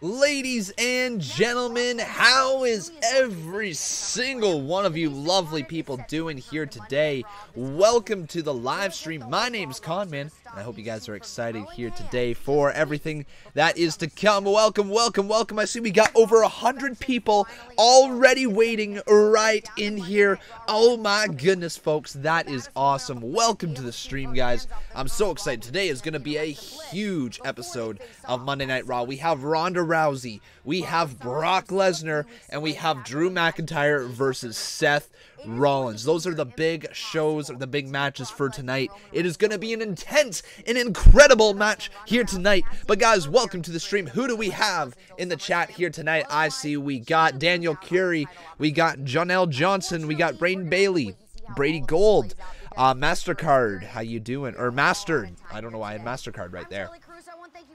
Ladies and gentlemen, how is every single one of you lovely people doing here today? Welcome to the live stream. My name is Conman, and I hope you guys are excited here today for everything that is to come. Welcome, welcome, welcome. I see we got over 100 people already waiting right in here. Oh my goodness, folks, that is awesome. Welcome to the stream, guys. I'm so excited. Today is going to be a huge episode of Monday Night Raw. We have Ronda Rousey, we have Brock Lesnar, and we have Drew McIntyre versus Seth Rollins. Those are the big shows, or the big matches for tonight. It is going to be an intense and incredible match here tonight. But guys, welcome to the stream. Who do we have in the chat here tonight? I see we got Daniel Curie, we got Jonelle Johnson, we got Braden Bayley, Brady Gold, MasterCard, how you doing? Or Mastered, I don't know why I had MasterCard right there.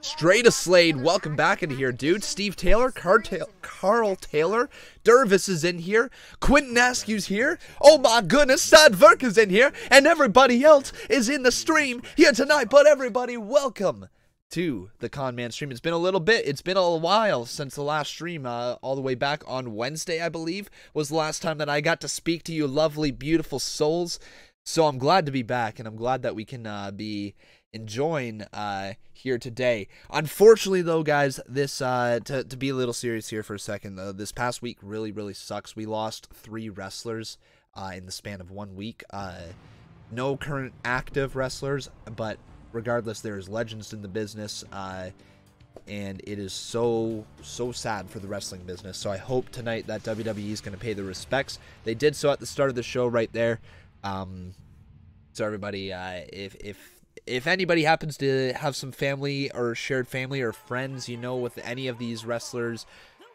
Straight a Slade, welcome back into here, dude. Steve Taylor, Carl Taylor, Dervis is in here, Quentin Askew's here, oh my goodness, Sad Verk is in here, and everybody else is in the stream here tonight. But everybody, welcome to the Conman stream. It's been a little bit, it's been a while since the last stream, all the way back on Wednesday, I believe, was the last time that I got to speak to you lovely, beautiful souls. So I'm glad to be back, and I'm glad that we can be enjoying here today. Unfortunately though, guys, this to be a little serious here for a second, this past week really sucks. We lost 3 wrestlers in the span of 1 week. No current active wrestlers, but regardless, there's legends in the business, and it is so sad for the wrestling business. So I hope tonight that WWE is going to pay the respects. They did so at the start of the show right there. So everybody, if anybody happens to have some family or shared family or friends, you know, with any of these wrestlers,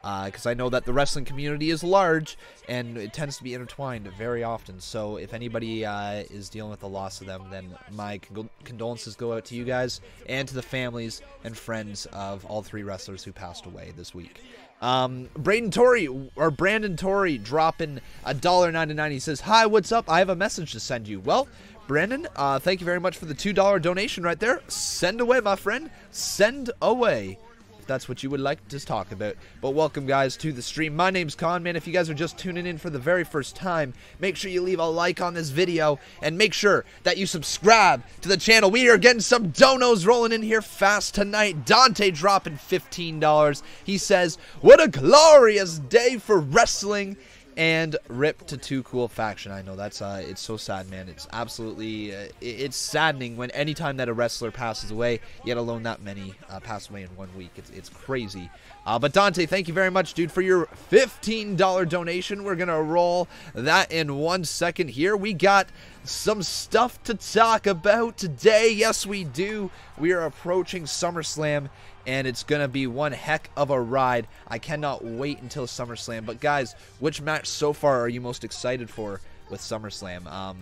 because I know that the wrestling community is large and it tends to be intertwined very often. So if anybody is dealing with the loss of them, then my condolences go out to you guys and to the families and friends of all 3 wrestlers who passed away this week. Brandon Torrey dropping $1.99. He says, "Hi, what's up? I have a message to send you." Well, Brandon, thank you very much for the $2 donation right there. Send away, my friend. Send away, if that's what you would like to talk about. But welcome, guys, to the stream. My name's Conman. If you guys are just tuning in for the very first time, make sure you leave a like on this video and make sure that you subscribe to the channel. We are getting some donos rolling in here fast tonight. Dante dropping $15. He says, "What a glorious day for wrestling." And rip to Too Cool Faction. I know that's it's so sad, man. It's absolutely it's saddening when anytime that a wrestler passes away, yet alone that many pass away in 1 week. It's crazy. But Dante, thank you very much, dude, for your $15 donation. We're gonna roll that in 1 second here. We got some stuff to talk about today. Yes, we do. We are approaching SummerSlam, and it's going to be one heck of a ride. I cannot wait until SummerSlam. But guys, which match so far are you most excited for with SummerSlam?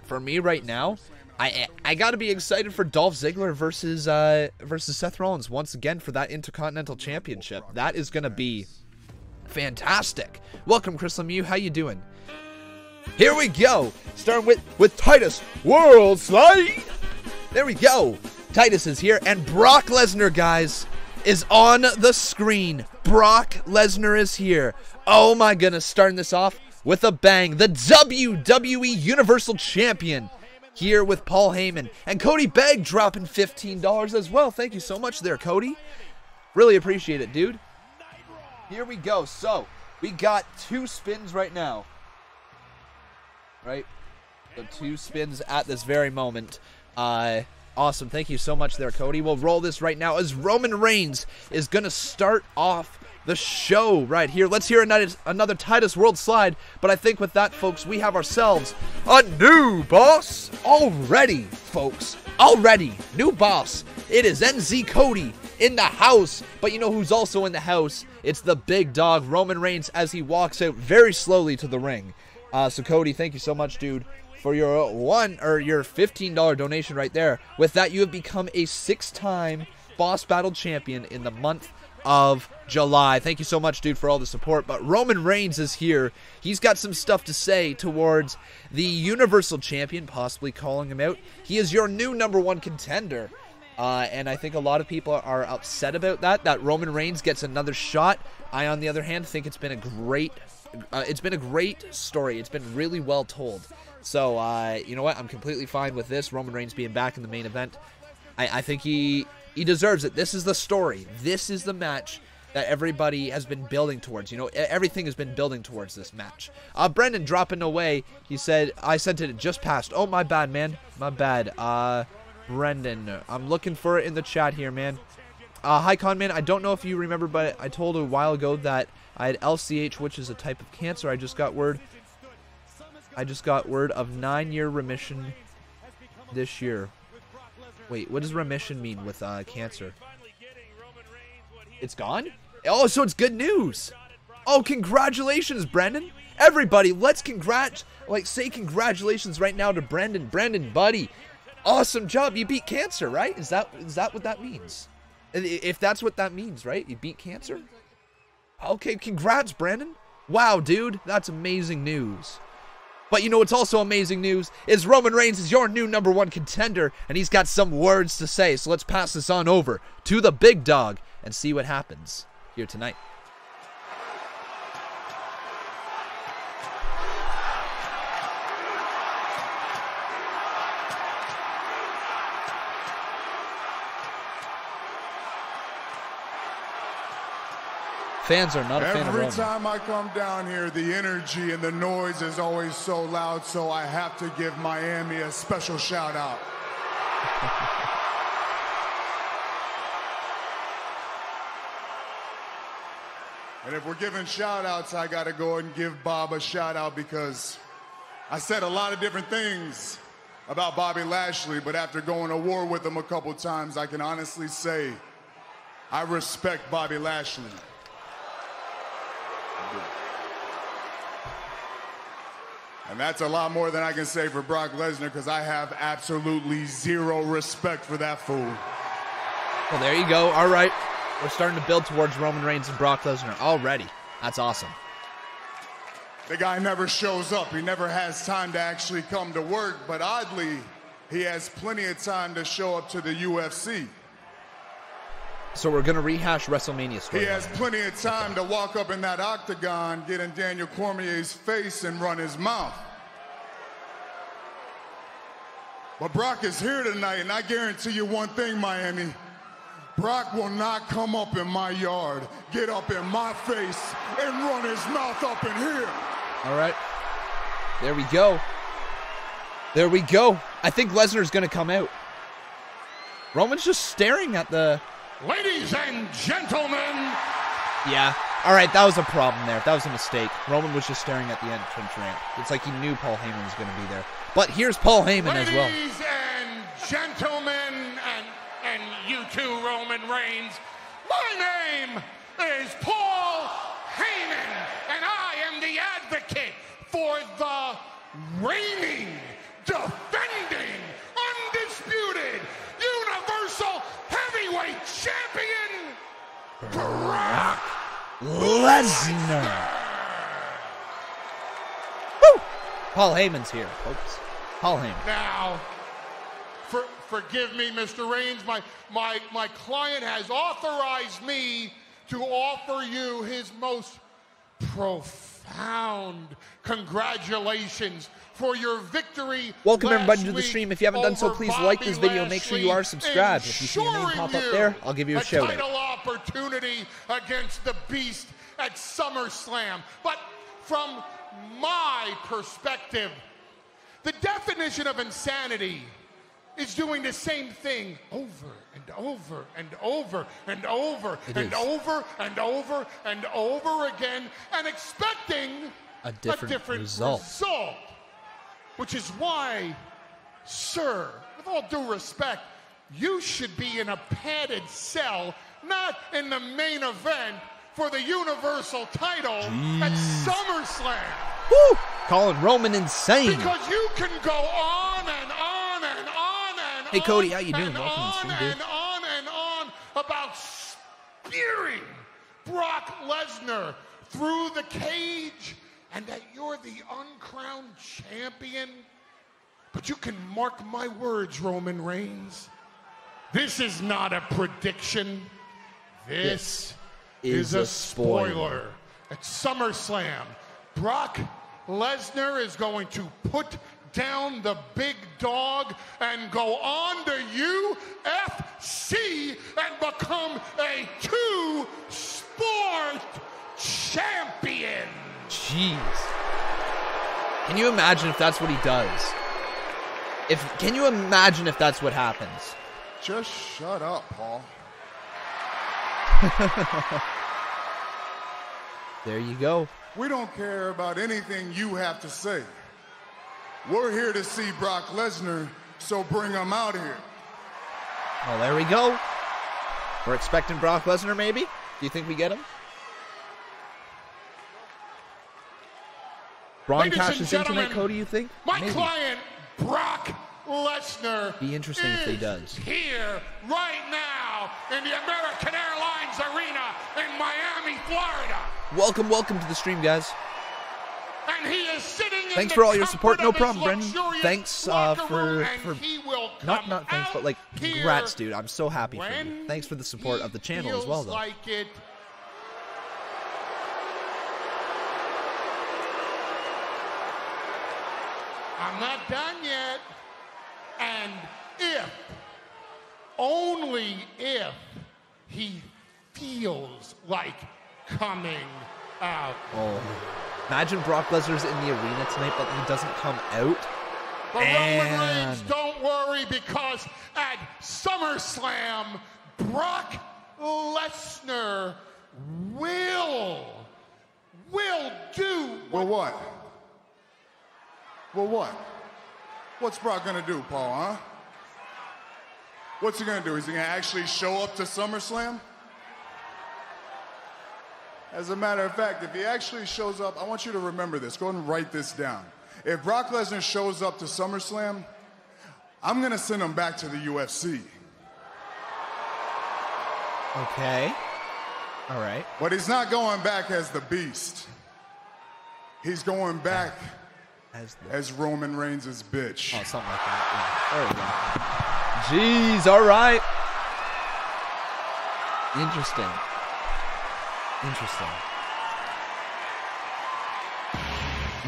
For me right now, I got to be excited for Dolph Ziggler versus Seth Rollins once again for that Intercontinental Championship. That is going to be fantastic. Welcome, Chris Lemieux. How you doing? Here we go. Starting with Titus World Slide. There we go. Titus is here, and Brock Lesnar, guys, is on the screen. Brock Lesnar is here. Oh my goodness, starting this off with a bang. The WWE Universal Champion here with Paul Heyman. And Cody Begg dropping $15 as well. Thank you so much there, Cody. Really appreciate it, dude. Here we go. So, we got 2 spins right now. Right? So 2 spins at this very moment. Awesome. Thank you so much there, Cody. We'll roll this right now as Roman Reigns is going to start off the show right here. Let's hear another Titus World Slide. But I think with that, folks, we have ourselves a new boss already, folks. Already. New boss. It is NZ Cody in the house. But you know who's also in the house? It's the big dog, Roman Reigns, as he walks out very slowly to the ring. So Cody, thank you so much, dude, for your $15 donation right there. With that, you have become a 6-time Boss Battle champion in the month of July. Thank you so much, dude, for all the support. But Roman Reigns is here. He's got some stuff to say towards the Universal Champion, possibly calling him out. He is your new #1 contender. And I think a lot of people are upset about that Roman Reigns gets another shot. I, on the other hand, think it's been a great story. It's been really well told. So, you know what? I'm completely fine with this. Roman Reigns being back in the main event. I think he deserves it. This is the story. This is the match that everybody has been building towards. You know, everything has been building towards this match. Brendan dropping away. He said, I sent it just past. Oh, my bad, man. My bad. Brendan, I'm looking for it in the chat here, man. Hi, Conman. I don't know if you remember, but I told a while ago that I had LCH, which is a type of cancer. I just got word of 9-year remission this year. Wait, what does remission mean with cancer? It's gone? Oh, so it's good news. Oh, congratulations, Brendan. Everybody, let's say congratulations right now to Brendan. Brendan, buddy. Awesome job. You beat cancer, right? Is that what that means? If that's what that means, right? You beat cancer? Okay, congrats, Brandon. Wow, dude. That's amazing news. But you know what's also amazing news is Roman Reigns is your new #1 contender, and he's got some words to say. So let's pass this on over to the big dog and see what happens here tonight. Fans are not a fan of Roman. Every time I come down here, the energy and the noise is always so loud, so I have to give Miami a special shout out. And if we're giving shout outs, I got to go and give Bob a shout out because I said a lot of different things about Bobby Lashley, but after going to war with him a couple times, I can honestly say I respect Bobby Lashley. And that's a lot more than I can say for Brock Lesnar because I have absolutely zero respect for that fool. Well, there you go. All right. We're starting to build towards Roman Reigns and Brock Lesnar already. That's awesome. The guy never shows up. He never has time to actually come to work, but oddly, he has plenty of time to show up to the UFC. So we're going to rehash WrestleMania story. He has plenty of time to walk up in that octagon, get in Daniel Cormier's face, and run his mouth. But Brock is here tonight, and I guarantee you one thing, Miami. Brock will not come up in my yard, get up in my face, and run his mouth up in here. All right. There we go. There we go. I think Lesnar's going to come out. Roman's just staring at the... Ladies and gentlemen. Yeah. All right, that was a problem there. That was a mistake. Roman was just staring at the entrance ramp. It's like he knew Paul Heyman was going to be there. But here's Paul Heyman as well. Ladies and gentlemen, and you too, Roman Reigns, my name is Paul Heyman, and I am the advocate for the reigning, defending, undisputed, Universal Heavyweight Champion, Brock Lesnar. Woo! Paul Heyman's here, folks. Paul Heyman. Now, forgive me, Mr. Reigns. My client has authorized me to offer you his most profound congratulations for your victory. Welcome everybody to the stream. If you haven't done so, please like this video. Make sure you are subscribed. If you see your name pop up there, I'll give you a shout out. Title opportunity against the Beast at SummerSlam. But from my perspective, the definition of insanity is doing the same thing over and over and over and over and over and over and over again and expecting a different result. Which is why, sir, with all due respect, you should be in a padded cell, not in the main event for the Universal title at SummerSlam. Woo! Calling Roman insane. Because you can go on and on and on and hey, on. Cody, how you doing? Welcome to the stream, dude. And on about spearing Brock Lesnar through the cage and that you're the uncrowned champion. But you can mark my words, Roman Reigns. This is not a prediction. This is a spoiler. At SummerSlam, Brock Lesnar is going to put down the big dog and go on to UFC and become a two-sport champion. Jeez. Can you imagine if that's what he does? Can you imagine if that's what happens? Just shut up, Paul. There you go. We don't care about anything you have to say. We're here to see Brock Lesnar, so bring him out here. Well, there we go. We're expecting Brock Lesnar, maybe? Do you think we get him? Braun cashes in tonight, Cody, you think? My Maybe. client, Brock Lesnar, Be interesting if he does. Here right now in the American Airlines Arena in Miami, Florida. Welcome to the stream, guys. And he is sitting Thanks in for the all your support. No comfort of problem, his Brendan. luxurious Thanks locker for room, and he will not come thanks, but like out here congrats, dude. I'm so happy for you. when Thanks for the support of the channel he as well, feels though. like it. I'm not done yet. And if, only if, he feels like coming out. Oh, imagine Brock Lesnar's in the arena tonight, but he doesn't come out. But Roman Reigns, don't worry, because at SummerSlam, Brock Lesnar will do. Well, what? Well, what? What's Brock gonna do, Paul, huh? What's he gonna do? Is he gonna actually show up to SummerSlam? As a matter of fact, if he actually shows up, I want you to remember this. Go ahead and write this down. If Brock Lesnar shows up to SummerSlam, I'm gonna send him back to the UFC. Okay. All right. But he's not going back as the Beast. He's going back as Roman Reigns' bitch. Oh, something like that. Yeah. There we go. Jeez, all right. Interesting.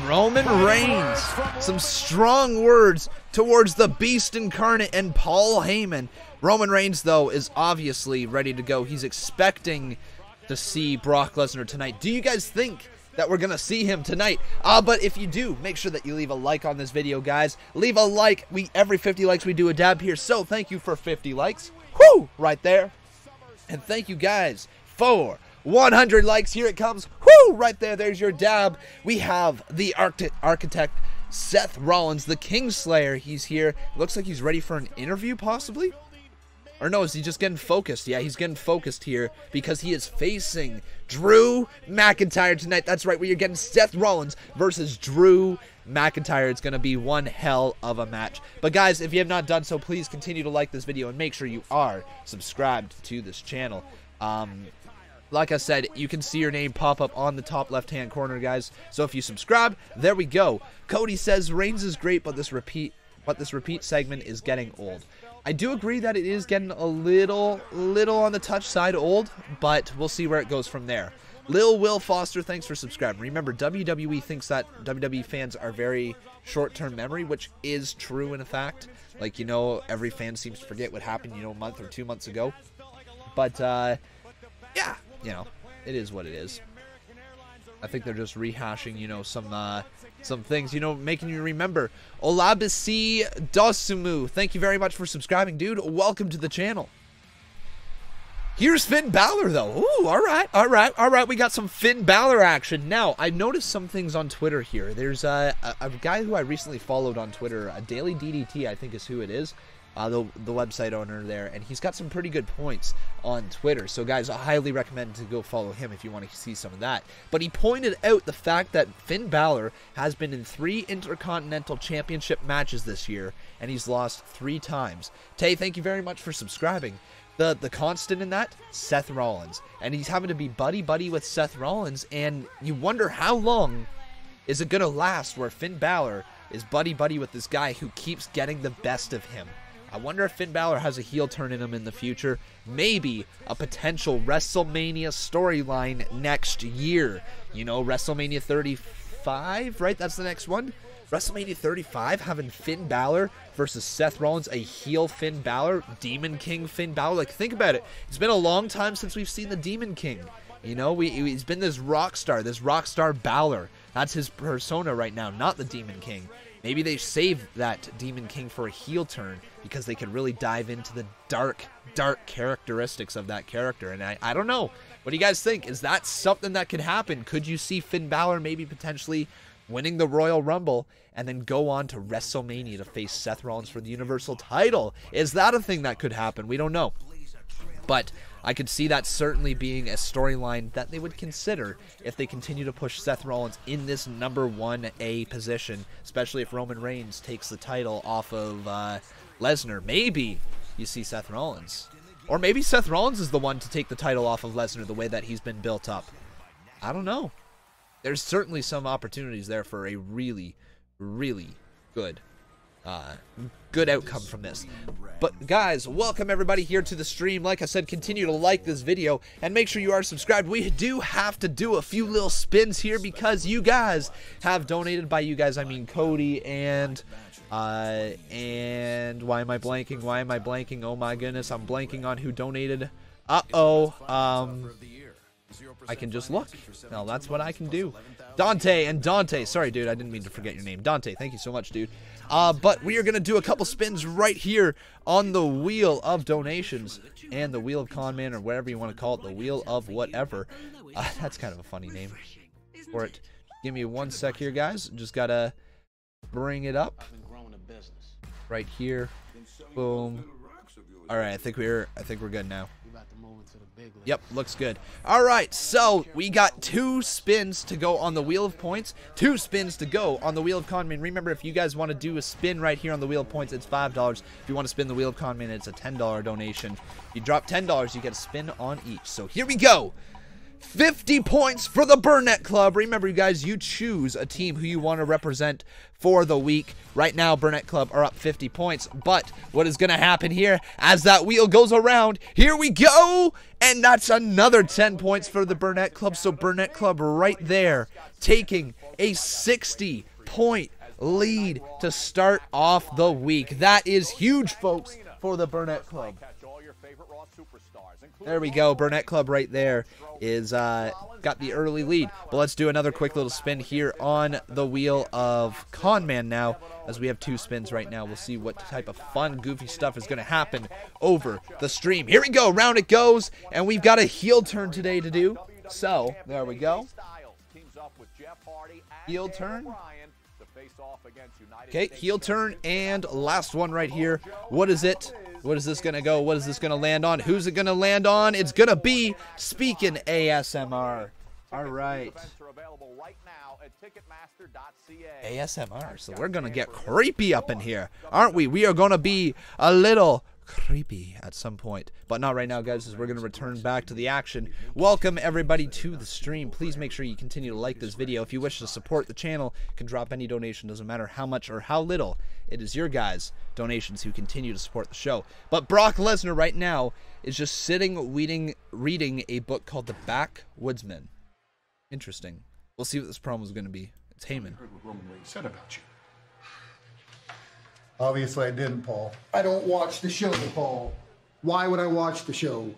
Roman Reigns. Some strong words towards the Beast Incarnate and Paul Heyman. Roman Reigns, though, is obviously ready to go. He's expecting to see Brock Lesnar tonight. Do you guys think that we're gonna see him tonight? But if you do, make sure that you leave a like on this video, guys. Leave a like. Every 50 likes we do a dab here, so thank you for 50 likes. Whoo! Right there. And thank you guys for 100 likes. Here it comes. Whoo! Right there. There's your dab. We have the architect, Seth Rollins, the Kingslayer. He's here. Looks like he's ready for an interview, possibly. Or no, is he just getting focused? Yeah, he's getting focused here because he is facing Drew McIntyre tonight. That's right, you're getting Seth Rollins versus Drew McIntyre. It's going to be one hell of a match. But guys, if you have not done so, please continue to like this video and make sure you are subscribed to this channel. Like I said, you can see your name pop up on the top left-hand corner, guys. So if you subscribe, there we go. Cody says Reigns is great, but this repeat segment is getting old. I do agree that it is getting a little on the touch side old, but we'll see where it goes from there. Lil Will Foster, thanks for subscribing. Remember, WWE thinks that WWE fans are very short-term memory, which is true in fact. Like, you know, every fan seems to forget what happened, you know, a month or 2 months ago. But, yeah, you know, it is what it is. I think they're just rehashing, you know, some things, you know, making you remember. Olabisi Dosumu, thank you very much for subscribing, dude. Welcome to the channel. Here's Finn Balor, though. Ooh, all right. We got some Finn Balor action. Now, I noticed some things on Twitter here. There's a guy who I recently followed on Twitter, Daily DDT, I think is who it is. The website owner there, and he's got some pretty good points on Twitter. So guys, I highly recommend to go follow him if you want to see some of that. But he pointed out the fact that Finn Balor has been in 3 Intercontinental Championship matches this year, and he's lost 3 times. Tay, thank you very much for subscribing. The constant in that, Seth Rollins, and he's having to be buddy with Seth Rollins, and you wonder how long is it gonna last where Finn Balor is buddy with this guy who keeps getting the best of him. I wonder if Finn Balor has a heel turn in him in the future. Maybe a potential WrestleMania storyline next year. You know, WrestleMania 35, right? That's the next one. WrestleMania 35, having Finn Balor versus Seth Rollins, a heel Finn Balor, Demon King Finn Balor. Like, think about it. It's been a long time since we've seen the Demon King. You know, he's been this rock star Balor. That's his persona right now, not the Demon King. Maybe they save that Demon King for a heel turn because they could really dive into the dark characteristics of that character. And I don't know. What do you guys think? Is that something that could happen? Could you see Finn Balor maybe potentially winning the Royal Rumble and then go on to WrestleMania to face Seth Rollins for the Universal title? Is that a thing that could happen? We don't know. But I could see that certainly being a storyline that they would consider if they continue to push Seth Rollins in this number 1A position, especially if Roman Reigns takes the title off of Lesnar. Maybe you see Seth Rollins. Or maybe Seth Rollins is the one to take the title off of Lesnar the way that he's been built up. I don't know. There's certainly some opportunities there for a really, really good outcome from this. But guys, welcome everybody here to the stream. Like I said, continue to like this video and make sure you are subscribed. We do have to do a few little spins here because you guys have donated. By you guys I mean Cody and why am I blanking? Oh my goodness, I'm blanking on who donated. I can just look. Now that's what I can do. Dante. Sorry, dude. I didn't mean to forget your name. Dante, thank you so much, dude. But we are going to do a couple spins right here on the wheel of donations and the wheel of Conman, or whatever you want to call it, the wheel of whatever. That's kind of a funny name for it. Give me 1 sec here, guys. Just got to bring it up right here. Boom. All right, I think we're good now. Yep, looks good. All right, so we got 2 spins to go on the Wheel of Points, 2 spins to go on the Wheel of Conman. Remember, if you guys want to do a spin right here on the Wheel of Points, it's $5. If you want to spin the Wheel of Conman, it's a $10 donation. You drop $10, you get a spin on each. So here we go. 50 points for the Burnett Club. Remember, you guys, you choose a team who you want to represent for the week. Right now, Burnett Club are up 50 points. But what is going to happen here as that wheel goes around? Here we go. And that's another 10 points for the Burnett Club. So Burnett Club right there taking a 60-point lead to start off the week. That is huge, folks, for the Burnett Club. There we go. Burnett Club right there is got the early lead. But let's do another quick little spin here on the wheel of Conman now, as we have 2 spins right now. We'll see what type of fun, goofy stuff is going to happen over the stream. Here we go. Round it goes. And we've got a heel turn today to do. So, there we go. Heel turn. Okay, heel turn and last one right here. What is it? What is this going to go? What is this going to land on? Who's it going to land on? It's going to be Speaking ASMR. All right. ASMR. So we're going to get creepy up in here, aren't we? We are going to be a little creepy at some point, but not right now, guys, as we're going to return back to the action. Welcome everybody to the stream. Please make sure you continue to like this video. If you wish to support the channel, you can drop any donation. Doesn't matter how much or how little. It is your guys' donations who continue to support the show. But Brock Lesnar right now is just sitting reading a book called The Backwoodsman. Interesting. We'll see what this promo is going to be. It's Heyman. Heard what Roman Reigns said about you. Obviously, I didn't, Paul. I don't watch the show, Paul. Why would I watch the show?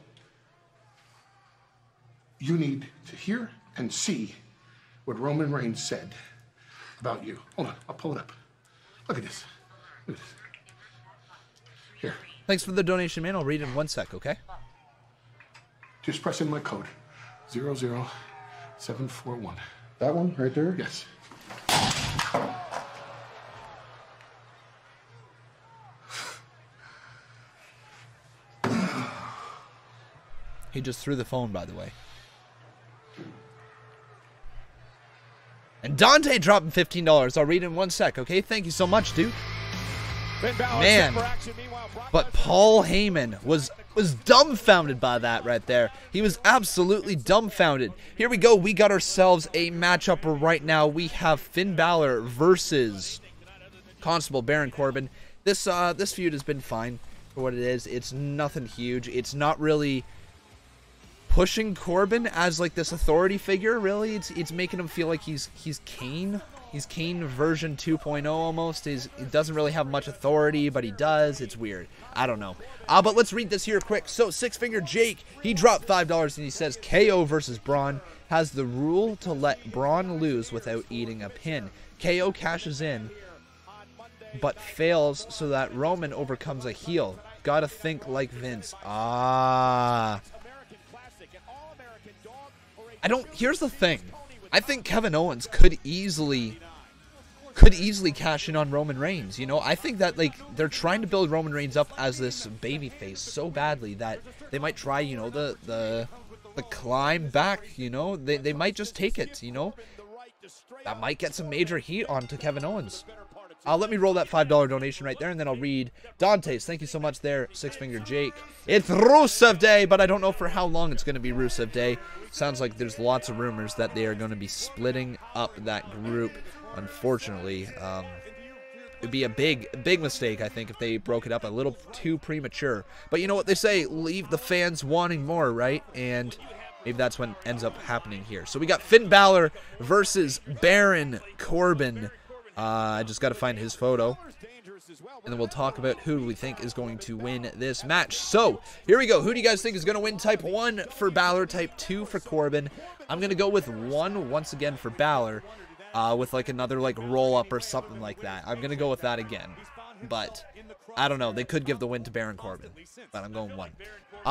You need to hear and see what Roman Reigns said about you. Hold on, I'll pull it up. Look at this. Look at this. Here. Thanks for the donation, man. I'll read it in 1 sec, okay? Just press in my code. 00741. That one right there? Yes. He just threw the phone, by the way. And Dante dropping $15. I'll read it in 1 sec, okay? Thank you so much, dude. Man. But Paul Heyman was dumbfounded by that right there. He was absolutely dumbfounded. Here we go. We got ourselves a matchup right now. We have Finn Balor versus Constable, Baron Corbin, this feud has been fine for what it is. It's nothing huge. It's not really pushing Corbin as like this authority figure, really. It's making him feel like he's Kane. He's Kane version 2.0 almost. He doesn't really have much authority, but he does. It's weird. I don't know. But let's read this here quick. So, Six Finger Jake, he dropped $5 and he says, KO versus Braun has the rule to let Braun lose without eating a pin. KO cashes in, but fails so that Roman overcomes a heel. Gotta think like Vince. Here's the thing. I think Kevin Owens could easily cash in on Roman Reigns. You know, I think that like they're trying to build Roman Reigns up as this babyface so badly that they might try, you know, the climb back. You know, they might just take it. You know, that might get some major heat onto Kevin Owens. Let me roll that $5 donation right there, and then I'll read Dante's. Thank you so much there, Six Finger Jake. It's Rusev Day, but I don't know for how long it's going to be Rusev Day. Sounds like there's lots of rumors that they are going to be splitting up that group. Unfortunately, it'd be a big mistake, I think, if they broke it up a little too premature. But you know what they say, leave the fans wanting more, right? And maybe that's what ends up happening here. So we got Finn Balor versus Baron Corbin. I just got to find his photo, and then we'll talk about who we think is going to win this match. So, here we go. Who do you guys think is going to win? Type 1 for Balor, Type 2 for Corbin. I'm going to go with 1 once again for Balor, with like another like roll-up or something like that. I'm going to go with that again, but I don't know. They could give the win to Baron Corbin, but I'm going 1.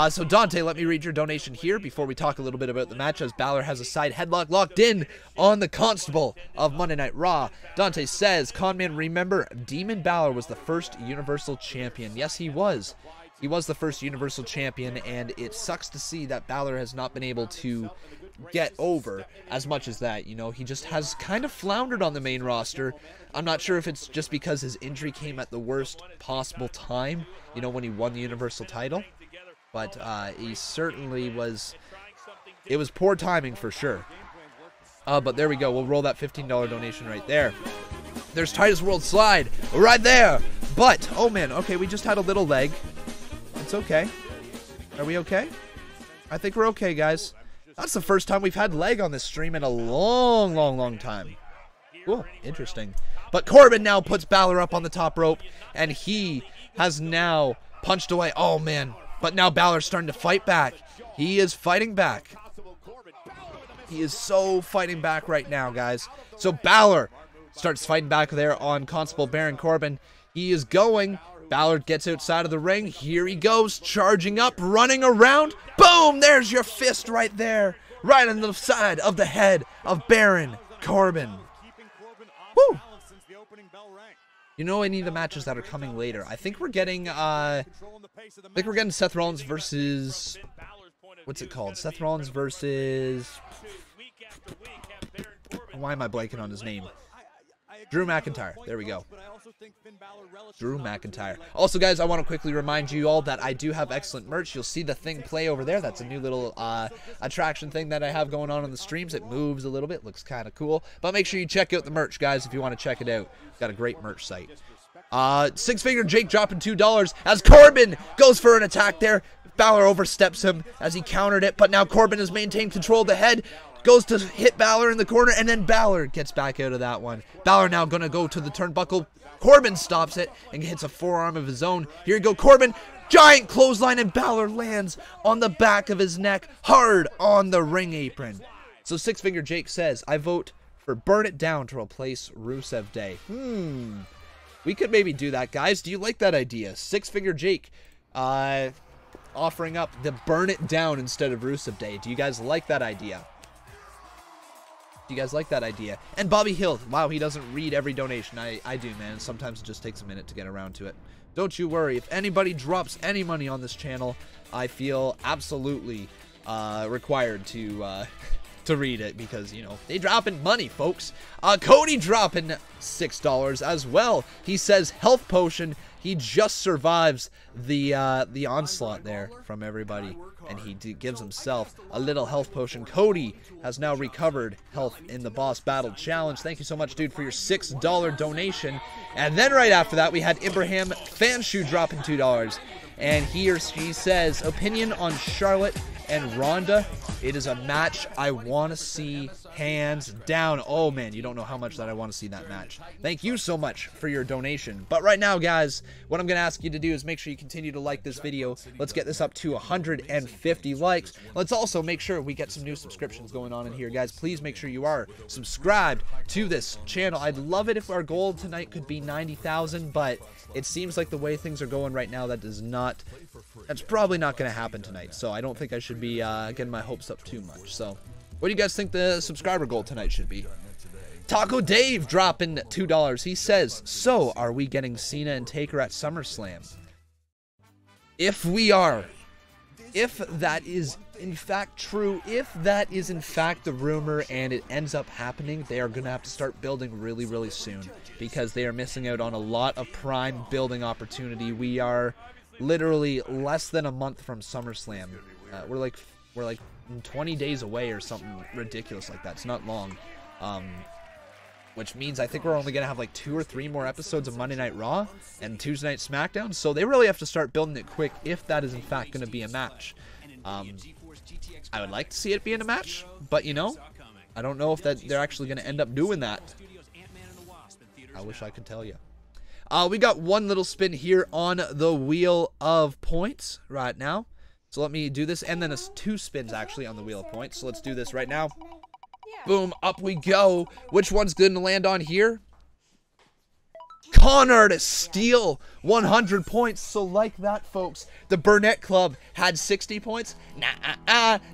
So Dante, let me read your donation here before we talk a little bit about the match, as Balor has a side headlock locked in on the Constable of Monday Night Raw. Dante says, Conman, remember, Demon Balor was the first Universal Champion. Yes, he was. He was the first Universal Champion, and it sucks to see that Balor has not been able to get over as much as that. You know, he just has kind of floundered on the main roster. I'm not sure if it's just because his injury came at the worst possible time, you know, when he won the Universal title. But he certainly was, it was poor timing for sure. But there we go. We'll roll that $15 donation right there. There's Titus World Slide right there. But, oh man, okay, we just had a little leg. It's okay. Are we okay? I think we're okay, guys. That's the first time we've had leg on this stream in a long time. Cool, interesting. But Corbin now puts Balor up on the top rope, and he has now punched away. Oh man. But now Balor's starting to fight back. He is fighting back. He is so fighting back right now, guys. So Balor starts fighting back there on Constable Baron Corbin. He is going. Balor gets outside of the ring. Here he goes, charging up, running around. Boom! There's your fist right there. Right on the side of the head of Baron Corbin. Woo! You know any of the matches that are coming later? I think we're getting Seth Rollins versus, what's it called? Seth Rollins versus, why am I blanking on his name? Drew McIntyre. There we go. Drew McIntyre. Also, guys, I want to quickly remind you all that I do have excellent merch. You'll see the thing play over there. That's a new little attraction thing that I have going on the streams. It moves a little bit. Looks kind of cool. But make sure you check out the merch, guys, if you want to check it out. We've got a great merch site. Six Finger Jake dropping $2 as Corbin goes for an attack there. Balor oversteps him as he countered it, but now Corbin has maintained control of the head. Goes to hit Balor in the corner, and then Balor gets back out of that one. Balor now going to go to the turnbuckle. Corbin stops it and hits a forearm of his own. Here you go, Corbin. Giant clothesline, and Balor lands on the back of his neck, hard on the ring apron. So Six Finger Jake says, I vote for Burn It Down to replace Rusev Day. We could maybe do that, guys. Do you like that idea? Six Finger Jake offering up the Burn It Down instead of Rusev Day. Do you guys like that idea? You guys like that idea? And Bobby Hill, wow, he doesn't read every donation. I do, man. Sometimes it just takes a minute to get around to it. Don't you worry. If anybody drops any money on this channel, I feel absolutely required to read it, because, you know, they dropping money, folks. Cody dropping $6 as well. He says, health potion, He just survives the onslaught there from everybody, and he gives himself a little health potion. Cody has now recovered health in the Boss Battle Challenge. Thank you so much, dude, for your $6 donation. And then right after that, we had Ibrahim Fanshoe dropping $2. And he or she says, opinion on Charlotte and Ronda. It is a match I want to see hands down. Oh man, you don't know how much that I want to see that match. Thank you so much for your donation. But right now, guys, what I'm going to ask you to do is make sure you continue to like this video. Let's get this up to 150 likes. Let's also make sure we get some new subscriptions going on in here, guys. Please make sure you are subscribed to this channel. I'd love it if our goal tonight could be 90,000, but it seems like the way things are going right now, that's probably not going to happen tonight. So I don't think I should be getting my hopes up too much. So what do you guys think the subscriber goal tonight should be? Taco Dave dropping $2. He says, so are we getting Cena and Taker at SummerSlam? If we are, if that is in fact true, if that is in fact the rumor and it ends up happening, they are going to have to start building really, really soon, because they are missing out on a lot of prime building opportunity. We are literally less than a month from SummerSlam. We're like 20 days away or something ridiculous like that. It's not long. Which means I think we're only going to have like 2 or 3 more episodes of Monday Night Raw and Tuesday Night SmackDown. So they really have to start building it quick if that is in fact going to be a match. I would like to see it be in a match, but you know, I don't know if they're actually going to end up doing that. I wish I could tell you. We got one little spin here on the Wheel of Points right now. So let me do this, and then it's 2 spins actually on the Wheel of Points. So let's do this right now. Boom, up we go. Which one's going to land on here? Con Artist steal 100 points. So like that, folks, the Burnett Club had 60 points.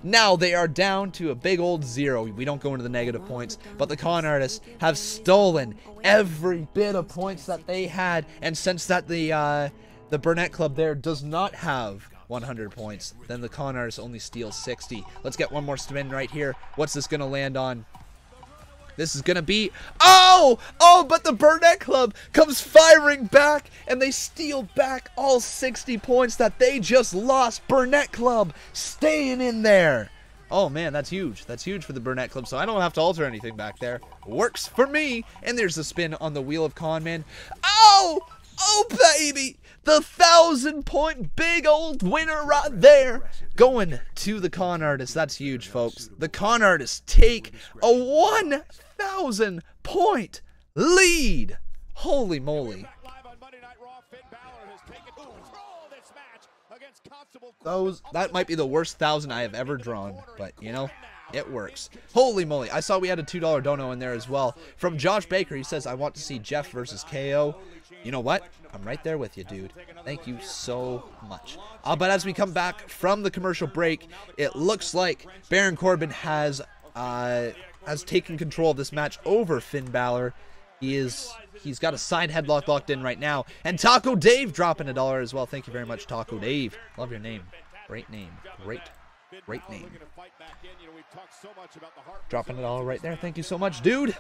Now they are down to a big old 0. We don't go into the negative points, but the Con Artists have stolen every bit of points that they had. And since that the Burnett Club there does not have 100 points, then the Con Artists only steal 60. Let's get one more spin right here. What's this going to land on? This is going to be... Oh, but the Burnett Club comes firing back, and they steal back all 60 points that they just lost. Burnett Club staying in there. Oh, man, that's huge. That's huge for the Burnett Club, so I don't have to alter anything back there. Works for me. And there's the spin on the Wheel of Conman. Oh, baby. The 1,000-point big old winner right there, going to the Con Artists. That's huge, folks. The Con Artists take a 1,000-point lead. Holy moly. That might be the worst 1,000 I have ever drawn, but you know, it works. Holy moly. I saw we had a $2 dono in there as well. From Josh Baker, he says, I want to see Jeff versus KO. You know what? I'm right there with you, dude. Thank you so much. But as we come back from the commercial break, it looks like Baron Corbin has taken control of this match over Finn Balor. He's got a side headlock locked in right now. And Taco Dave dropping $1 as well. Thank you very much, Taco Dave. Love your name. Great name. Great name. Dropping it all right there. Thank you so much, dude.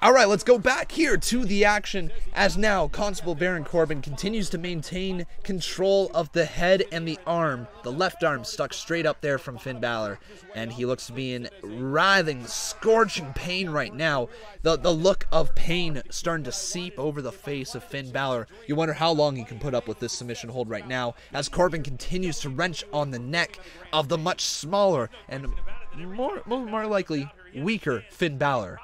All right, let's go back here to the action as now Constable Baron Corbin continues to maintain control of the head and the arm. The left arm stuck straight up there from Finn Balor, and he looks to be in writhing, scorching pain right now. The look of pain starting to seep over the face of Finn Balor. You wonder how long he can put up with this submission hold right now as Corbin continues to wrench on the neck of the much smaller and more likely weaker Finn Balor.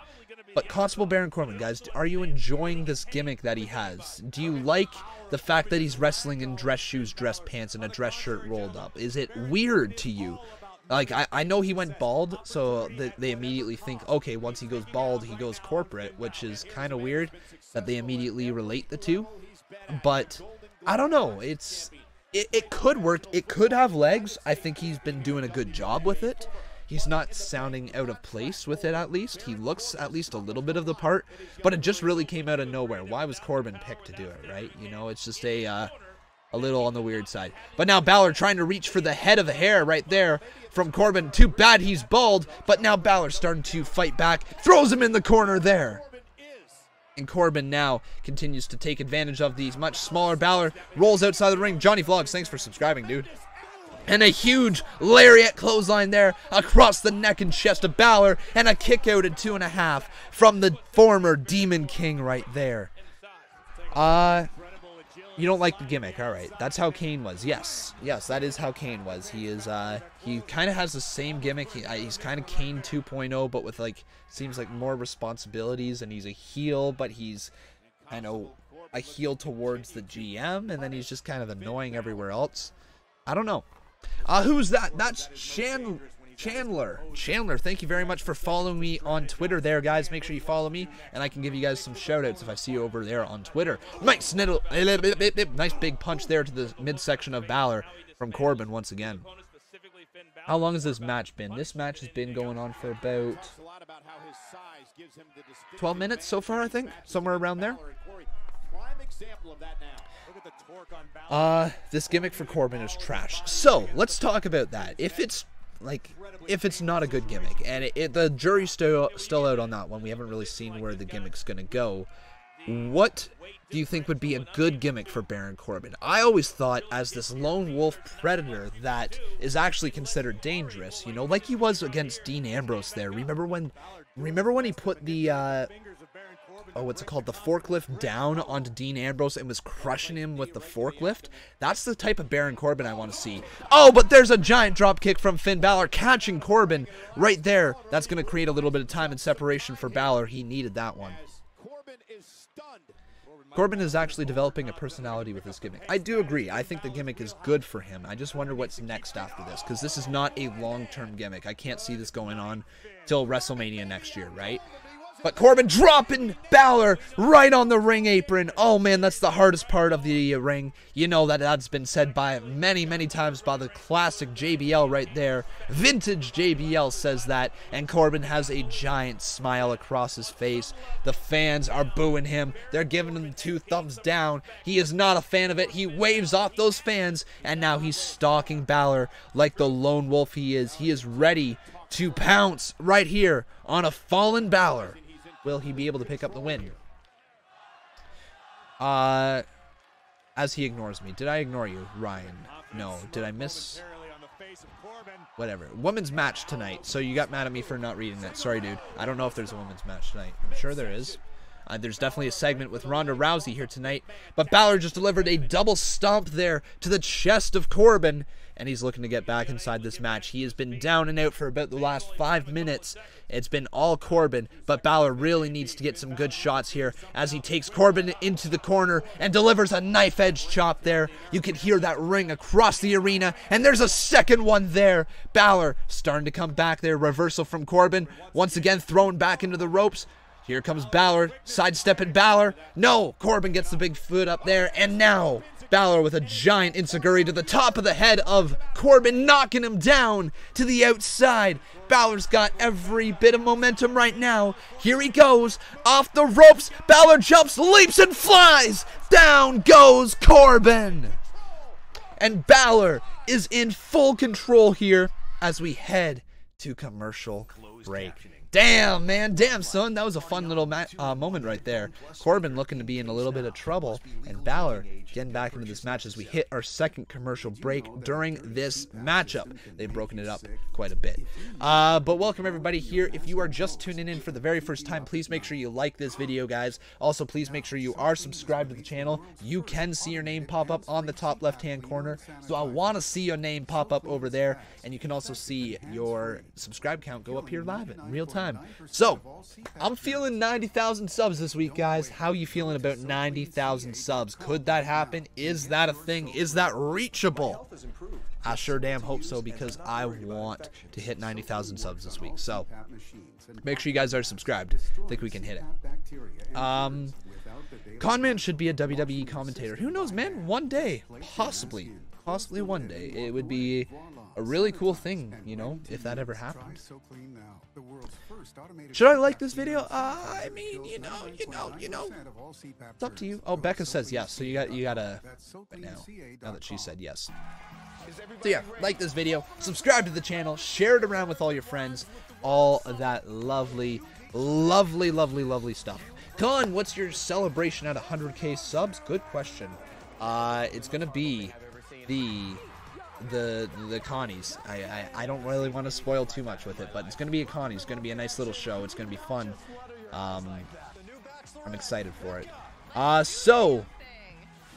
But Constable Baron Corbin, guys, are you enjoying this gimmick that he has? Do you like the fact that he's wrestling in dress shoes, dress pants, and a dress shirt rolled up? Is it weird to you? Like, I know he went bald, so they immediately think, okay, once he goes bald, he goes corporate, which is kind of weird that they immediately relate the two. But, I don't know. It could work. It could have legs. I think he's been doing a good job with it. He's not sounding out of place with it, at least. He looks at least a little bit of the part, but it just really came out of nowhere. Why was Corbin picked to do it, right? You know, it's just a little on the weird side. But now Balor trying to reach for the head of the hair right there from Corbin. Too bad he's bald, but now Balor starting to fight back. Throws him in the corner there. And Corbin now continues to take advantage of these much smaller. Balor rolls outside the ring. Johnny Vlogs, thanks for subscribing, dude. And a huge lariat clothesline there across the neck and chest of Balor. And a kick out at 2.5 from the former Demon King right there. You don't like the gimmick. All right. That's how Kane was. Yes. Yes, that is how Kane was. He is, he kind of has the same gimmick. He's kind of Kane 2.0, but with, like, seems like more responsibilities. And he's a heel, but he's, I know, a heel towards the GM. And then he's just kind of annoying everywhere else. I don't know. Who's that? That's Chandler, thank you very much for following me on Twitter there, guys. Make sure you follow me, and I can give you guys some shout-outs if I see you over there on Twitter. Nice big punch there to the midsection of Balor from Corbin once again. How long has this match been? This match has been going on for about 12 minutes so far, I think. Somewhere around there. This gimmick for Corbin is trash. So, let's talk about that. If it's not a good gimmick, and the jury's still out on that one, we haven't really seen where the gimmick's going to go, what do you think would be a good gimmick for Baron Corbin? I always thought as this lone wolf predator that is actually considered dangerous, you know, like he was against Dean Ambrose there. Remember when he put the what's it called, the forklift down onto Dean Ambrose and was crushing him with the forklift? That's the type of Baron Corbin I want to see. Oh, but there's a giant drop kick from Finn Balor catching Corbin right there. That's going to create a little bit of time and separation for Balor. He needed that one. Corbin is actually developing a personality with this gimmick. I do agree. I think the gimmick is good for him. I just wonder what's next after this, because this is not a long-term gimmick. I can't see this going on till WrestleMania next year, right? But Corbin dropping Balor right on the ring apron. Oh, man, that's the hardest part of the ring. You know that's been said by many, many times by the classic JBL right there. Vintage JBL says that. And Corbin has a giant smile across his face. The fans are booing him. They're giving him 2 thumbs down. He is not a fan of it. He waves off those fans. And now he's stalking Balor like the lone wolf he is. He is ready to pounce right here on a fallen Balor. Will he be able to pick up the win? As he ignores me. Did I ignore you, Ryan? No. Did I miss? Whatever. Women's match tonight. So you got mad at me for not reading that. Sorry, dude. I don't know if there's a women's match tonight. I'm sure there is. There's definitely a segment with Ronda Rousey here tonight. But Balor just delivered a double stomp there to the chest of Corbin. And he's looking to get back inside this match. He has been down and out for about the last 5 minutes. It's been all Corbin, but Balor really needs to get some good shots here as he takes Corbin into the corner and delivers a knife-edge chop there. You can hear that ring across the arena, and there's a second one there. Balor starting to come back there. Reversal from Corbin. Once again thrown back into the ropes. Here comes Balor, sidestepping Balor. No, Corbin gets the big foot up there, and now Balor with a giant enziguri to the top of the head of Corbin, knocking him down to the outside. Balor's got every bit of momentum right now. Here he goes, off the ropes. Balor jumps, leaps, and flies. Down goes Corbin. And Balor is in full control here as we head to commercial break. Damn, man. Damn, son. That was a fun little moment right there. Corbin looking to be in a little bit of trouble. And Balor getting back into this match as we hit our second commercial break during this matchup. They've broken it up quite a bit. But welcome, everybody, here. If you are just tuning in for the very first time, please make sure you like this video, guys. Also, please make sure you are subscribed to the channel. You can see your name pop up on the top left-hand corner. So I want to see your name pop up over there. And you can also see your subscribe count go up here live in real time. So, I'm feeling 90,000 subs this week, guys. How you feeling about 90,000 subs? Could that happen? Is that a thing? Is that reachable? I sure damn hope so, because I want to hit 90,000 subs this week. So, make sure you guys are subscribed. I think we can hit it. Conman should be a WWE commentator. Who knows, man? One day. Possibly one day. It would be a really cool thing, you know, if that ever happened. Should I like this video? I mean, you know. It's up to you. Oh, Becca says yes, so you gotta right now that she said yes. So yeah, like this video, subscribe to the channel, share it around with all your friends, all of that lovely stuff. Con, what's your celebration at 100K subs? Good question. It's gonna be the Connies. I don't really want to spoil too much with it, but it's gonna be a Connie. It's gonna be a nice little show. It's gonna be fun. I'm excited for it. So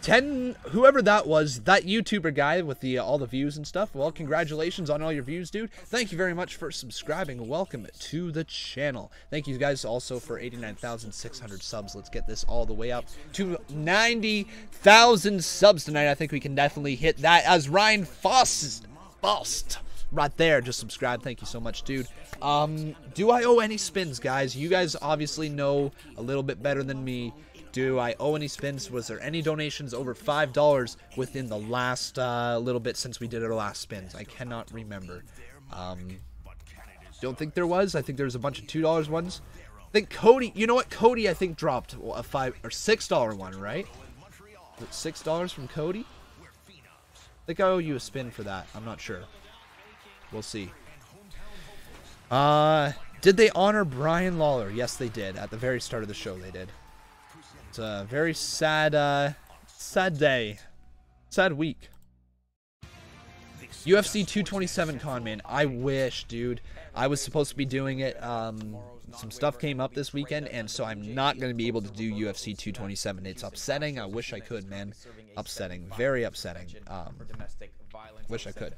10, whoever that was, that YouTuber guy with the all the views and stuff, well, congratulations on all your views, dude. Thank you very much for subscribing. Welcome to the channel. Thank you guys also for 89,600 subs. Let's get this all the way up to 90,000 subs tonight. I think we can definitely hit that, as Ryan Faust right there just subscribed. Thank you so much, dude. Do I owe any spins, guys? You guys obviously know a little bit better than me. Do I owe any spins? Was there any donations over $5 within the last little bit since we did our last spins? I cannot remember. Don't think there was. I think there was a bunch of $2 ones. I think Cody, you know what? Cody, I think, dropped a $5 or $6 one, right? Was it $6 from Cody? I think I owe you a spin for that. I'm not sure. We'll see. Did they honor Brian Lawler? Yes, they did. At the very start of the show, they did. It's a very sad, sad day. Sad week. UFC 227 Conman. I wish, dude. I was supposed to be doing it. Some stuff came up this weekend, and so I'm not going to be able to do UFC 227. It's upsetting. I wish I could, man. Upsetting. Very upsetting. Wish I could.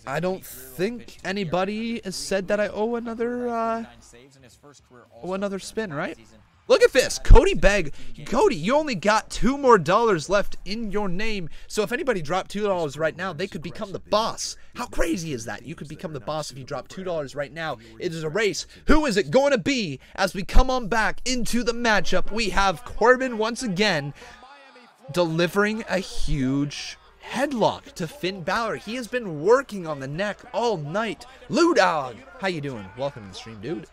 I don't think anybody has said that I owe another spin, right? Look at this, Cody Begg. Cody, you only got $2 more left in your name. So if anybody dropped $2 right now, they could become the boss. How crazy is that? You could become the boss if you drop $2 right now. It is a race. Who is it going to be? As we come on back into the matchup, we have Corbin once again delivering a huge headlock to Finn Balor. He has been working on the neck all night. Lou Dog, how you doing? Welcome to the stream, dude.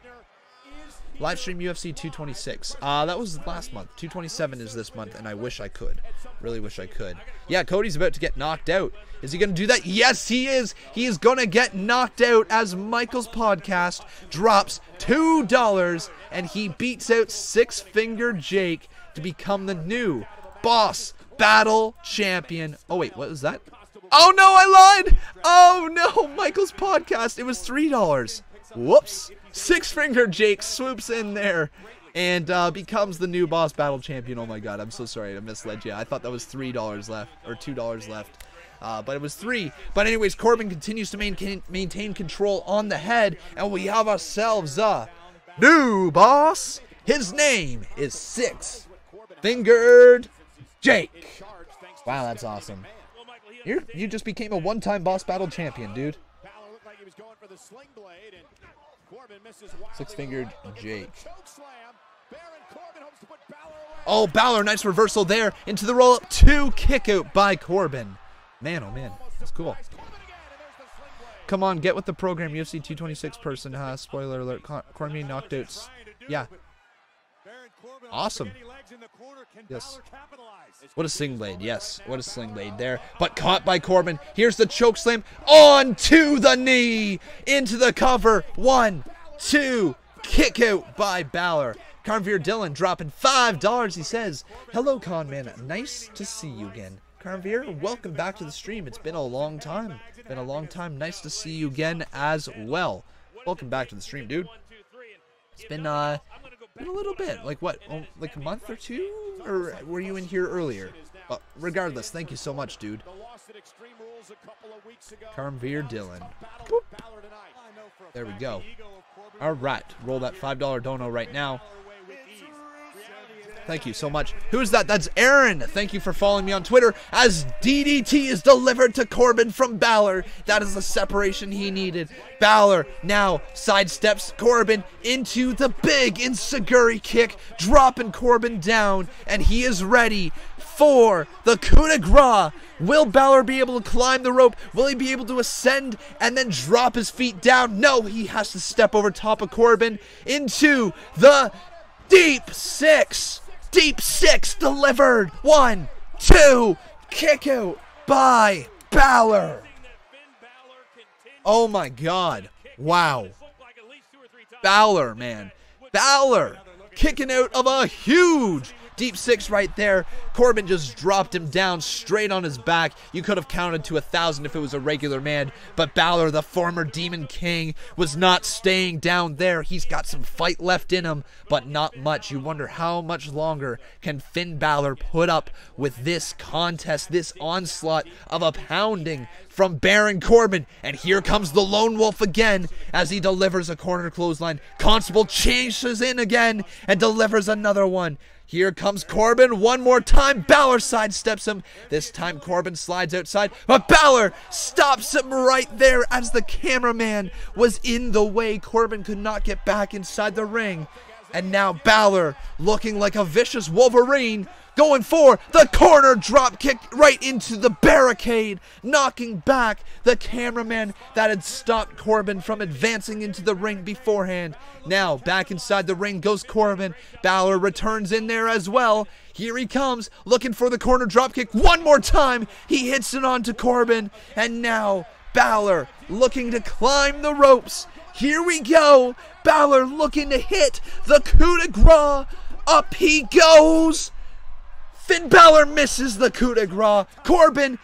Livestream UFC 226. That was last month. 227 is this month, and I wish I could. Really wish I could. Yeah, Cody's about to get knocked out. Is he going to do that? Yes, he is. He is going to get knocked out as Michael's podcast drops $2, and he beats out Six Finger Jake to become the new boss battle champion. Oh, wait, what was that? Oh, no, I lied. Oh, no, Michael's podcast. It was $3. Whoops. Six Finger Jake swoops in there and becomes the new boss battle champion. Oh my god, I'm so sorry I misled you. I thought that was $3 left, or $2 left. But it was $3. But anyways, Corbin continues to maintain control on the head, and we have ourselves a new boss. His name is Six Fingered Jake. Wow, that's awesome. You just became a one-time boss battle champion, dude. Six-fingered Jake. Oh, Balor, nice reversal there into the roll-up. 2 kick out by Corbin. Man, oh man, that's cool. Come on, get with the program. UFC 226 person. Spoiler alert. Corbin knockouts. Yeah. Awesome. Yes. What a sling blade. Yes. What a sling blade there. But caught by Corbin. Here's the choke slam. On to the knee. Into the cover. 1, 2. Kick out by Balor. Conqueror Dylan dropping $5. He says, hello, Conman. Nice to see you again. Conqueror, welcome back to the stream. It's been a long time. Nice to see you again as well. Welcome back to the stream, dude. It's been a little bit, like what, like a month or two, or were you in here earlier? Well, regardless, thank you so much, dude. Conqueror Dylan. Boop. There we go. All right, roll that $5 dono right now. Thank you so much. Who's that? That's Aaron. Thank you for following me on Twitter. As DDT is delivered to Corbin from Balor. That is the separation he needed. Balor now sidesteps Corbin into the big enziguri kick, dropping Corbin down, and he is ready for the coup de grace. Will Balor be able to climb the rope? Will he be able to ascend and then drop his feet down? No, he has to step over top of Corbin into the deep six. Deep six delivered. 1, 2. Kick out by Balor. Oh my god. Wow. Balor, man. Balor kicking out of a huge deep six right there. Corbin just dropped him down straight on his back. You could have counted to 1,000 if it was a regular man, but Balor, the former Demon King, was not staying down there. He's got some fight left in him, but not much. You wonder how much longer can Finn Balor put up with this contest, this onslaught of a pounding from Baron Corbin. And here comes the Lone Wolf again as he delivers a corner clothesline. Constable chases in again and delivers another one. Here comes Corbin one more time. Balor sidesteps him. This time Corbin slides outside, but Balor stops him right there as the cameraman was in the way. Corbin could not get back inside the ring. And now Balor, looking like a vicious Wolverine, going for the corner drop kick right into the barricade, knocking back the cameraman that had stopped Corbin from advancing into the ring beforehand. Now back inside the ring goes Corbin. Balor returns in there as well. Here he comes, looking for the corner drop kick one more time. He hits it onto Corbin, and now Balor looking to climb the ropes. Here we go. Balor looking to hit the coup de grace. Up he goes. Finn Balor misses the coup de grace. Corbin,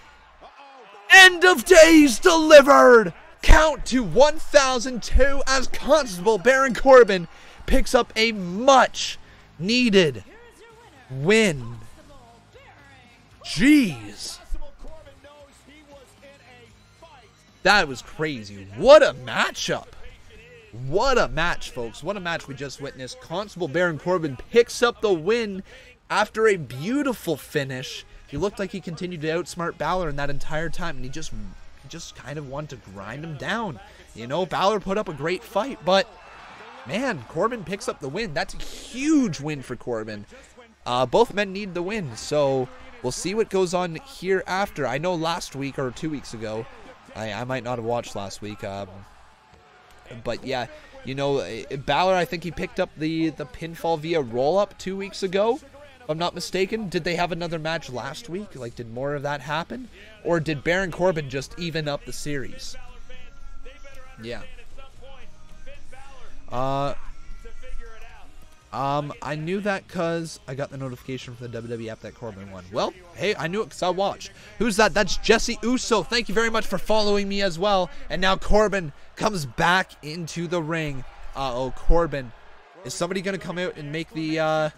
end of days delivered. Count to 1,002 as Constable Baron Corbin picks up a much needed win. Jeez. That was crazy. What a matchup. What a match, folks. What a match we just witnessed. Constable Baron Corbin picks up the win after a beautiful finish. He looked like he continued to outsmart Balor in that entire time, and he just kind of wanted to grind him down. You know, Balor put up a great fight, but man, Corbin picks up the win. That's a huge win for Corbin. Both men need the win, so we'll see what goes on here after. I know last week or 2 weeks ago, I might not have watched last week, but yeah, you know, Balor, I think he picked up the pinfall via roll-up 2 weeks ago, if I'm not mistaken. Did they have another match last week? Like, did more of that happen? Or did Baron Corbin just even up the series? Yeah. I knew that because I got the notification from the WWE app that Corbin won. Well, hey, I knew it because I watched. Who's that? That's Jesse Uso. Thank you very much for following me as well. And now Corbin comes back into the ring. Uh-oh, Corbin. Is somebody going to come out and make the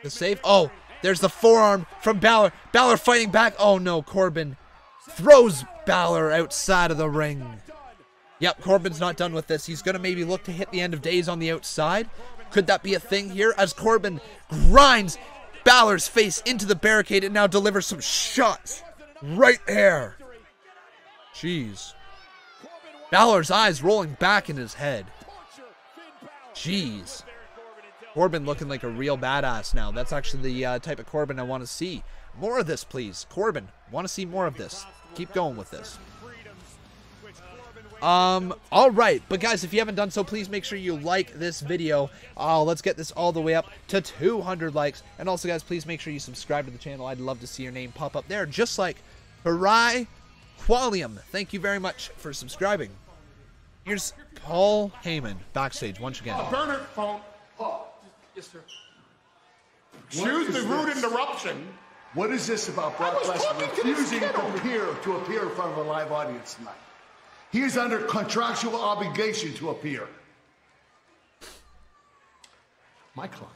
save? Oh, there's the forearm from Balor. Balor fighting back. Oh, no, Corbin throws Balor outside of the ring. Yep, Corbin's not done with this. He's going to maybe look to hit the end of days on the outside. Could that be a thing here as Corbin grinds Balor's face into the barricade and now delivers some shots right there? Jeez. Balor's eyes rolling back in his head. Jeez. Corbin looking like a real badass now. That's actually the type of Corbin I want to see. More of this, please. Corbin, want to see more of this. Keep going with this. All right, but guys, if you haven't done so, please make sure you like this video. Let's get this all the way up to 200 likes. And also, guys, please make sure you subscribe to the channel. I'd love to see your name pop up there, just like Harai Qualium. Thank you very much for subscribing. Here's Paul Heyman backstage once again. Burner phone. Oh, yes, sir. Choose the rude interruption. What is this about Brock Lesnar refusing to appear in front of a live audience tonight? He is under contractual obligation to appear. My client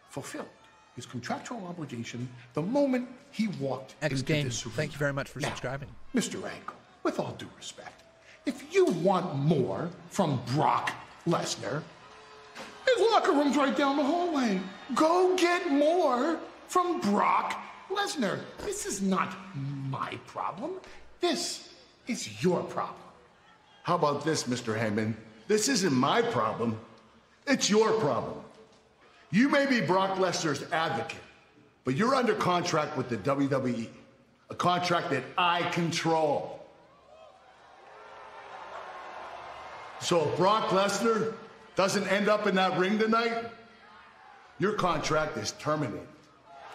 fulfilled his contractual obligation the moment he walked into this arena. Thank you very much for subscribing. Mr. Angle, with all due respect, if you want more from Brock Lesnar, his locker room's right down the hallway. Go get more from Brock Lesnar. This is not my problem. This is your problem. How about this, Mr. Heyman? This isn't my problem. It's your problem. You may be Brock Lesnar's advocate, but you're under contract with the WWE, a contract that I control. So if Brock Lesnar doesn't end up in that ring tonight, your contract is terminated.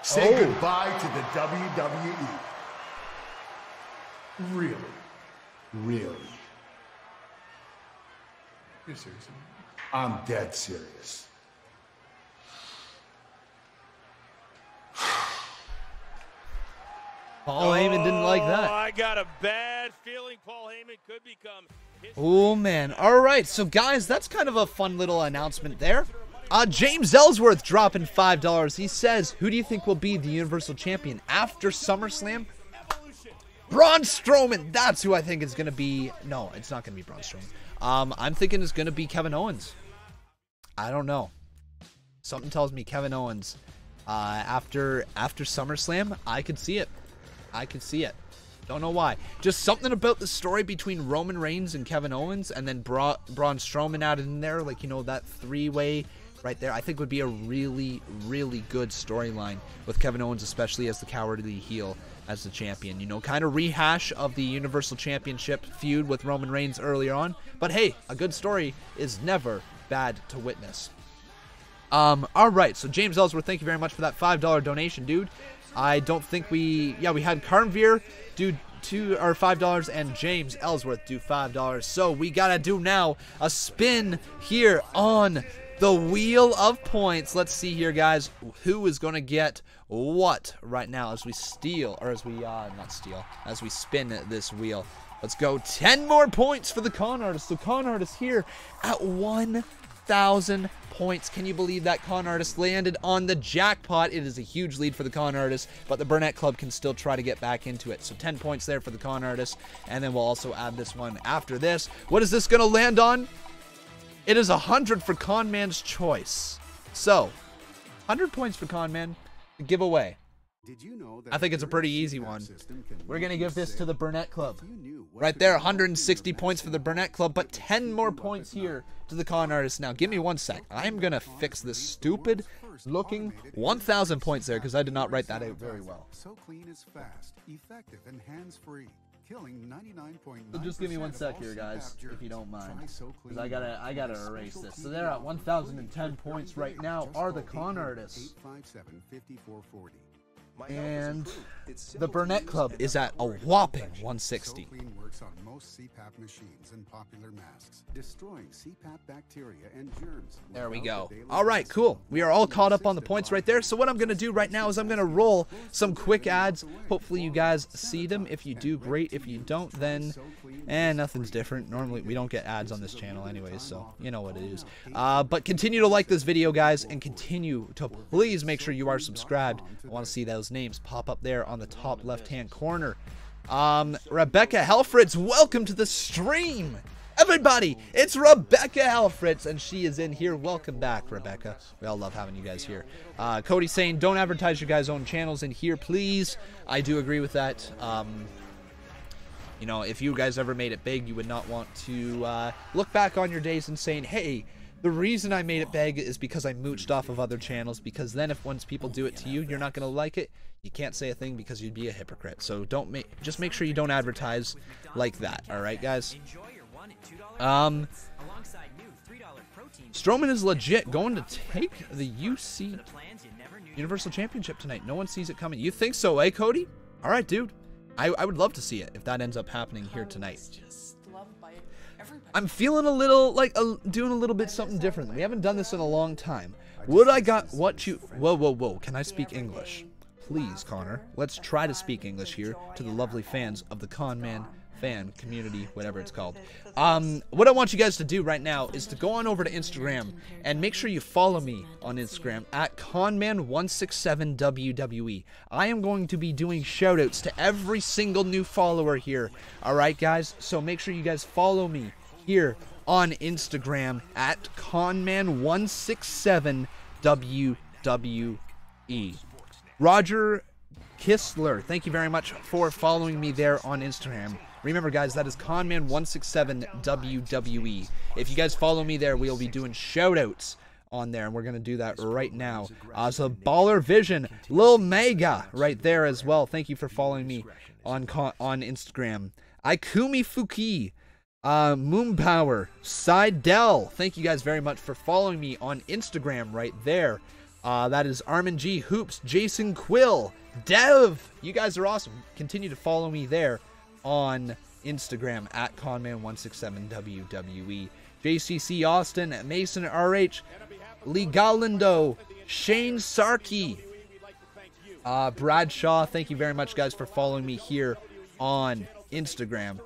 Say goodbye to the WWE. Really? Really? You're serious? I'm dead serious. Paul Heyman didn't like that. I got a bad feeling Paul Heyman could become... Oh, man. All right, so guys, that's kind of a fun little announcement there. James Ellsworth dropping $5. He says, who do you think will be the Universal Champion after SummerSlam? Braun Strowman. That's who I think is going to be. No, it's not going to be Braun Strowman. I'm thinking it's going to be Kevin Owens. I don't know. Something tells me Kevin Owens. After SummerSlam, I could see it. I could see it. Don't know why. Just something about the story between Roman Reigns and Kevin Owens, and then Braun Strowman added in there, like, you know, that three-way right there, I think would be a really, really good storyline with Kevin Owens, especially as the cowardly heel as the champion. You know, kind of rehash of the Universal Championship feud with Roman Reigns earlier on. But hey, a good story is never bad to witness. Alright, so James Ellsworth, thank you very much for that $5 donation, dude. I don't think we had Carnveer do $5 and James Ellsworth do $5. So we gotta do now a spin here on the Wheel of Points. Let's see here, guys, who is gonna get what right now as we steal, or as we as we spin this wheel. Let's go. 10 more points for the con artist. So con artist here at 1,000 points. Can you believe that con artist landed on the jackpot? It is a huge lead for the con artist, but the Burnett Club can still try to get back into it. So 10 points there for the con artist, and then we'll also add this one after this. What is this going to land on? It is 100 for Conman's choice. So 100 points for Conman to give away. I think it's a pretty easy one. We're going to give this to the Burnett Club. Right there, 160 points for the Burnett Club, but 10 more points here to the con artist. Now, give me one sec. I'm going to fix this stupid looking 1,000 points there because I did not write that out very well. So clean is fast, effective, and hands-free. So just give me one sec here, guys, if you don't mind, because I gotta erase this. So they're at 1,010 points right now. Are the con artists? And the Burnett Club is at a whopping 160. Works on most CPAP machines and popular masks, destroying CPAP bacteria and germs. There we go. All right, cool. We are all caught up on the points right there. So what I'm going to do right now is I'm going to roll some quick ads. Hopefully you guys see them. If you do, great. If you don't, then nothing's different. Normally we don't get ads on this channel anyways, so you know what it is. But continue to like this video, guys, and continue to please make sure you are subscribed. I want to see those names pop up there on the top left-hand corner. Rebecca Helfritz, welcome to the stream. Everybody, it's Rebecca Helfritz, and she is in here. Welcome back, Rebecca. We all love having you guys here. Cody saying, don't advertise your guys' own channels in here, please. I do agree with that. You know, if you guys ever made it big, you would not want to look back on your days and saying, hey, the reason I made it big is because I mooched off of other channels, because then if once people do it to you, you're not going to like it. You can't say a thing because you'd be a hypocrite. So just make sure you don't advertise like that. All right, guys? Strowman is legit going to take the UC Universal Championship tonight. No one sees it coming. You think so, eh, Cody? All right, dude. I would love to see it if that ends up happening here tonight. I'm feeling a little like doing a little bit something different. We haven't done this in a long time. Would I got what you... Whoa. Can I speak English? Please, Connor. Let's try to speak English here to the lovely fans of the Conman fan community, whatever it's called. What I want you guys to do right now is to go on over to Instagram and make sure you follow me on Instagram at Conman167 WWE. I am going to be doing shoutouts to every single new follower here. All right, guys? So make sure you guys follow me here on Instagram at Conman167 WWE. Roger Kistler, thank you very much for following me there on Instagram. Remember, guys, that is Conman167 WWE. If you guys follow me there, we'll be doing shoutouts on there, and we're going to do that right now. So Bálor Vision, Lil Mega right there as well. Thank you for following me on Instagram. Ikumi Fuki, Moonpower, Seidel, thank you guys very much for following me on Instagram right there. That is Armin G, Hoops, Jason Quill, Dev. You guys are awesome. Continue to follow me there on Instagram at Conman167 WWE. JCC Austin, Mason RH, Lee Galindo, Shane Sarkey, Bradshaw. Thank you very much, guys, for following me here on Instagram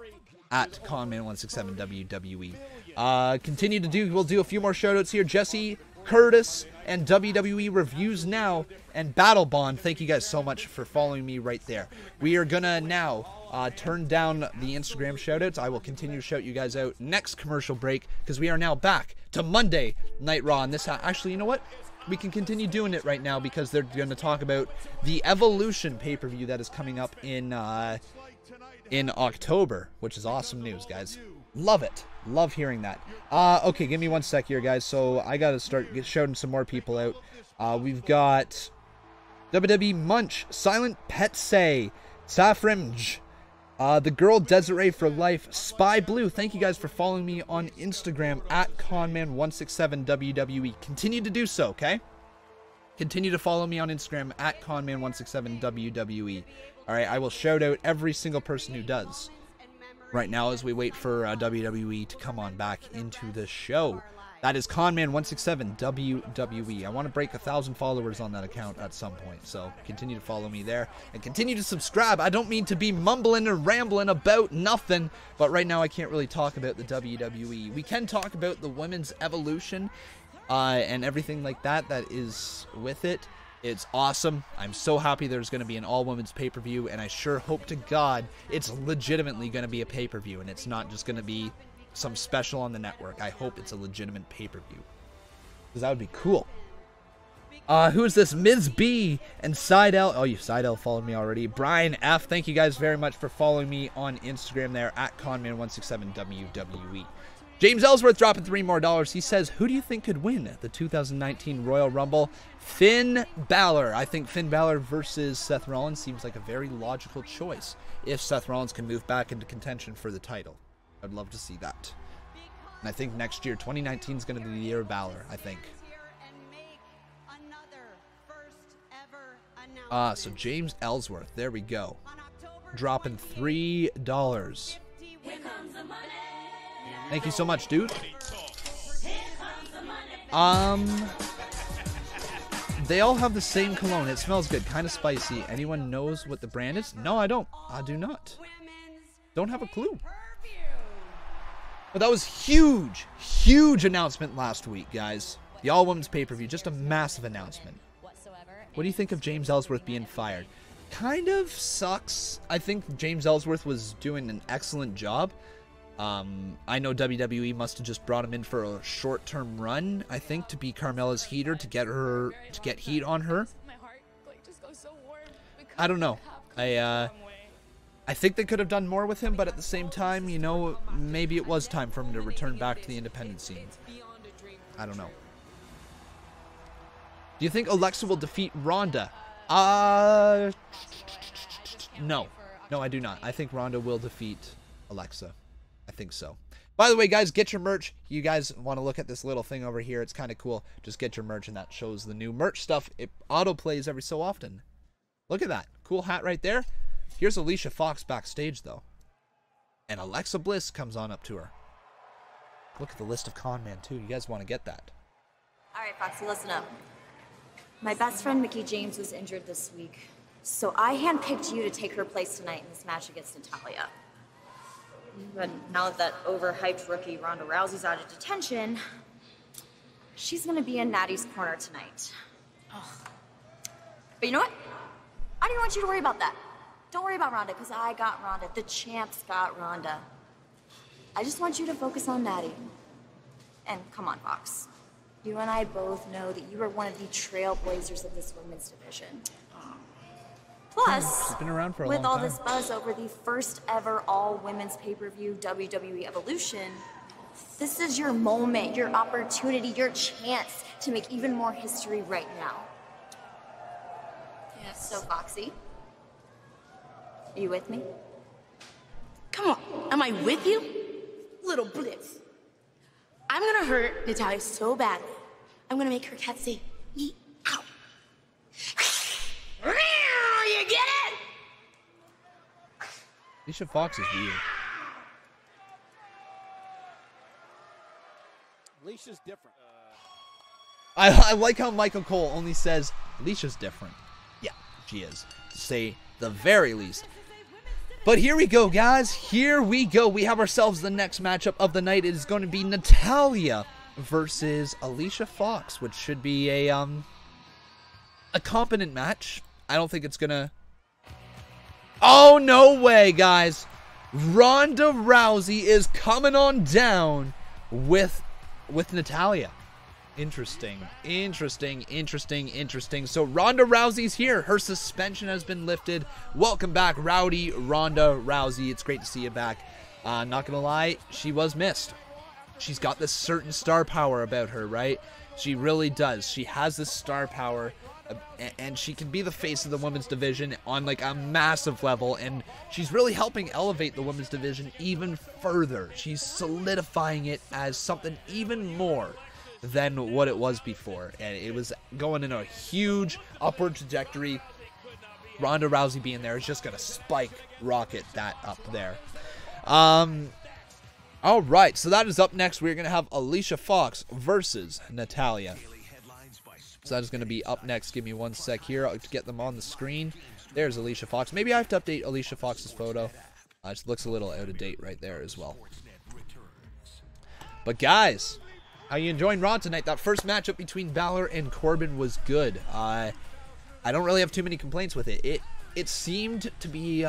at Conman167 WWE. We'll do a few more shout outs here. Jesse, Curtis, and WWE Reviews Now, and Battle Bond. Thank you guys so much for following me right there. We are gonna now turn down the Instagram shoutouts. I will continue to shout you guys out next commercial break, because we are now back to Monday Night Raw. And this, actually, you know what? We can continue doing it right now, because they're going to talk about the Evolution pay-per-view that is coming up in October, which is awesome news, guys. Love it. Love hearing that. Okay, give me one sec here, guys. So I got to start shouting some more people out. We've got WWE Munch, Silent Petsay, Safrimj, The Girl Desiree for Life, Spy Blue. Thank you guys for following me on Instagram at Conman167 WWE. Continue to do so, okay? Continue to follow me on Instagram at Conman167 WWE. Alright, I will shout out every single person who does right now as we wait for WWE to come on back into the show. That is Conman167 WWE. I want to break 1,000 followers on that account at some point, so continue to follow me there and continue to subscribe. I don't mean to be mumbling and rambling about nothing, but right now I can't really talk about the WWE. We can talk about the women's evolution and everything like that is with it. It's awesome. I'm so happy there's going to be an all-women's pay-per-view, and I sure hope to God it's legitimately going to be a pay-per-view, and it's not just going to be some special on the network. I hope it's a legitimate pay-per-view, because that would be cool. Who is this? Ms. B and Seidel. Oh, Seidel followed me already. Brian F. Thank you guys very much for following me on Instagram there at Conman167 WWE. James Ellsworth dropping $3 more. He says, who do you think could win the 2019 Royal Rumble? Finn Balor. I think Finn Balor versus Seth Rollins seems like a very logical choice if Seth Rollins can move back into contention for the title. I'd love to see that. And I think next year, 2019 is going to be the year of Balor, I think. So James Ellsworth, there we go. Dropping $3. Thank you so much, dude. They all have the same cologne. It smells good, kind of spicy. Anyone knows what the brand is? No, I don't. I do not. Don't have a clue. But that was huge, huge announcement last week, guys. The all-women's pay-per-view, just a massive announcement. What do you think of James Ellsworth being fired? Kind of sucks. I think James Ellsworth was doing an excellent job. I know WWE must have just brought him in for a short-term run, I think, to be Carmella's heater, to get heat on her. I don't know. I think they could have done more with him, but at the same time, you know, maybe it was time for him to return back to the independent scene. I don't know. Do you think Alexa will defeat Ronda? No. No, I do not. I think Ronda will defeat Alexa. I think so. By the way, guys, get your merch. You guys want to look at this little thing over here. It's kind of cool. Just get your merch, and that shows the new merch stuff. It auto-plays every so often. Look at that. Cool hat right there. Here's Alicia Fox backstage, though. And Alexa Bliss comes on up to her. Look at the list of con men, too. You guys want to get that. All right, Foxy, listen up. My best friend, Mickie James, was injured this week. So I handpicked you to take her place tonight in this match against Natalya. But now that overhyped rookie Ronda Rousey's out of detention, she's going to be in Natty's corner tonight. Ugh. But you know what? I don't even want you to worry about that. Don't worry about Ronda, because I got Ronda. The champs got Ronda. I just want you to focus on Natty. And come on, Fox. You and I both know that you are one of the trailblazers of this women's division. Plus, she's been around for a with long all time. this buzz over the first ever all-women's pay-per-view WWE Evolution, this is your moment, your opportunity, your chance to make even more history right now. Yes. So, Foxy, are you with me? Come on, am I with you? Little blitz. I'm gonna hurt Natalya so badly. I'm gonna make her cat say, me out. You get it? Alicia Fox is weird. Alicia's different. I like how Michael Cole only says, Alicia's different. Yeah, she is. To say the very least. But here we go, guys. Here we go. We have ourselves the next matchup of the night. It is going to be Natalya versus Alicia Fox, which should be a competent match. I don't think it's going to... Oh, no way, guys. Ronda Rousey is coming on down with Natalya. Interesting. So Ronda Rousey's here. Her suspension has been lifted. Welcome back, Rowdy Ronda Rousey. It's great to see you back. Not gonna lie, she was missed. She's got this certain star power about her, right? She really does. She has this star power, and she can be the face of the women's division on like a massive level, and she's really helping elevate the women's division even further. She's solidifying it as something even more than what it was before, and it was going in a huge upward trajectory. Ronda Rousey being there is just gonna spike rocket that up there. All right, so that is up next. We're gonna have Alicia Fox versus Natalya. So that is gonna be up next. Give me one sec here. I'll get them on the screen. There's Alicia Fox. Maybe I have to update Alicia Fox's photo. It looks a little out of date right there as well. But guys, how you enjoying Raw tonight? That first matchup between Balor and Corbin was good. I don't really have too many complaints with it. It seemed to be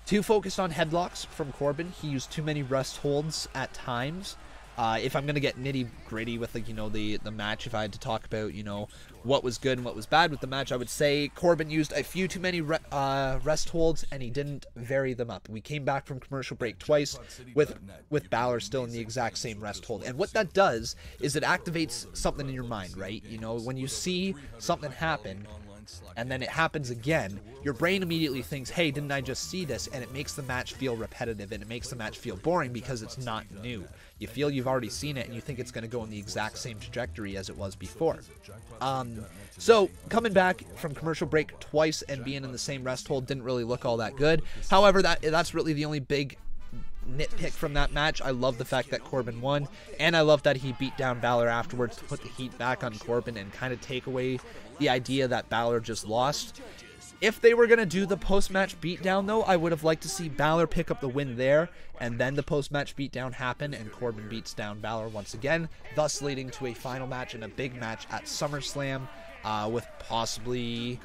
too focused on headlocks from Corbin. He used too many rest holds at times. If I'm gonna get nitty gritty with, like, you know, the match, if I had to talk about, you know, what was good and what was bad with the match, I would say Corbin used a few too many rest holds, and he didn't vary them up. We came back from commercial break twice with Balor still in the exact same rest hold, and what that does is it activates something in your mind, right? You know, when you see something happen and then it happens again, your brain immediately thinks, hey, didn't I just see this? And it makes the match feel repetitive, and it makes the match feel boring because it's not new. You feel you've already seen it, and you think it's going to go in the exact same trajectory as it was before. So coming back from commercial break twice and being in the same rest hold didn't really look all that good. However, that's really the only big nitpick from that match. I love the fact that Corbin won, and I love that he beat down Balor afterwards to put the heat back on Corbin and kind of take away the idea that Balor just lost. If they were going to do the post-match beatdown, though, I would have liked to see Balor pick up the win there, and then the post-match beatdown happen, and Corbin beats down Balor once again, thus leading to a final match and a big match at SummerSlam, with possibly,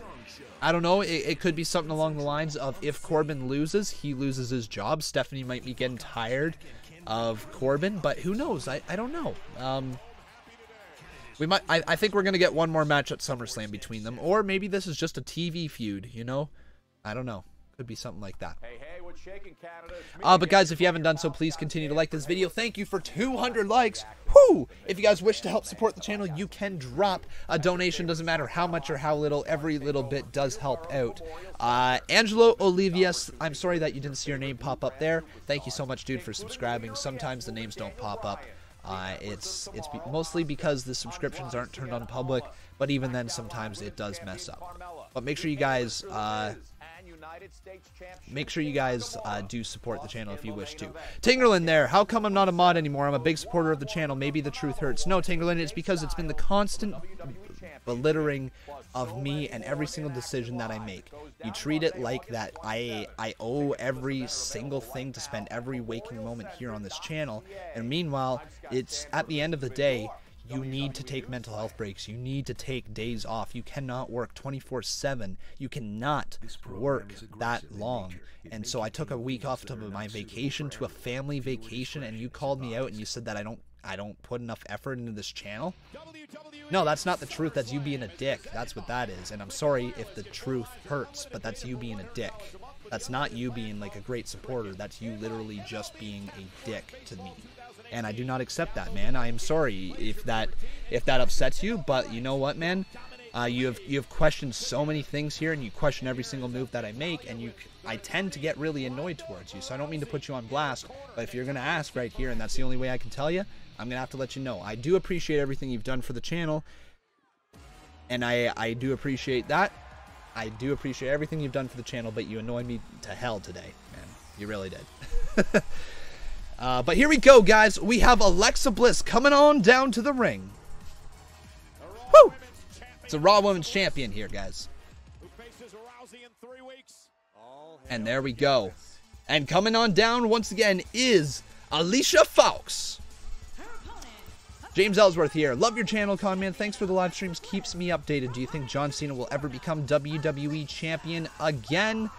I don't know, it could be something along the lines of, if Corbin loses, he loses his job. Stephanie might be getting tired of Corbin, but who knows? I don't know. I think we're going to get one more match at SummerSlam between them, or maybe this is just a TV feud, you know? I don't know. Could be something like that. But guys, if you haven't done so, please continue to like this video. Thank you for 200 likes. Whoo! If you guys wish to help support the channel, you can drop a donation. Doesn't matter how much or how little. Every little bit does help out. Angelo Olivias, I'm sorry that you didn't see your name pop up there. Thank you so much, dude, for subscribing. Sometimes the names don't pop up. It's mostly because the subscriptions aren't turned on public, but even then sometimes it does mess up. But make sure you guys do support the channel if you wish to. Tingerland there, how come I'm not a mod anymore? I'm a big supporter of the channel. Maybe the truth hurts. No, Tingerland, it's because it's been the constant belittling of me and every single decision that I make. You treat it like that I owe every single thing to spend every waking moment here on this channel, and meanwhile, it's at the end of the day, you need to take mental health breaks. You need to take days off. You cannot work 24/7. You cannot work that long. And so I took a week off to my vacation, to a family vacation, and you called me out and you said that I don't put enough effort into this channel. No, that's not the truth. That's you being a dick. That's what that is. And I'm sorry if the truth hurts, but that's you being a dick. That's not you being like a great supporter. That's you literally just being a dick to me. And I do not accept that, man. I am sorry if that upsets you, but you know what, man? You have questioned so many things here, and you question every single move that I make, and I tend to get really annoyed towards you. So I don't mean to put you on blast, but if you're gonna ask right here, and that's the only way I can tell you, I'm gonna have to let you know. I do appreciate everything you've done for the channel, and I do appreciate that. I do appreciate everything you've done for the channel, but you annoyed me to hell today, man. You really did. But here we go, guys. We have Alexa Bliss coming on down to the ring. Woo! It's a Raw Women's Champion here, guys. And there we go. And coming on down once again is Alicia Fox. James Ellsworth here. Love your channel, Conman. Thanks for the live streams. Keeps me updated. Do you think John Cena will ever become WWE Champion again?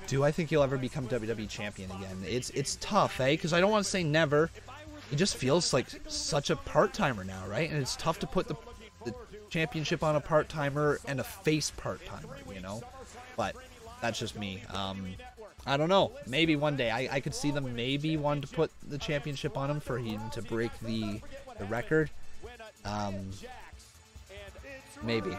Do I think he'll ever become WWE Champion again? It's tough, eh? Because I don't want to say never. He just feels like such a part-timer now, right? And it's tough to put the championship on a part-timer and a face part-timer, you know? But that's just me. I don't know. Maybe one day. I could see them maybe wanting to put the championship on him for him to break the record. Maybe.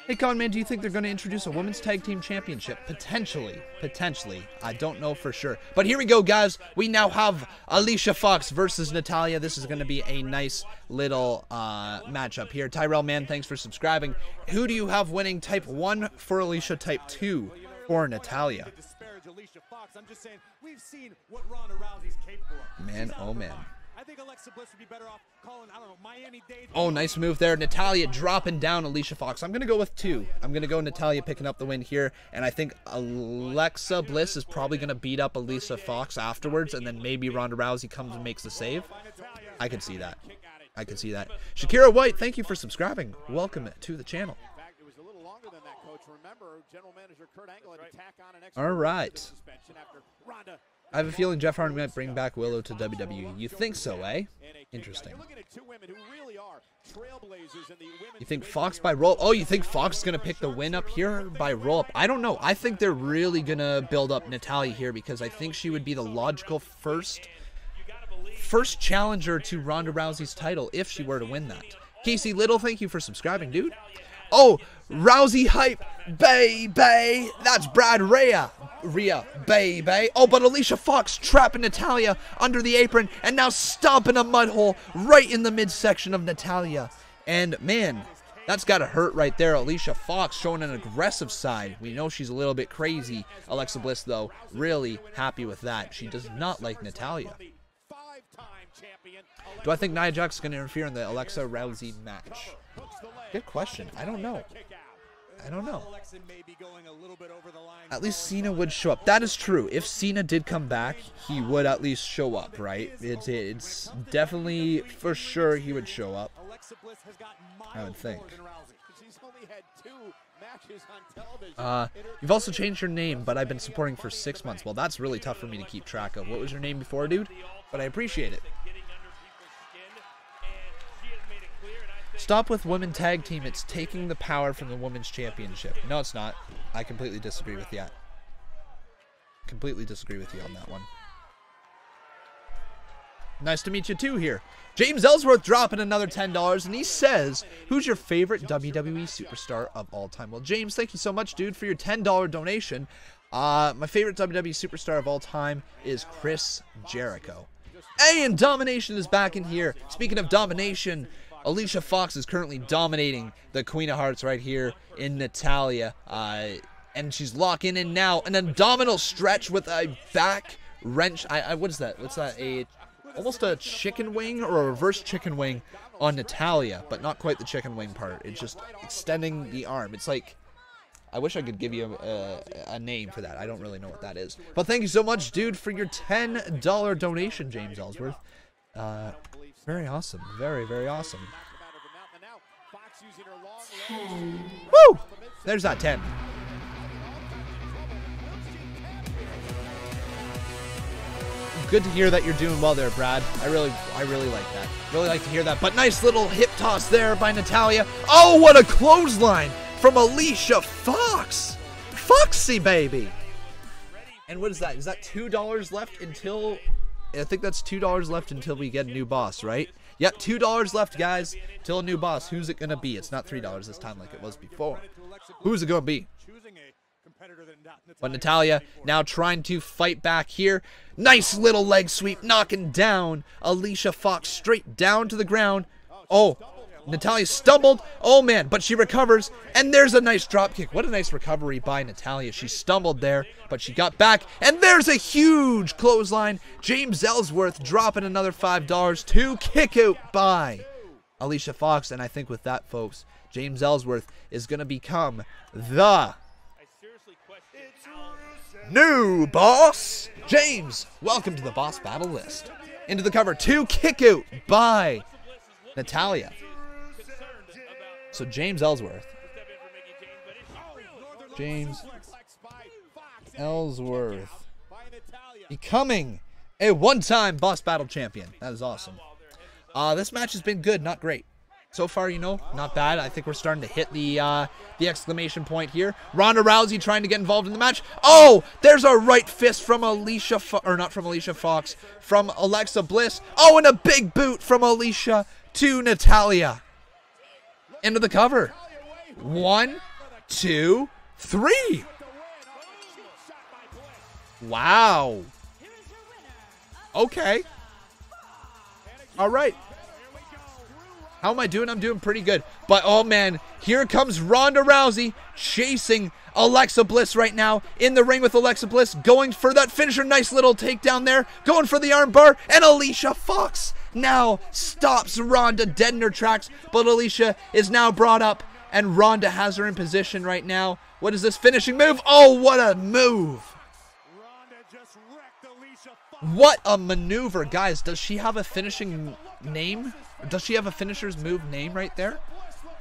Hey, Conman, do you think they're going to introduce a women's tag team championship? Potentially. Potentially. I don't know for sure. But here we go, guys. We now have Alicia Fox versus Natalya. This is going to be a nice little matchup here. Tyrell, man, thanks for subscribing. Who do you have winning? Type 1 for Alicia, type 2 for Natalya. Man, oh man. I think Alexa Bliss would be better off calling, I don't know, Miami-Dade. Oh, nice move there. Natalya dropping down Alicia Fox. I'm going to go with 2. I'm going to go Natalya picking up the win here. And I think Alexa Bliss is probably going to beat up Alicia Fox afterwards. And then maybe Ronda Rousey comes and makes the save. I can see that. I can see that. Shakira White, thank you for subscribing. Welcome to the channel. All right. I have a feeling Jeff Hardy might bring back Willow to WWE. You think so, eh? Interesting. You think Fox by roll? Oh, you think Fox is going to pick the win up here by roll up? I don't know. I think they're really going to build up Natalya here because I think she would be the logical first challenger to Ronda Rousey's title if she were to win that. Casey Little, thank you for subscribing, dude. Oh, Rousey hype, baby. That's Brad Rhea, baby. Oh, but Alicia Fox trapping Natalya under the apron and now stomping a mud hole right in the midsection of Natalya. And man, that's got to hurt right there. Alicia Fox showing an aggressive side. We know she's a little bit crazy. Alexa Bliss, though, really happy with that. She does not like Natalya. Do I think Nia Jax is going to interfere in the Alexa Rousey match? Good question. I don't know. I don't know. At least Cena would show up. That is true. If Cena did come back, he would at least show up, right? It's definitely for sure he would show up. I would think. You've also changed your name, but I've been supporting for 6 months. Well, that's really tough for me to keep track of. What was your name before, dude? But I appreciate it. Stop with women tag team. It's taking the power from the women's championship. No, it's not. I completely disagree with that. Completely disagree with you on that one. Nice to meet you too here. James Ellsworth dropping another $10, and he says, who's your favorite WWE superstar of all time? Well, James, thank you so much, dude, for your $10 donation. My favorite WWE superstar of all time is Chris Jericho. Hey, and Domination is back in here. Speaking of domination, Alicia Fox is currently dominating the Queen of Hearts right here in Natalya. And she's locking in now. An abdominal stretch with a back wrench. What is that? What's that? Almost a chicken wing or a reverse chicken wing on Natalya, but not quite the chicken wing part. It's just extending the arm. It's like, I wish I could give you a name for that. I don't really know what that is. But thank you so much, dude, for your $10 donation, James Ellsworth. Very awesome. Very, very awesome. Woo! There's that 10. Good to hear that you're doing well there, Brad. I really like that. Really like to hear that. But nice little hip toss there by Natalya. Oh, what a clothesline from Alicia Fox. Foxy, baby. And what is that? Is that $2 left until... I think that's $2 left until we get a new boss, right? Yep, $2 left, guys, till a new boss. Who's it going to be? It's not $3 this time like it was before. Who's it going to be? But Natalya now trying to fight back here. Nice little leg sweep, knocking down Alicia Fox straight down to the ground. Oh, Natalya stumbled. Oh, man, but she recovers, and there's a nice drop kick. What a nice recovery by Natalya. She stumbled there, but she got back, and there's a huge clothesline. James Ellsworth dropping another $5 to kick out by Alicia Fox, and I think with that, folks, James Ellsworth is going to become the new boss. James, welcome to the boss battle list. Into the cover, 2 kick out by Natalya. So James Ellsworth. James Ellsworth becoming a one-time boss battle champion. That is awesome. This match has been good, not great. So far, you know, not bad. I think we're starting to hit the exclamation point here. Ronda Rousey trying to get involved in the match. Oh, there's a right fist from Alicia, not from Alicia Fox, from Alexa Bliss. Oh, and a big boot from Alicia to Natalya. Into the cover. 1, 2, 3. Wow. Okay. All right. How am I doing? I'm doing pretty good. But, oh, man, here comes Ronda Rousey chasing Alexa Bliss right now. In the ring with Alexa Bliss, going for that finisher. Nice little takedown there. Going for the armbar. And Alicia Fox now stops Ronda dead in her tracks. But Alicia is now brought up, and Ronda has her in position right now. What is this finishing move? Oh, what a move. What a maneuver, guys. Does she have a finishing name? Does she have a finisher's move name right there?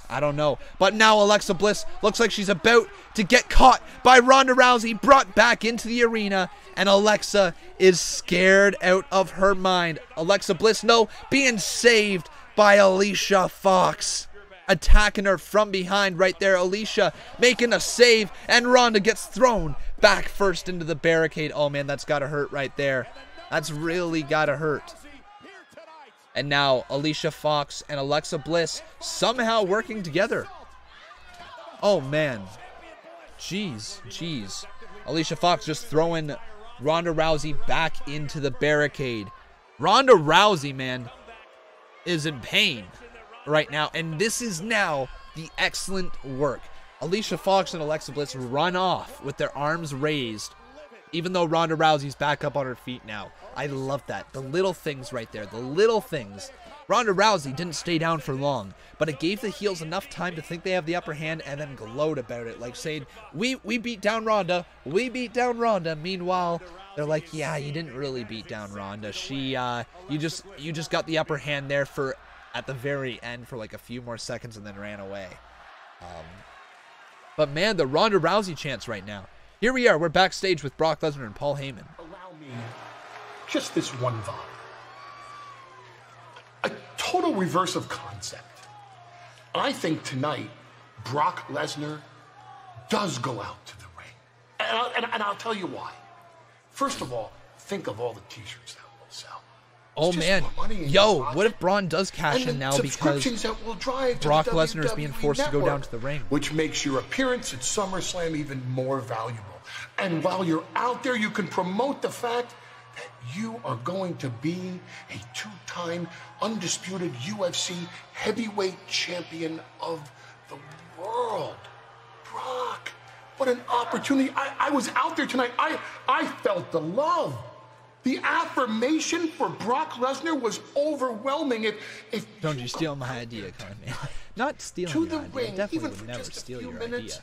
I don't know. But now Alexa Bliss looks like she's about to get caught by Ronda Rousey, brought back into the arena, and Alexa is scared out of her mind. Alexa Bliss, no, being saved by Alicia Fox. Attacking her from behind right there. Alicia making a save, and Ronda gets thrown back first into the barricade. Oh, man, that's got to hurt right there. That's really got to hurt. And now Alicia Fox and Alexa Bliss somehow working together. Oh, man. Jeez. Alicia Fox just throwing Ronda Rousey back into the barricade. Ronda Rousey, man, is in pain right now. And this is now the excellent work. Alicia Fox and Alexa Bliss run off with their arms raised, even though Ronda Rousey's back up on her feet now. I love that. The little things right there. The little things. Ronda Rousey didn't stay down for long, but it gave the heels enough time to think they have the upper hand and then gloat about it. Like saying, we beat down Ronda. We beat down Ronda. Meanwhile, they're like, yeah, you didn't really beat down Ronda. You just got the upper hand there for at the very end for like a few more seconds and then ran away. But man, the Ronda Rousey chants right now. Here we are. We're backstage with Brock Lesnar and Paul Heyman. Allow me just this one thought. A total reverse of concept. I think tonight, Brock Lesnar does go out to the ring. And I'll tell you why. First of all, think of all the t-shirts that will sell. Oh, man. Yo, what if Braun does cash in now because Brock Lesnar is being forced to go down to the ring? Which makes your appearance at SummerSlam even more valuable. And while you're out there, you can promote the fact that you are going to be a two-time undisputed UFC heavyweight champion of the world. Brock, what an opportunity. I was out there tonight. I felt the love. The affirmation for Brock Lesnar was overwhelming. Don't you steal my idea, Conman. Not stealing your idea. I definitely would never steal your idea.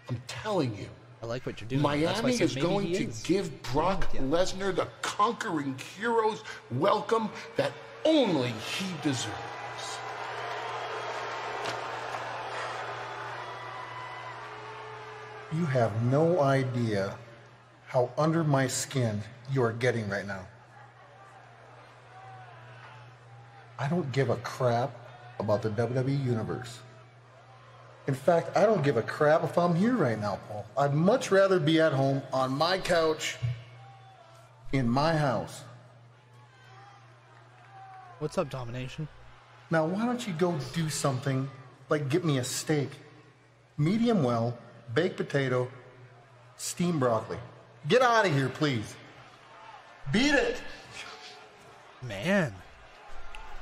I'm telling you. I like what you're doing. Miami is going to give Brock Lesnar the conquering hero's welcome that only he deserves. You have no idea how under my skin you are getting right now. I don't give a crap about the WWE Universe. In fact, I don't give a crap if I'm here right now, Paul. I'd much rather be at home on my couch in my house. What's up, Domination? Now, why don't you go do something like get me a steak, medium well, baked potato, steamed broccoli. Get out of here, please. Beat it. Man,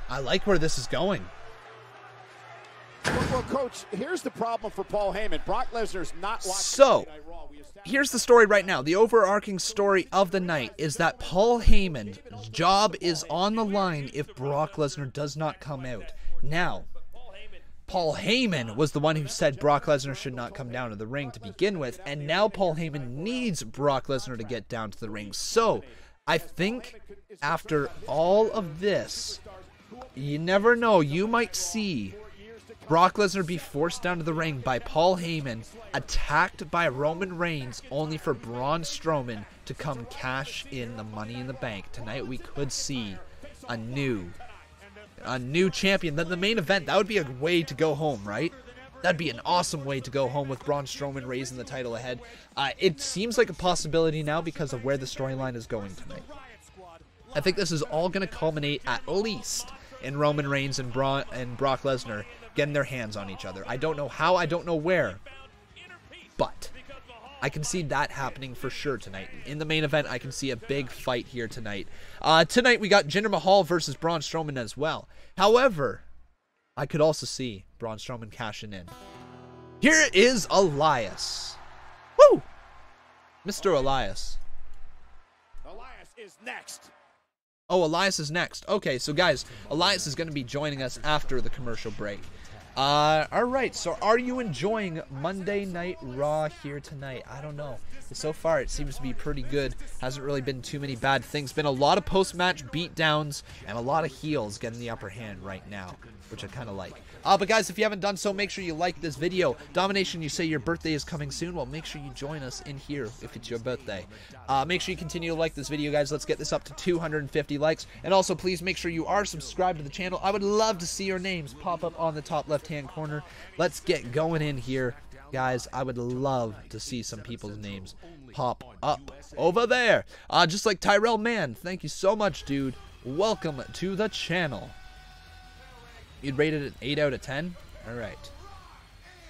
I like where this is going. Well, Coach, here's the problem for Paul Heyman. Brock Lesnar's not locked. So, here's the story right now. The overarching story of the night is that Paul Heyman's job is on the line if Brock Lesnar does not come out. Now, Paul Heyman was the one who said Brock Lesnar should not come down to the ring to begin with, and now Paul Heyman needs Brock Lesnar to get down to the ring. So, I think after all of this, you never know, you might see Brock Lesnar be forced down to the ring by Paul Heyman, attacked by Roman Reigns, only for Braun Strowman to come cash in the Money in the Bank. Tonight we could see a new champion. Then the main event, that would be a way to go home, right? That'd be an awesome way to go home with Braun Strowman raising the title ahead. It seems like a possibility now because of where the storyline is going tonight. I think this is all going to culminate at least in Roman Reigns and Brock Lesnar getting their hands on each other. I don't know how, I don't know where, but I can see that happening for sure tonight. In the main event, I can see a big fight here tonight. Tonight, we got Jinder Mahal versus Braun Strowman as well. However, I could also see Braun Strowman cashing in. Here is Elias. Woo! Mr. Elias. Elias is next. Oh, Elias is next. Okay, so guys, Elias is going to be joining us after the commercial break. Alright, so are you enjoying Monday Night Raw here tonight? I don't know. So far, it seems to be pretty good. Hasn't really been too many bad things. Been a lot of post-match beatdowns and a lot of heels getting the upper hand right now, which I kind of like. But guys, if you haven't done so, make sure you like this video. Domination, you say your birthday is coming soon. Well, make sure you join us in here if it's your birthday. Make sure you continue to like this video, guys. Let's get this up to 250 likes. And also, please make sure you are subscribed to the channel. I would love to see your names pop up on the top left-hand corner. Let's get going in here, guys. I would love to see some people's names pop up over there. Just like Tyrell Mann. Thank you so much, dude. Welcome to the channel. You'd rate it an 8 out of 10? Alright.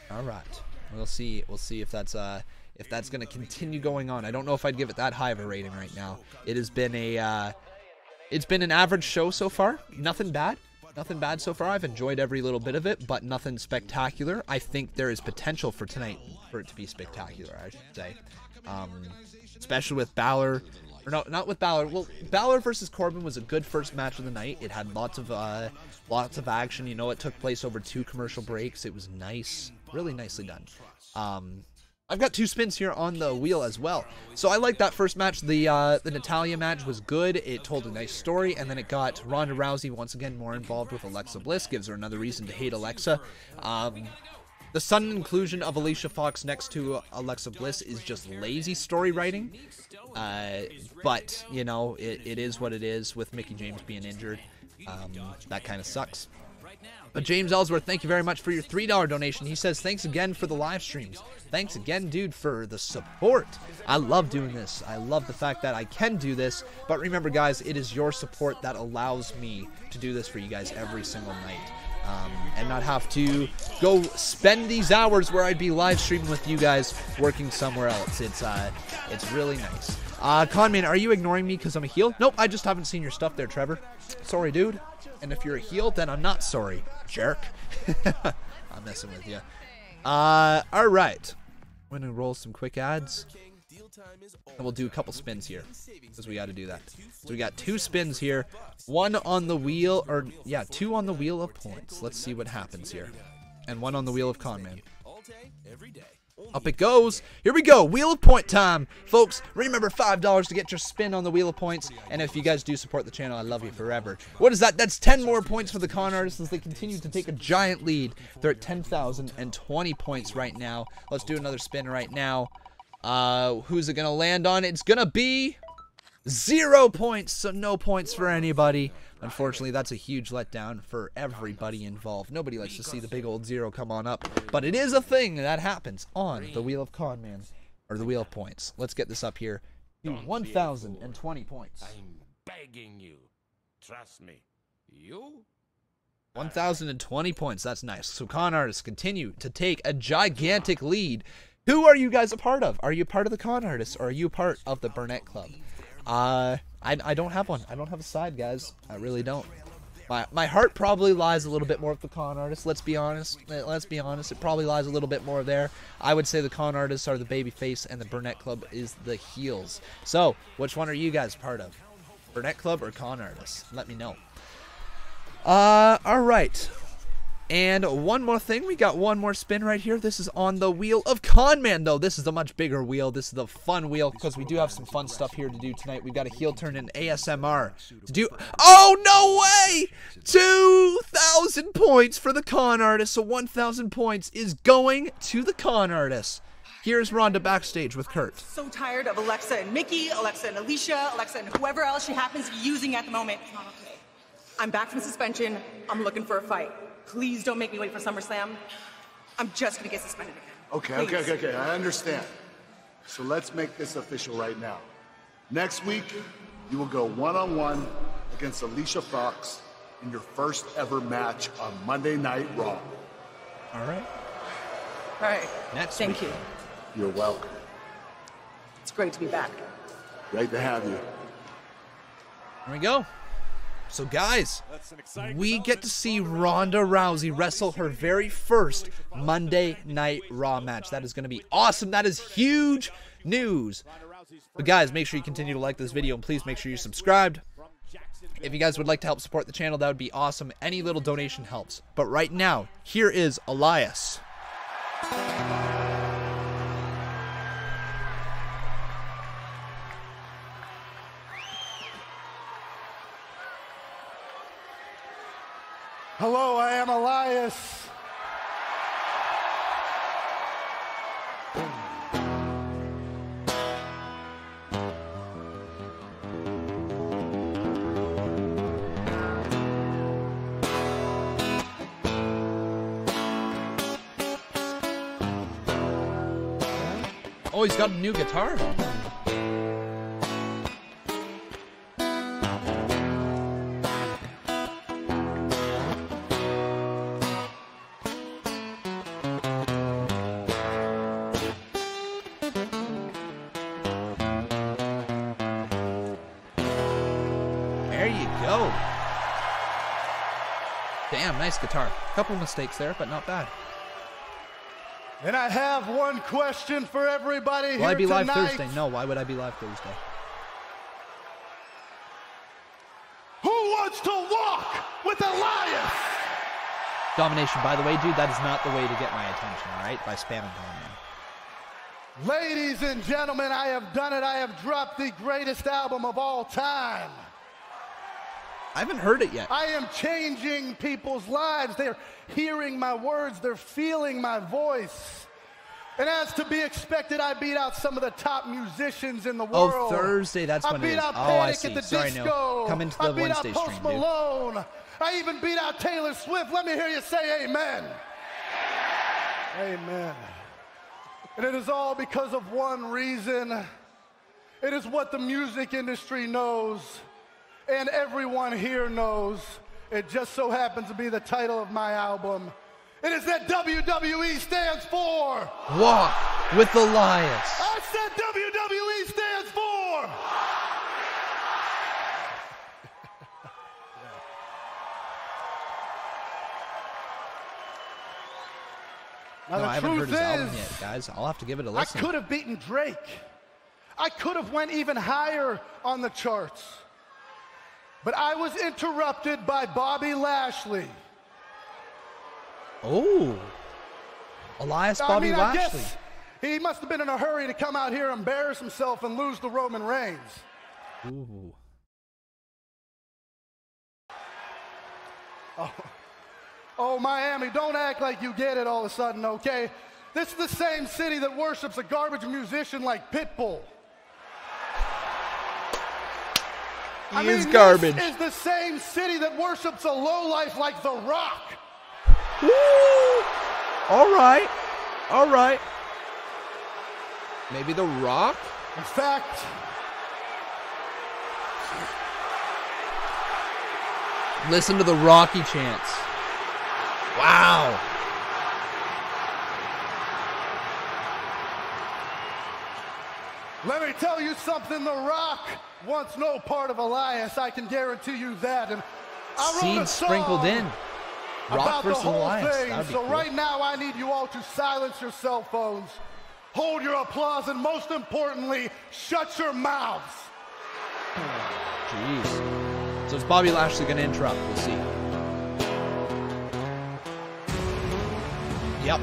Alright. We'll see if that's gonna continue going on. I don't know if I'd give it that high of a rating right now. It has been it's been an average show so far. Nothing bad. Nothing bad so far. I've enjoyed every little bit of it, but nothing spectacular. I think there is potential for tonight for it to be spectacular, I should say. Especially with Balor. Or no, not with Balor. Well, Balor versus Corbin was a good first match of the night. It had lots of action. You know, it took place over 2 commercial breaks. It was nice. Really nicely done. I've got 2 spins here on the wheel as well. So I like that first match. The Natalya match was good. It told a nice story, and then it got Ronda Rousey once again more involved with Alexa Bliss. Gives her another reason to hate Alexa. The sudden inclusion of Alicia Fox next to Alexa Bliss is just lazy story writing. But, you know, it is what it is with Mickie James being injured. That kind of sucks. But James Ellsworth, thank you very much for your $3 donation. He says, thanks again for the live streams. Thanks again, dude, for the support. I love doing this. I love the fact that I can do this. But remember, guys, it is your support that allows me to do this for you guys every single night. And not have to go spend these hours where I'd be live streaming with you guys working somewhere else. It's really nice. Conman, are you ignoring me because I'm a heel? Nope, I just haven't seen your stuff there, Trevor. Sorry, dude. And if you're a heel, then I'm not sorry, jerk. I'm messing with you. Alright. I'm going to roll some quick ads. And we'll do a couple spins here, because we got to do that. So we got 2 spins here. 1 on the wheel, or yeah, 2 on the wheel of points. Let's see what happens here. And 1 on the wheel of Conman. Up it goes. Here we go. Wheel of point time. Folks, remember $5 to get your spin on the wheel of points. And if you guys do support the channel, I love you forever. What is that? That's 10 more points for the con artists as they continue to take a giant lead. They're at 10,020 points right now. Let's do another spin right now. Who's it going to land on? It's going to be 0 points, so no points for anybody. Unfortunately, that's a huge letdown for everybody involved. Nobody likes to see the big old 0 come on up, but it is a thing that happens on the Wheel of Conman, or the Wheel of Points. Let's get this up here to 1,020 points. I'm begging you. Trust me. You? 1,020 points. That's nice. So con artists continue to take a gigantic lead. Who are you guys a part of? Are you part of the con artists, or are you part of the Burnett Club? I don't have one. I don't have a side, guys. I really don't. My heart probably lies a little bit more with the con artists. Let's be honest. It probably lies a little bit more there. I would say the con artists are the babyface and the Burnett Club is the heels. So, which one are you guys part of? Burnett Club or con artists? Let me know. All right. And one more thing, we got one more spin right here. This is on the wheel of Conman, though. This is the much bigger wheel. This is the fun wheel because we do have some fun stuff here to do tonight. We've got a heel turn in ASMR to do. Oh, no way! 2,000 points for the con artist. So 1,000 points is going to the con artist. Here's Ronda backstage with Kurt. So tired of Alexa and Mickey, Alexa and Alicia, Alexa and whoever else she happens to be using at the moment. I'm back from suspension. I'm looking for a fight. Please don't make me wait for SummerSlam. I'm just gonna get suspended again. Okay. I understand. So let's make this official right now. Next week, you will go one-on-one against Alicia Fox in your first ever match on Monday Night Raw. All right. All right. Thank you. You're welcome. It's great to be back. Great to have you. Here we go. So guys, we get to see Ronda Rousey wrestle her very first Monday Night Raw match. That is going to be awesome. That is huge news. But guys, make sure you continue to like this video and please make sure you're subscribed. If you guys would like to help support the channel, that would be awesome. Any little donation helps. But right now, here is Elias. Hello, I am Elias. Oh, he's got a new guitar. There you go. Damn, nice guitar. Couple mistakes there, but not bad. And I have one question for everybody here tonight. Will I be live Thursday? No, why would I be live Thursday? Who wants to walk with Elias? Domination, by the way, dude, that is not the way to get my attention, all right? By spamming Conman. Ladies and gentlemen, I have done it. I have dropped the greatest album of all time. I haven't heard it yet. I am changing people's lives. They're hearing my words. They're feeling my voice. And as to be expected, I beat out some of the top musicians in the world. Oh, Thursday, that's when it is. Oh, I see. Sorry, no. Come into the Wednesday stream, dude. Malone. I even beat out Taylor Swift. Let me hear you say amen. Amen. And it is all because of one reason. It is what the music industry knows. And everyone here knows. It just so happens to be the title of my album. It is that WWE stands for Walk with Elias. I said WWE stands for Now, no, I haven't heard his album yet, guys. I'll have to give it a listen. I could have beaten Drake. I could have went even higher on the charts. But I was interrupted by Bobby Lashley. Oh. Elias Bobby Lashley. I guess he must have been in a hurry to come out here, embarrass himself, and lose to Roman Reigns. Ooh. Oh, Miami, don't act like you get it all of a sudden, okay? This is the same city that worships a garbage musician like Pitbull. He is garbage. This is the same city that worships a lowlife like The Rock. Woo! All right. All right. Maybe The Rock? In fact, listen to the Rocky chants. Wow. let me tell you something, The Rock wants no part of Elias. I can guarantee you that. And seeds sprinkled in. Rock versus Elias. That'd be So cool. right now, I need you all to silence your cell phones, hold your applause, and most importantly, shut your mouths. Jeez. So is Bobby Lashley going to interrupt? We'll see. Yep.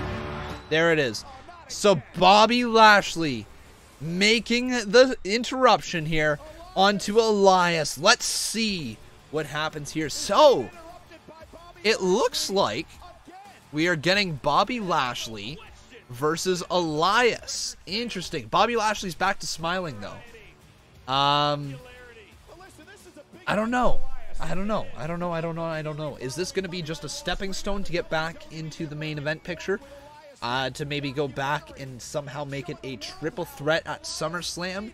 There it is. So Bobby Lashley making the interruption here onto Elias. Let's see what happens here. So it looks like we are getting Bobby Lashley versus Elias. Interesting. Bobby Lashley's back to smiling, though. I don't know. I don't know. Is this going to be just a stepping stone to get back into the main event picture? To maybe go back and somehow make it a triple threat at SummerSlam?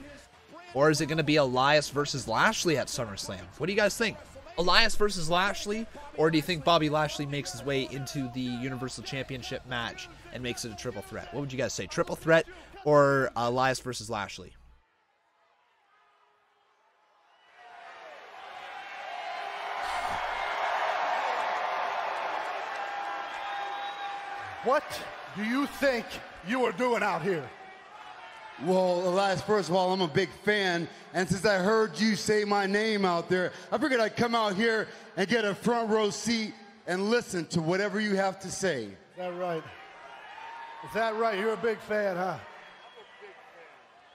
Or is it going to be Elias versus Lashley at SummerSlam? What do you guys think? Elias versus Lashley? Or do you think Bobby Lashley makes his way into the Universal Championship match and makes it a triple threat? What would you guys say? Triple threat or Elias versus Lashley? What do you think you are doing out here? Well, Elias, first of all, I'm a big fan, and since I heard you say my name out there, I figured I'd come out here and get a front row seat and listen to whatever you have to say. Is that right? Is that right? You're a big fan, huh?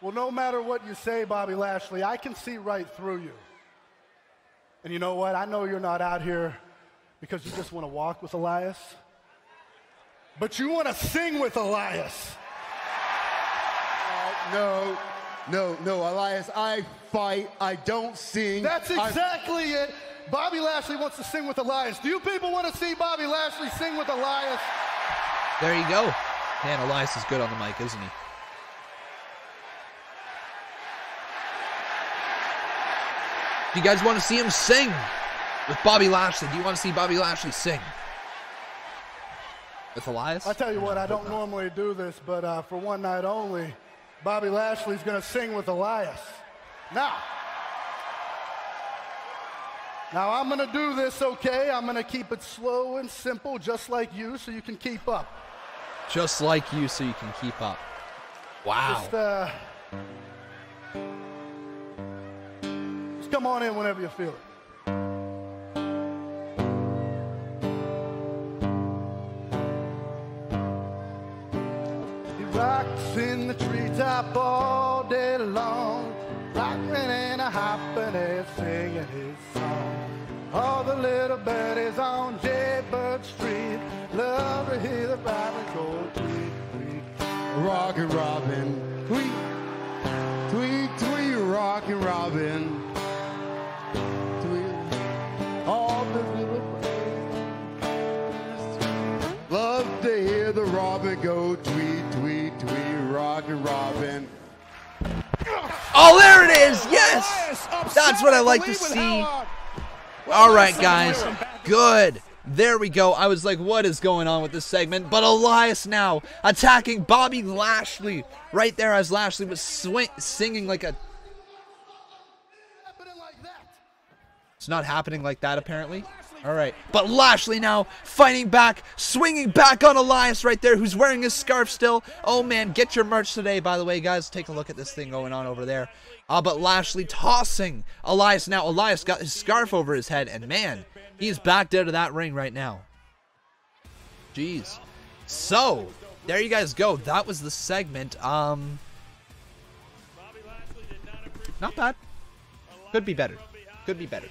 Well, no matter what you say, Bobby Lashley, I can see right through you. And you know what? I know you're not out here because you just want to walk with Elias, but you want to sing with Elias. No, Elias, I fight, I don't sing. That's exactly it. Bobby Lashley wants to sing with Elias. Do you people want to see Bobby Lashley sing with Elias? There you go. Man, Elias is good on the mic, isn't he? Do you guys want to see him sing with Bobby Lashley? Do you want to see Bobby Lashley sing with Elias? I tell you what, I don't normally do this, but for one night only, Bobby Lashley's going to sing with Elias. Now, I'm going to do this, okay? I'm going to keep it slow and simple, just like you, so you can keep up. Just like you, so you can keep up. Wow. Just come on in whenever you feel it. Rocks in the treetop all day long, rocking and a hopping and singing his song. All the little birdies on Jaybird Street love to hear the robin go tweet, tweet. Rockin' Robin, tweet, tweet, tweet, rockin' Robin, tweet. All the little birdies love to hear the robin go tweet, tweet, tweet, rockin' Robin. Oh, there it is! Yes! That's what I like to see. All right, guys. Good. There we go. I was like, what is going on with this segment? But Elias now attacking Bobby Lashley right there as Lashley was singing like a... It's not happening like that, apparently. All right. But Lashley now fighting back, swinging back on Elias right there, who's wearing his scarf still. Oh, man, get your merch today, by the way, guys. Take a look at this thing going on over there. But Lashley tossing Elias. Now, Elias got his scarf over his head, and, man, he's backed out of that ring right now. Jeez. So, there you guys go. That was the segment. Not bad. Could be better. Could be better.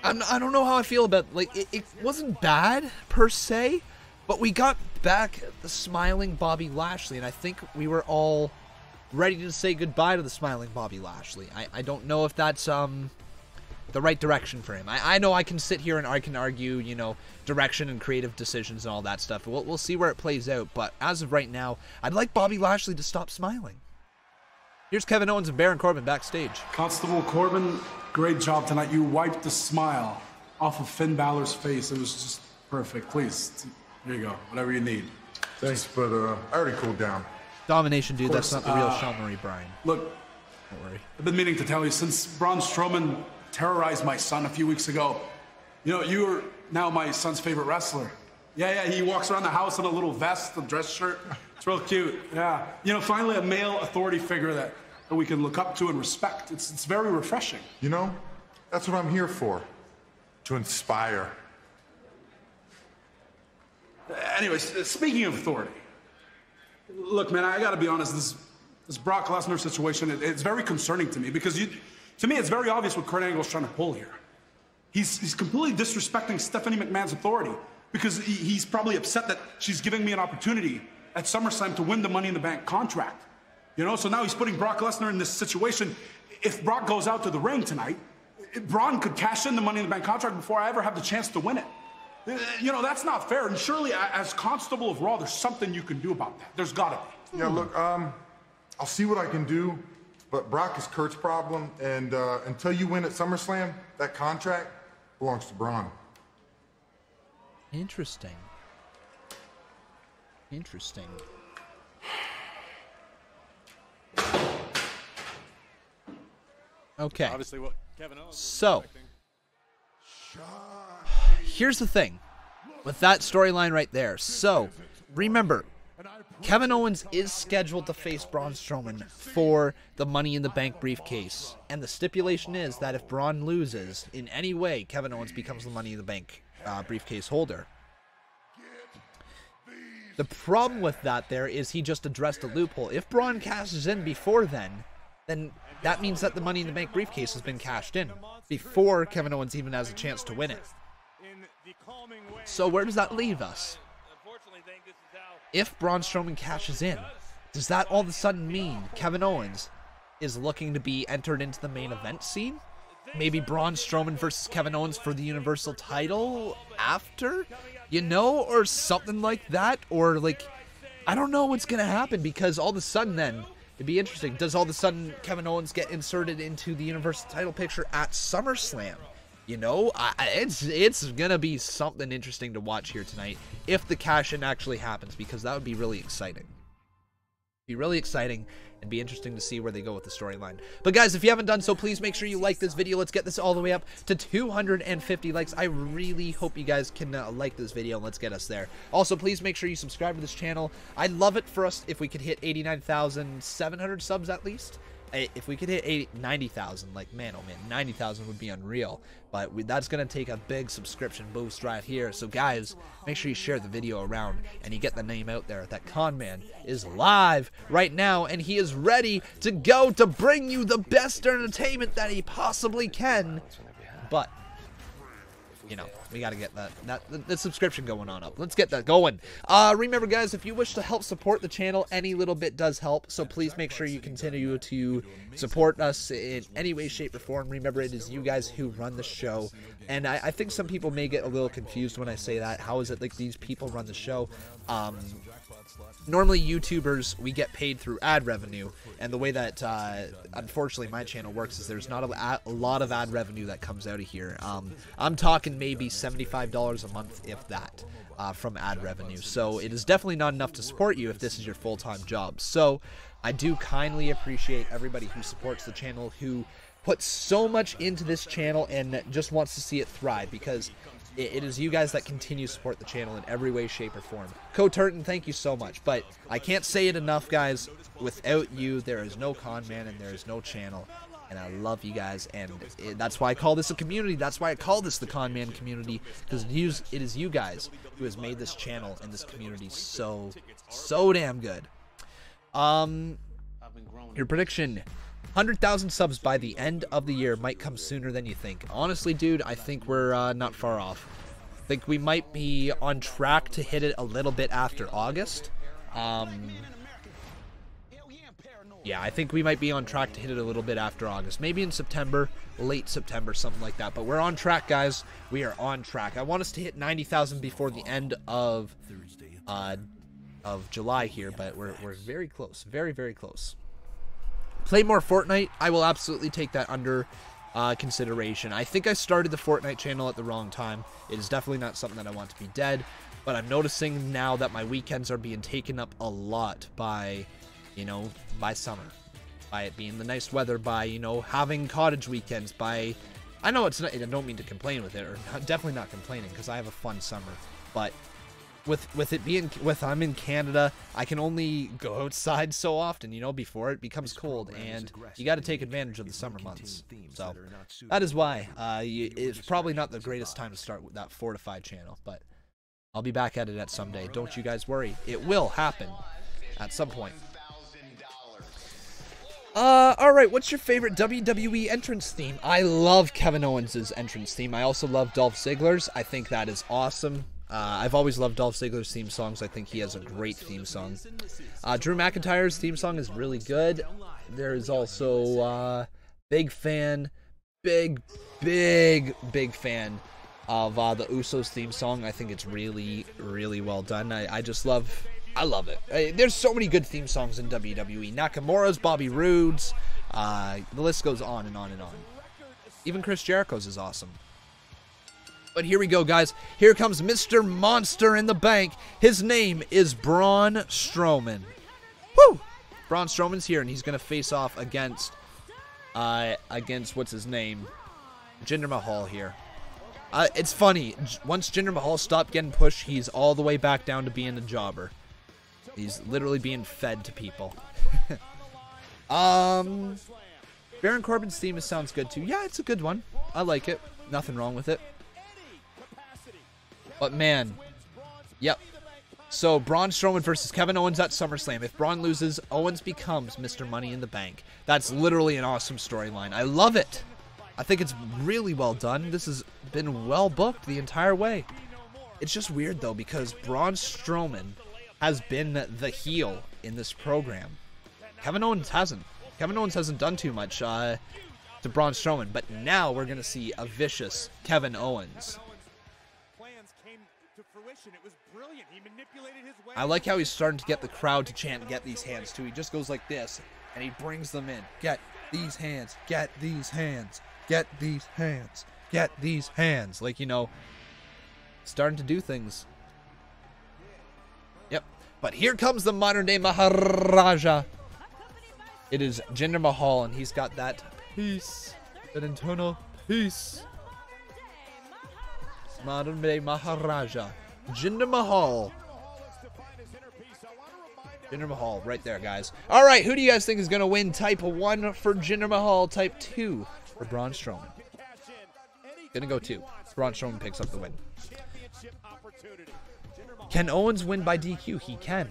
I don't know how I feel about, like, it wasn't bad per se, but we got back the smiling Bobby Lashley, and I think we were all ready to say goodbye to the smiling Bobby Lashley. I don't know if that's the right direction for him. I know I can sit here and I can argue, you know, direction and creative decisions and all that stuff. We'll see where it plays out, but as of right now, I'd like Bobby Lashley to stop smiling. Here's Kevin Owens and Baron Corbin backstage. Constable Corbin, great job tonight. You wiped the smile off of Finn Balor's face. It was just perfect. Please, here you go. Whatever you need. Thanks, but I already cooled down. Domination, dude. That's not the real Sean Marie Bryan. Look, Don't worry. I've been meaning to tell you, since Braun Strowman terrorized my son a few weeks ago, you know, you are now my son's favorite wrestler. Yeah, he walks around the house in a little vest, a dress shirt. It's real cute, yeah. You know, finally a male authority figure that we can look up to and respect. It's very refreshing. You know, that's what I'm here for, to inspire. Anyways, speaking of authority, look, man, I gotta be honest, this Brock Lesnar situation, it's very concerning to me because to me, it's very obvious what Kurt Angle's trying to pull here. He's completely disrespecting Stephanie McMahon's authority because he's probably upset that she's giving me an opportunity at SummerSlam to win the Money in the Bank contract. You know, so now he's putting Brock Lesnar in this situation. If Brock goes out to the ring tonight, Braun could cash in the Money in the Bank contract before I ever have the chance to win it. You know, that's not fair. And surely, as Constable of Raw, there's something you can do about that. There's gotta be. Yeah, look, I'll see what I can do, but Brock is Kurt's problem, and until you win at SummerSlam, that contract belongs to Braun. Interesting. Interesting. Okay. Obviously, what Kevin Owens so, here's the thing with that storyline right there. So, remember, Kevin Owens is scheduled to face Braun Strowman for the Money in the Bank briefcase. And the stipulation is that if Braun loses in any way, Kevin Owens becomes the Money in the Bank briefcase holder. The problem with that there is he just addressed a loophole. If Braun cashes in before then that means that the Money in the Bank briefcase has been cashed in before Kevin Owens even has a chance to win it. So where does that leave us? If Braun Strowman cashes in, does that all of a sudden mean Kevin Owens is looking to be entered into the main event scene? Maybe Braun Strowman versus Kevin Owens for the Universal title after? You know, or something like that? Or like, I don't know what's going to happen because all of a sudden then, it'd be interesting. Does all of a sudden Kevin Owens get inserted into the Universal title picture at SummerSlam? You know, it's going to be something interesting to watch here tonight if the cash-in actually happens, because that would be really exciting. Be really exciting and be interesting to see where they go with the storyline. But guys, if you haven't done so, please make sure you like this video. Let's get this all the way up to 250 likes. I really hope you guys can like this video and let's get us there. Also, please make sure you subscribe to this channel. I'd love it for us if we could hit 89,700 subs at least. If we could hit 90,000, like, man, oh man, 90,000 would be unreal. But that's going to take a big subscription boost right here. So, guys, make sure you share the video around and you get the name out there that Conman is live right now. And he is ready to go to bring you the best entertainment that he possibly can. But, you know, we got to get the subscription going on up. Let's get that going. Remember, guys, if you wish to help support the channel, any little bit does help. So please make sure you continue to support us in any way, shape, or form. Remember, it is you guys who run the show. And I think some people may get a little confused when I say that. How is it like these people run the show? Normally, YouTubers, we get paid through ad revenue, and the way that, unfortunately, my channel works is there's not a lot of ad revenue that comes out of here. I'm talking maybe $75 a month, if that, from ad revenue. So it is definitely not enough to support you if this is your full-time job. So I do kindly appreciate everybody who supports the channel, who puts so much into this channel and just wants to see it thrive, because it is you guys that continue to support the channel in every way, shape, or form. Co-Turton, thank you so much. But I can't say it enough, guys. Without you, there is no Conman and there is no channel. And I love you guys. And that's why I call this a community. That's why I call this the Conman community. Because it is you guys who has made this channel and this community so damn good. Your prediction: 100,000 subs by the end of the year. Might come sooner than you think. Honestly, dude, I think we're not far off. I think we might be on track to hit it a little bit after August. Yeah, I think we might be on track to hit it a little bit after August. Maybe in September, late September, something like that. But we're on track, guys. We are on track. I want us to hit 90,000 before the end of July here, but we're very close. Very, very close. Play more Fortnite. I will absolutely take that under consideration. I think I started the Fortnite channel at the wrong time. It is definitely not something that I want to be dead, but I'm noticing now that my weekends are being taken up a lot by, you know, by summer. by it being the nice weather, by, you know, having cottage weekends, by... I know it's not... I don't mean to complain with it, or definitely not complaining, because I have a fun summer. But with it being... I'm in Canada, I can only go outside so often, you know, before it becomes cold, and you got to take advantage of the summer months. So, that is why. It's probably not the greatest time to start with that fortified channel, but I'll be back at it someday. Don't you guys worry. It will happen at some point. Alright, what's your favorite WWE entrance theme? I love Kevin Owens' entrance theme. I also love Dolph Ziggler's. I think that is awesome. I've always loved Dolph Ziggler's theme songs. I think he has a great theme song. Drew McIntyre's theme song is really good. There's also, big fan of the Usos theme song. I think it's really, really well done. I love it. There's so many good theme songs in WWE. Nakamura's, Bobby Roode's, the list goes on and on and on. Even Chris Jericho's is awesome. But here we go, guys. Here comes Mr. Monster in the Bank. His name is Braun Strowman. Woo! Braun Strowman's here, and he's going to face off against, what's his name? Jinder Mahal here. It's funny. Once Jinder Mahal stopped getting pushed, he's all the way back down to being a jobber. He's literally being fed to people. Baron Corbin's theme sounds good too. Yeah, it's a good one. I like it. Nothing wrong with it. But man, yep. So Braun Strowman versus Kevin Owens at SummerSlam. If Braun loses, Owens becomes Mr. Money in the Bank. That's literally an awesome storyline. I love it. I think it's really well done. This has been well booked the entire way. It's just weird though, because Braun Strowman has been the heel in this program. Kevin Owens hasn't. Kevin Owens hasn't done too much to Braun Strowman, but now we're going to see a vicious Kevin Owens. I like how he's starting to get the crowd to chant, "Get these hands," too. He just goes like this, and he brings them in. Get these hands. Get these hands. Get these hands. Get these hands. Like, you know, starting to do things. Yep. But here comes the modern-day Maharaja. It is Jinder Mahal, and he's got that peace, that internal peace. Modern-day Maharaja. Jinder Mahal. Jinder Mahal, right there, guys. All right, who do you guys think is going to win? Type 1 for Jinder Mahal, Type 2 for Braun Strowman. Gonna go 2. Braun Strowman picks up the win. Can Owens win by DQ? He can.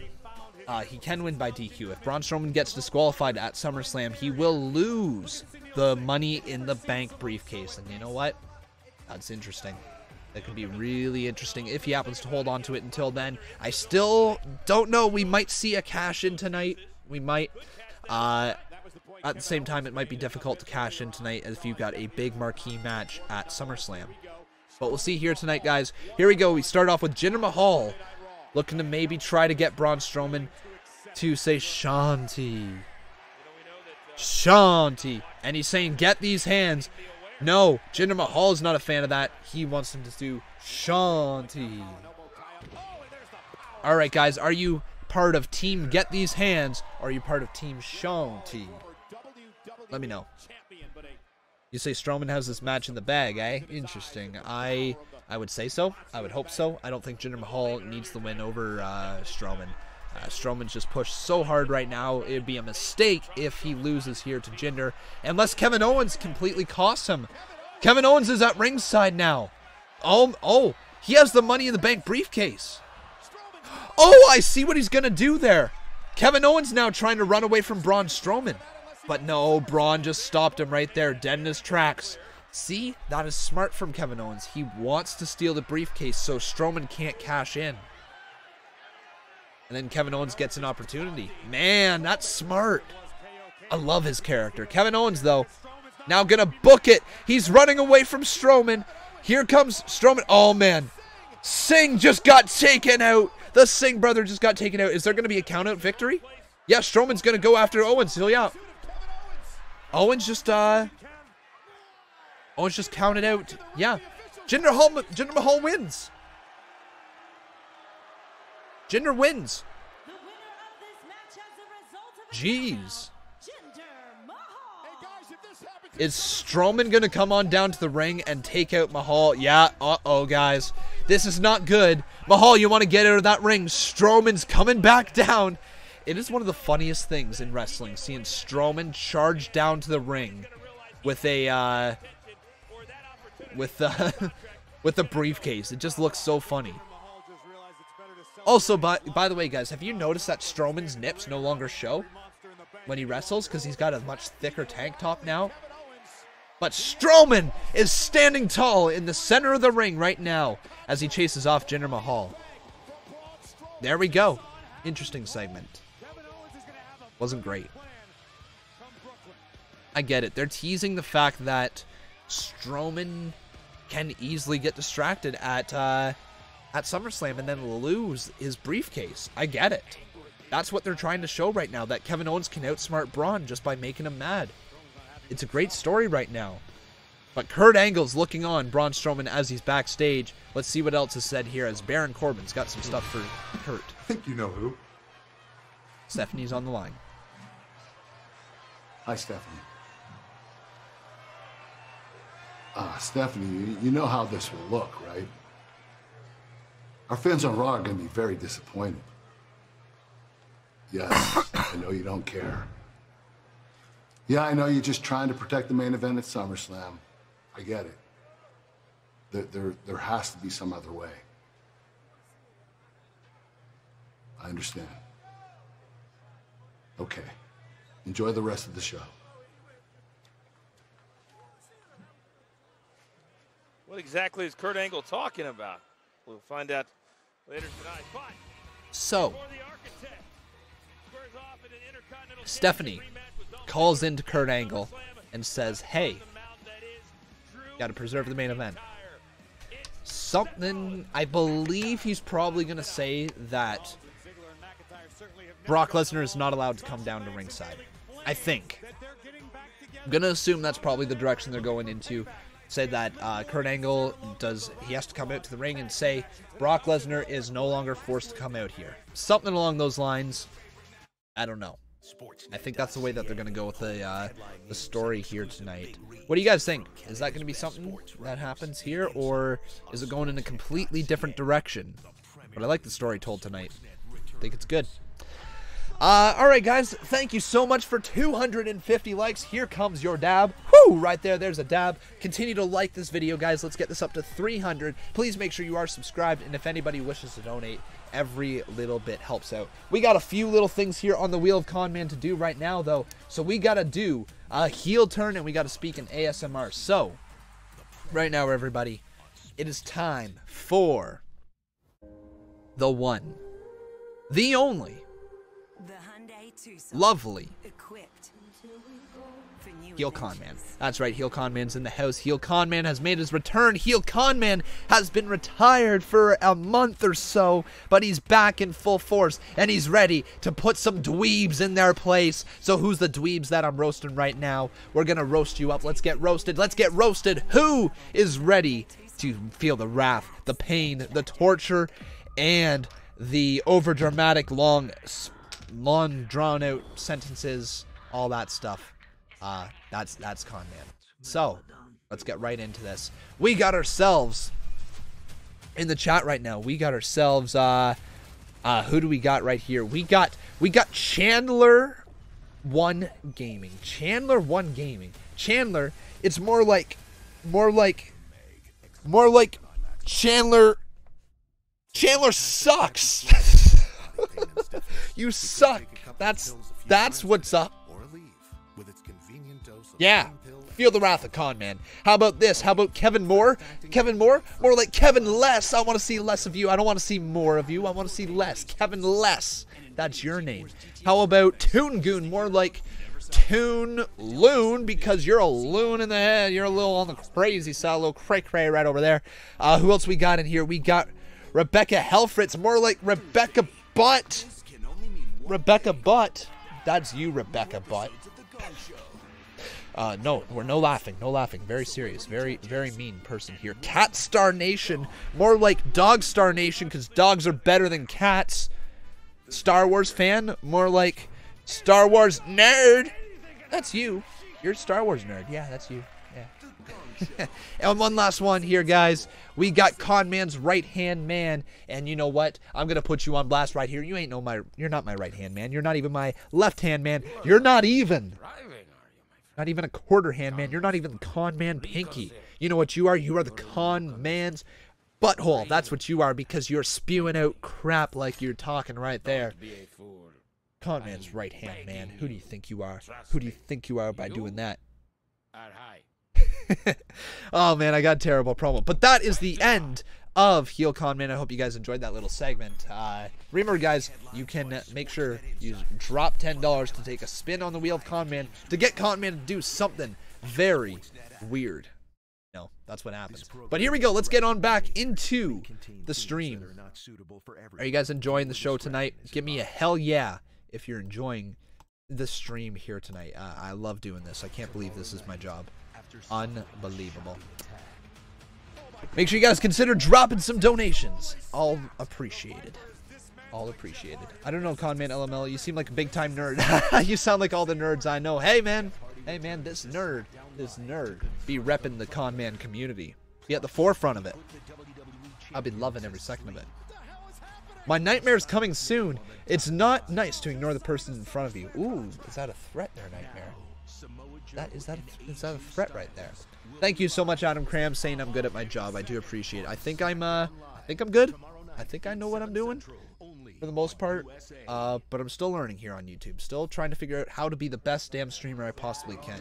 He can win by DQ. If Braun Strowman gets disqualified at SummerSlam, he will lose the Money in the Bank briefcase. And you know what? That's interesting. That could be really interesting if he happens to hold on to it until then. I still don't know. We might see a cash-in tonight. We might. At the same time, it might be difficult to cash in tonight if you've got a big marquee match at SummerSlam. But we'll see here tonight, guys. Here we go. We start off with Jinder Mahal looking to maybe try to get Braun Strowman to say Shanti. Shanti. And he's saying, "Get these hands." No, Jinder Mahal is not a fan of that. He wants him to do Shanti. All right, guys. Are you part of Team Get These Hands, or are you part of Team Shanti? Let me know. You say Strowman has this match in the bag, eh? Interesting. I would say so. I would hope so. I don't think Jinder Mahal needs the win over Strowman. Strowman's just pushed so hard right now. It would be a mistake if he loses here to Jinder, unless Kevin Owens completely costs him. Kevin Owens is at ringside now. Oh, he has the Money in the Bank briefcase. Oh, I see what he's going to do there. Kevin Owens now trying to run away from Braun Strowman. But no, Braun just stopped him right there, dead in his tracks. See, that is smart from Kevin Owens. He wants to steal the briefcase so Strowman can't cash in. And then Kevin Owens gets an opportunity. Man, that's smart. I love his character. Kevin Owens, though, now gonna book it. He's running away from Strowman. Here comes Strowman. Oh, man. Singh just got taken out. The Singh brother just got taken out. Is there gonna be a count-out victory? Yeah, Strowman's gonna go after Owens. So, yeah. Owens just counted out. Yeah. Jinder Mahal wins. Jinder wins. Jeez. Is Strowman going to come on down to the ring and take out Mahal? Yeah, uh-oh, guys. This is not good. Mahal, you want to get out of that ring. Strowman's coming back down. It is one of the funniest things in wrestling, seeing Strowman charge down to the ring with a, with a briefcase. It just looks so funny. Also, by the way, guys, have you noticed that Strowman's nips no longer show when he wrestles? Because he's got a much thicker tank top now. But Strowman is standing tall in the center of the ring right now as he chases off Jinder Mahal. There we go. Interesting segment. Wasn't great. I get it. They're teasing the fact that Strowman can easily get distracted at SummerSlam and then lose his briefcase. I get it. That's what they're trying to show right now, that Kevin Owens can outsmart Braun just by making him mad. It's a great story right now. But Kurt Angle's looking on Braun Strowman as he's backstage. Let's see what else is said here as Baron Corbin's got some stuff for Kurt. I think you know who. Stephanie's on the line. Hi, Stephanie. Stephanie, you know how this will look, right? Our fans on Raw are going to be very disappointed. Yes, I know you don't care. Yeah, I know you're just trying to protect the main event at SummerSlam. I get it. There has to be some other way. I understand. Okay. Enjoy the rest of the show. What exactly is Kurt Angle talking about? We'll find out later tonight. But so, Stephanie calls into Kurt Angle and says, hey, got to preserve the main event. Something, I believe he's probably going to say that Brock Lesnar is not allowed to come down to ringside. I think. I'm going to assume that's probably the direction they're going into. Say that Kurt Angle he has to come out to the ring and say Brock Lesnar is no longer forced to come out here. Something along those lines. I don't know. I think that's the way that they're going to go with the story here tonight. What do you guys think? Is that going to be something that happens here, or is it going in a completely different direction? But I like the story told tonight. I think it's good. Alright guys, thank you so much for 250 likes. Here comes your dab. Whoo! Right there, there's a dab. Continue to like this video, guys. Let's get this up to 300. Please make sure you are subscribed, and if anybody wishes to donate, every little bit helps out. We got a few little things here on the Wheel of Conman to do right now, though. So we got to do a heel turn, and we got to speak in ASMR. So, right now, everybody, it is time for the one, the only, lovely Heel Conman. That's right, Heel Conman's in the house. Heel Conman has made his return. Heel Conman has been retired for a month or so, but he's back in full force, and he's ready to put some dweebs in their place. So who's the dweebs that I'm roasting right now? We're gonna roast you up. Let's get roasted. Let's get roasted. Who is ready to feel the wrath, the pain, the torture, and the overdramatic, long drawn-out sentences, all that stuff? That's Conman. So, let's get right into this. We got ourselves, in the chat right now, we got ourselves, who do we got right here? We got Chandler 1 Gaming. Chandler 1 Gaming. Chandler, it's more like Chandler sucks. You suck. That's what's up. Yeah, feel the wrath of Conman. How about this? How about Kevin Moore? Kevin Moore? More like Kevin Less. I want to see less of you. I don't want to see more of you. I want to see less. Kevin Less. That's your name. How about Toon Goon? More like Toon Loon, because you're a loon in the head. You're a little on the crazy side, a little cray-cray right over there. Who else we got in here? We got Rebecca Helfritz. More like Rebecca Butt. Rebecca Butt. That's you, Rebecca Butt. No, we're no laughing. Very serious. Very mean person here. Cat Star Nation. More like Dog Star Nation, because dogs are better than cats. Star Wars fan. More like Star Wars nerd. That's you. You're a Star Wars nerd. Yeah, that's you. Yeah. And one last one here, guys. We got Conman's right-hand man, and you know what? I'm gonna put you on blast right here. You're not my right-hand man. You're not even my left-hand man. You're not even a quarter-hand man. You're not even Conman Pinky. You know what you are? You are the Conman's butthole. That's what you are, because you're spewing out crap like you're talking right there. Conman's right-hand man. Who do you think you are? Who do you think you are by doing that? Oh man, I got a terrible promo. But that is the end of Heel Conman. I hope you guys enjoyed that little segment. Remember, guys, you can make sure you drop $10 to take a spin on the wheel of Conman to get Conman to do something very weird. No, that's what happens. But here we go. Let's get on back into the stream. Are you guys enjoying the show tonight? Give me a hell yeah if you're enjoying the stream here tonight. I love doing this. I can't believe this is my job. Unbelievable. Make sure you guys consider dropping some donations. All appreciated. All appreciated. I don't know, Conman LML. You seem like a big-time nerd. You sound like all the nerds I know. Hey, man. Hey, man, this nerd be repping the Conman community. Be at the forefront of it. I'll be loving every second of it. My nightmare's coming soon. It's not nice to ignore the person in front of you. Ooh, is that a threat there, Nightmare? Is that a threat right there? Thank you so much, Adam Cram, saying I'm good at my job. I do appreciate it. I think I'm good. I think I know what I'm doing for the most part. But I'm still learning here on YouTube. Still trying to figure out how to be the best damn streamer I possibly can.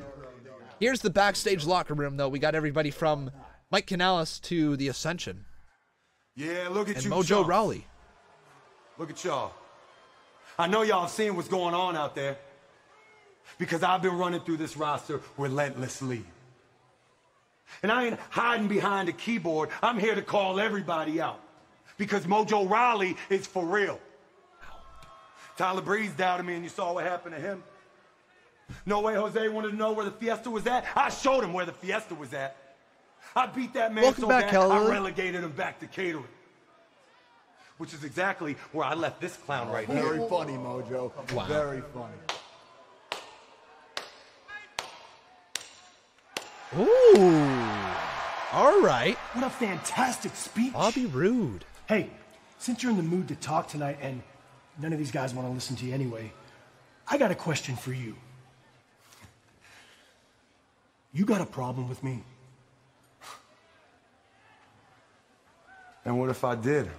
Here's the backstage locker room, though. We got everybody from Mike Canales to the Ascension. Yeah, look at you, Mojo Rawley. Look at y'all. I know y'all have seen what's going on out there, because I've been running through this roster relentlessly. And I ain't hiding behind a keyboard. I'm here to call everybody out, because Mojo Rawley is for real. Tyler Breeze doubted me, and you saw what happened to him. No Way Jose wanted to know where the Fiesta was at. I showed him where the Fiesta was at. I beat that man so bad, I relegated him back to catering. Which is exactly where I left this clown right here. Very funny, Mojo. Wow. Very funny. Ooh. All right. What a fantastic speech. Bobby Roode. Hey, since you're in the mood to talk tonight and none of these guys want to listen to you anyway, I got a question for you. You got a problem with me? And what if I did?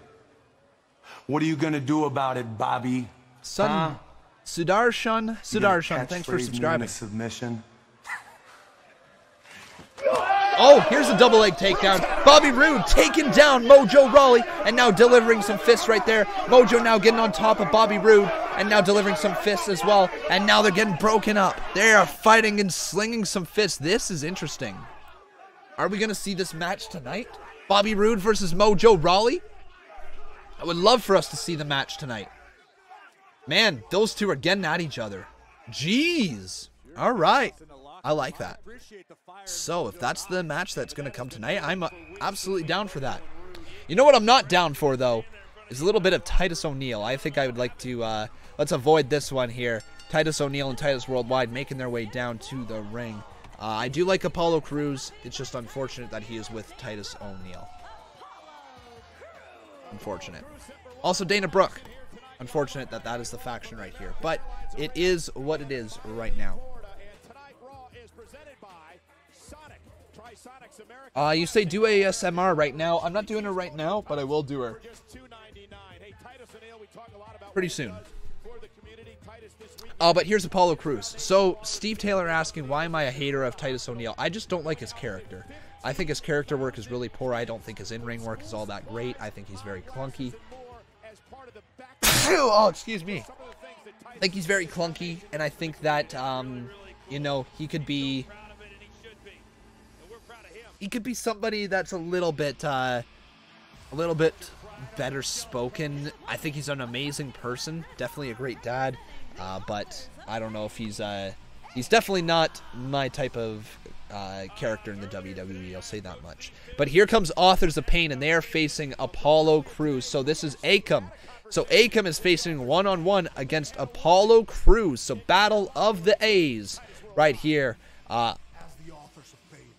What are you gonna do about it, Bobby? Son, Sudarshan, thanks for subscribing. Submission. Oh, here's a double leg takedown. Bobby Roode taking down Mojo Rawley and now delivering some fists right there. Mojo now getting on top of Bobby Roode and now delivering some fists as well. And now they're getting broken up. They are fighting and slinging some fists. This is interesting. Are we going to see this match tonight? Bobby Roode versus Mojo Rawley? I would love for us to see the match tonight. Man, those two are getting at each other. Jeez. All right. I like that. So, if that's the match that's going to come tonight, I'm absolutely down for that. You know what I'm not down for, though, is a little bit of Titus O'Neil. I think I would like to, let's avoid this one here. Titus O'Neil and Titus Worldwide making their way down to the ring. I do like Apollo Crews. It's just unfortunate that he is with Titus O'Neil. Unfortunate. Also, Dana Brooke. Unfortunate that that is the faction right here. But it is what it is right now. You say do ASMR right now. I'm not doing her right now, but I will do her pretty soon. But here's Apollo Crews. So, Steve Taylor asking, why am I a hater of Titus O'Neil? I just don't like his character. I think his character work is really poor. I don't think his in-ring work is all that great. I think he's very clunky. Oh, excuse me. I think he's very clunky, and I think that, you know, he could be somebody that's a little bit better spoken. I think he's an amazing person, definitely a great dad, but I don't know if he's definitely not my type of character in the WWE, I'll say that much. But here comes Authors of Pain, and they are facing Apollo Crews. So this is Akam. So Akam is facing one-on-one against Apollo Crews. So Battle of the A's right here.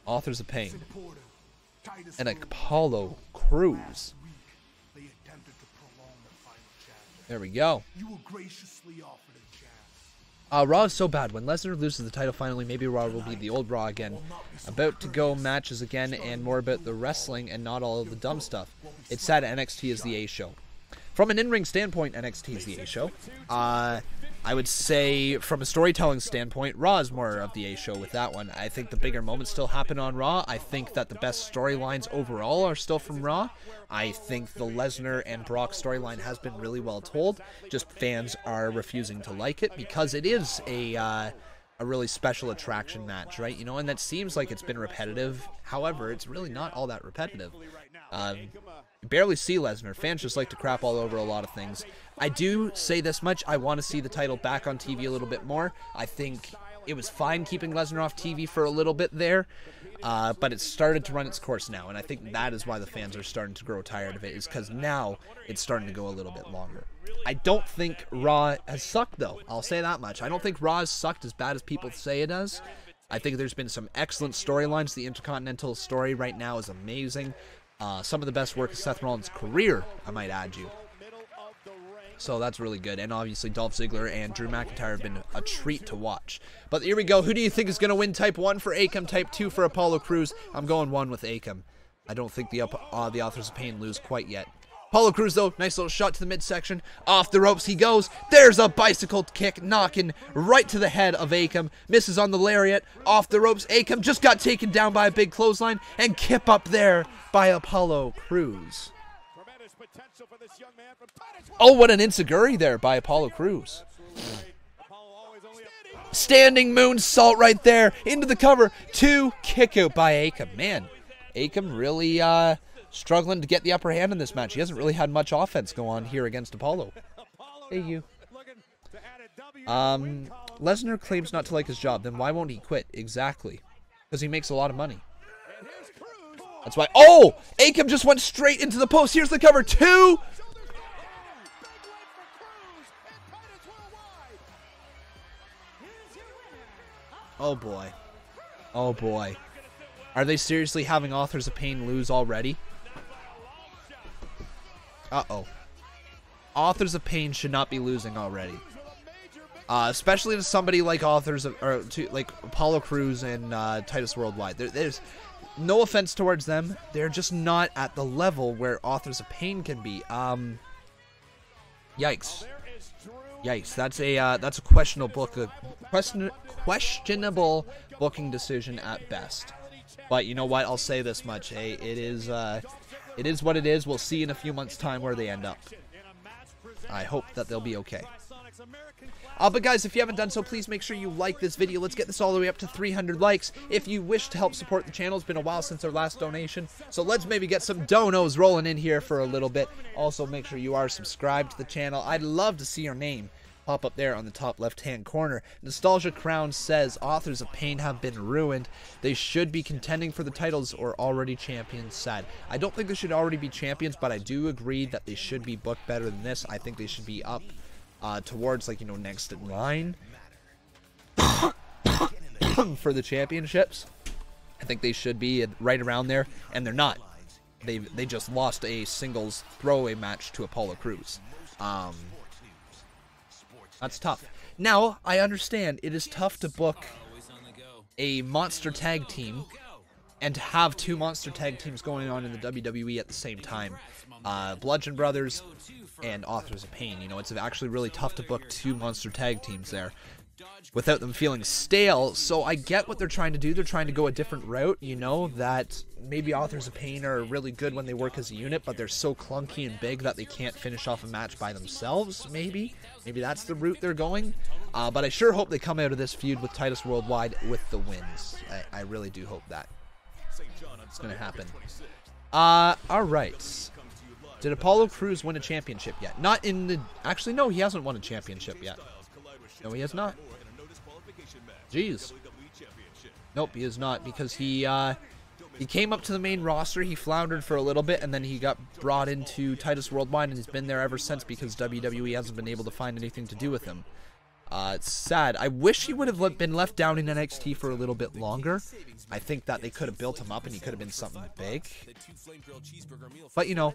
Authors of Pain. And Apollo Crews. There we go. Raw is so bad. When Lesnar loses the title finally, maybe Raw will be the old Raw again. About to go matches again and more about the wrestling and not all of the dumb stuff. It's sad NXT is the A show. From an in-ring standpoint, NXT is the A show. I would say from a storytelling standpoint, Raw is more of the A show with that one. I think the bigger moments still happen on Raw. I think that the best storylines overall are still from Raw. I think the Lesnar and Brock storyline has been really well told. Just fans are refusing to like it because it is a really special attraction match, right? You know, and that seems like it's been repetitive. However, it's really not all that repetitive. You barely see Lesnar. Fans just like to crap all over a lot of things. I do say this much. I want to see the title back on TV a little bit more. I think it was fine keeping Lesnar off TV for a little bit there, but it started to run its course now, and I think that is why the fans are starting to grow tired of it, is because now it's starting to go a little bit longer. I don't think Raw has sucked, though. I'll say that much. I don't think Raw has sucked as bad as people say it does. I think there's been some excellent storylines. The Intercontinental story right now is amazing. Some of the best work of Seth Rollins' career, I might add you. So that's really good. And obviously Dolph Ziggler and Drew McIntyre have been a treat to watch. But here we go. Who do you think is going to win Type 1 for Akam, Type 2 for Apollo Crews? I'm going 1 with Akam. I don't think the Authors of Pain lose quite yet. Apollo Crews, though, nice little shot to the midsection. Off the ropes he goes. There's a bicycle kick knocking right to the head of Akam. Misses on the lariat. Off the ropes. Akam just got taken down by a big clothesline. And kip up there by Apollo Crews. Oh, what an enziguri there by Apollo Crews. Standing moonsault right there. Into the cover. 2 kick out by Akam. Man, Akam really struggling to get the upper hand in this match. He hasn't really had much offense go on here against Apollo. Hey, you. Lesnar claims not to like his job. Then why won't he quit? Exactly. Because he makes a lot of money. That's why. Oh! Akam just went straight into the post. Here's the cover. 2. Oh, boy. Oh, boy. Are they seriously having Authors of Pain lose already? Uh-oh. Authors of Pain should not be losing already. Especially to somebody like like Apollo Crews and Titus Worldwide. There's no offense towards them. They're just not at the level where Authors of Pain can be. Yikes. Yikes. That's a questionable booking decision at best. But you know what? I'll say this much. Hey, it is what it is. We'll see in a few months' time where they end up. I hope that they'll be okay. But guys, if you haven't done so, please make sure you like this video. Let's get this all the way up to 300 likes. If you wish to help support the channel, it's been a while since our last donation. So let's maybe get some donos rolling in here for a little bit. Also, make sure you are subscribed to the channel. I'd love to see your name pop up there on the top left-hand corner. Nostalgia Crown says, Authors of Pain have been ruined. They should be contending for the titles or already champions. Sad. I don't think they should already be champions, but I do agree that they should be booked better than this. I think they should be up towards, like, you know, next in line for the championships. I think they should be right around there, and they're not. They just lost a singles throwaway match to Apollo Crews. That's tough. Now, I understand it is tough to book a monster tag team and to have 2 monster tag teams going on in the WWE at the same time. Bludgeon Brothers and Authors of Pain. You know, it's actually really tough to book 2 monster tag teams there without them feeling stale. So I get what they're trying to do. They're trying to go a different route, you know, that maybe Authors of Pain are really good when they work as a unit, but they're so clunky and big that they can't finish off a match by themselves, maybe. Maybe that's the route they're going. But I sure hope they come out of this feud with Titus Worldwide with the wins. I really do hope that. It's going to happen. Alright. Did Apollo Crews win a championship yet? Not in the... Actually, no, he hasn't won a championship yet. No, he has not. Jeez. Nope, he is not, because he came up to the main roster, he floundered for a little bit, and then he got brought into Titus Worldwide, and he's been there ever since because WWE hasn't been able to find anything to do with him. It's sad. I wish he would have been left down in NXT for a little bit longer. I think that they could have built him up and he could have been something big. But, you know,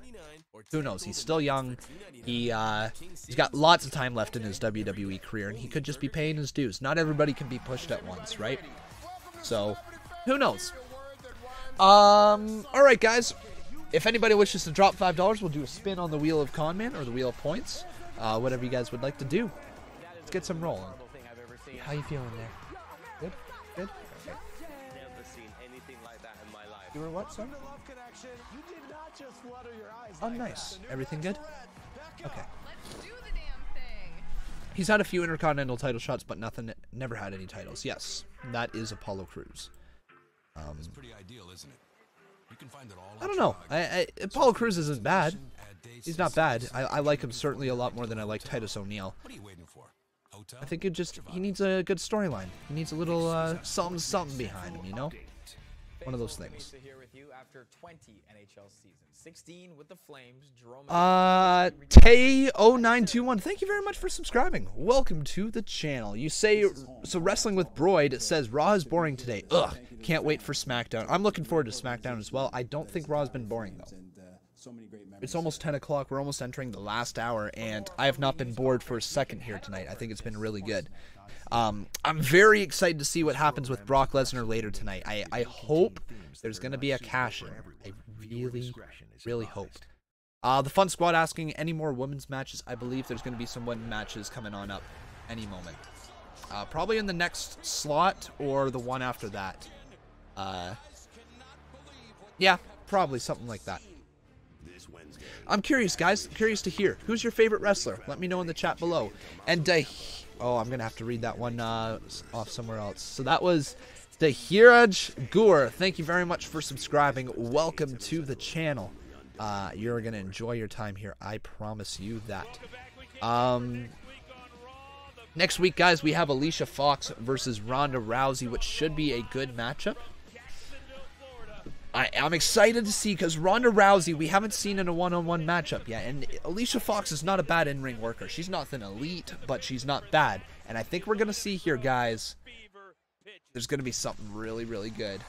who knows? He's still young. He's got lots of time left in his WWE career, and he could just be paying his dues. Not everybody can be pushed at once, right? So, who knows? Alright, guys. If anybody wishes to drop $5, we'll do a spin on the Wheel of Conman or the Wheel of Points. Whatever you guys would like to do. Let's get some rolling. How you feeling there? Good? Good? Okay. You were what, son? Oh, nice. Everything good? Okay. He's had a few Intercontinental title shots, but never had any titles. Yes, that is Apollo Crews. It's pretty ideal, isn't it? You can find it all. I don't know. Apollo Crews isn't bad. He's not bad. I like him certainly a lot more than I like Titus O'Neil. What are you waiting for? Hotel? I think he needs a good storyline. He needs a little something behind him, you know? One of those things. Tay0921, thank you very much for subscribing. Welcome to the channel. You say, so Wrestling with Broid says, Raw is boring today. Ugh, can't wait for SmackDown. I'm looking forward to SmackDown as well. I don't think Raw's been boring, though. It's almost 10 o'clock. We're almost entering the last hour, and I have not been bored for a second here tonight. I think it's been really good. I'm very excited to see what happens with Brock Lesnar later tonight. I hope there's going to be a cash-in. I really, really hope. The Fun Squad asking, any more women's matches? I believe there's going to be some women's matches coming on up any moment. Probably in the next slot or the one after that. Yeah, probably something like that. I'm curious, guys. Curious to hear. Who's your favorite wrestler? Let me know in the chat below. And, oh, I'm going to have to read that one off somewhere else. So that was Dahiraj Gur. Thank you very much for subscribing. Welcome to the channel. You're going to enjoy your time here. I promise you that. Next week, guys, we have Alicia Fox versus Ronda Rousey, which should be a good matchup. I'm excited to see, because Ronda Rousey, we haven't seen in a one-on-one matchup yet, and Alicia Fox is not a bad in-ring worker. She's not an elite, but she's not bad. And I think we're going to see here, guys, there's going to be something really, really good.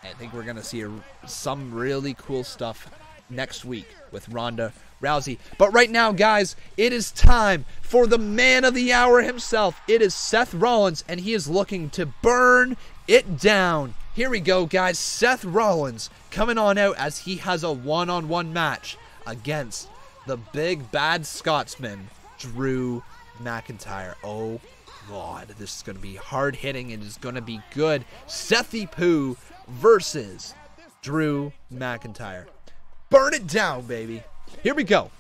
I think we're going to see some really cool stuff next week with Ronda Rousey. But right now, guys, it is time for the man of the hour himself. It is Seth Rollins, and he is looking to burn it down. Here we go, guys. Seth Rollins coming on out as he has a one-on-one match against the big bad Scotsman, Drew McIntyre. Oh, God. This is going to be hard-hitting. It is going to be good. Sethy Poo versus Drew McIntyre. Burn it down, baby. Here we go.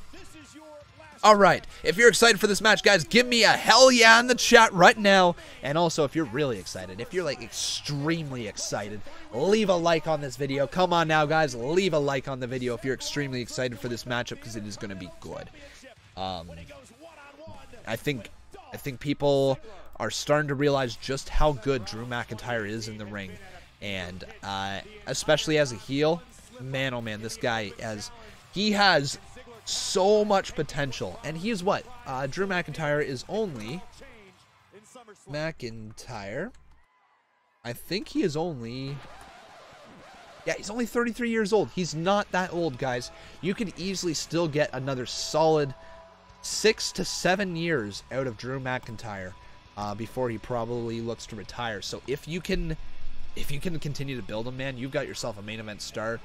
All right, if you're excited for this match, guys, give me a hell yeah in the chat right now. And also, if you're really excited, if you're like extremely excited, leave a like on this video. Come on now, guys, leave a like on the video if you're extremely excited for this matchup, because it is going to be good. I think people are starting to realize just how good Drew McIntyre is in the ring, and especially as a heel, man, oh man, this guy has so much potential. And he is what? Drew McIntyre is only... I think he is only... Yeah, he's only 33 years old. He's not that old, guys. You could easily still get another solid 6 to 7 years out of Drew McIntyre before he probably looks to retire. So if you can continue to build him, man, you've got yourself a main event star.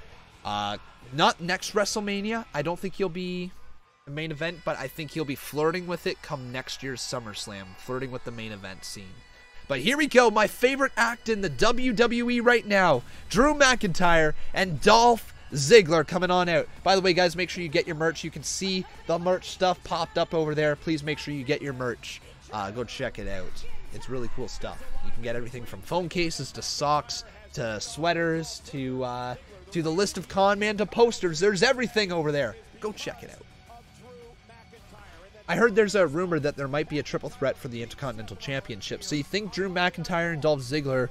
Not next WrestleMania. I don't think he'll be the main event, but I think he'll be flirting with it come next year's SummerSlam, flirting with the main event scene. But here we go, my favorite act in the WWE right now, Drew McIntyre and Dolph Ziggler coming on out. By the way, guys, make sure you get your merch. You can see the merch stuff popped up over there. Please make sure you get your merch. Go check it out. It's really cool stuff. You can get everything from phone cases to socks to sweaters to the list of Conman to posters. There's everything over there. Go check it out. I heard there's a rumor that there might be a triple threat for the Intercontinental Championship. So you think Drew McIntyre and Dolph Ziggler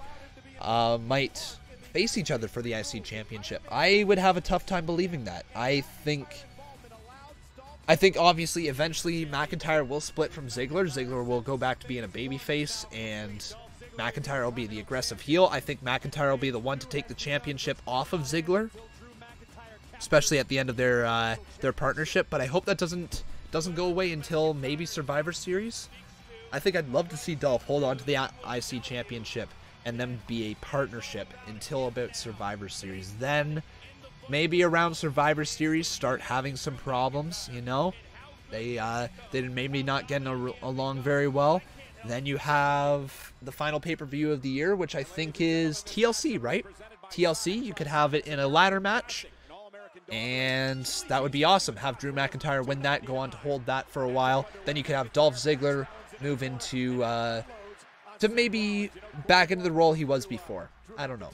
might face each other for the IC Championship? I would have a tough time believing that. I think I think, obviously, eventually McIntyre will split from Ziggler. Ziggler will go back to being a babyface, and McIntyre will be the aggressive heel. I think McIntyre will be the one to take the championship off of Ziggler, especially at the end of their partnership. But I hope that doesn't go away until maybe Survivor Series. I think I'd love to see Dolph hold on to the IC championship and then be a partnership until about Survivor Series. Then maybe around Survivor Series start having some problems, you know? They maybe not getting along very well. Then you have the final pay-per-view of the year, which I think is TLC, right? TLC, you could have it in a ladder match, and that would be awesome. Have Drew McIntyre win that, go on to hold that for a while. Then you could have Dolph Ziggler move into, to maybe back into the role he was before. I don't know.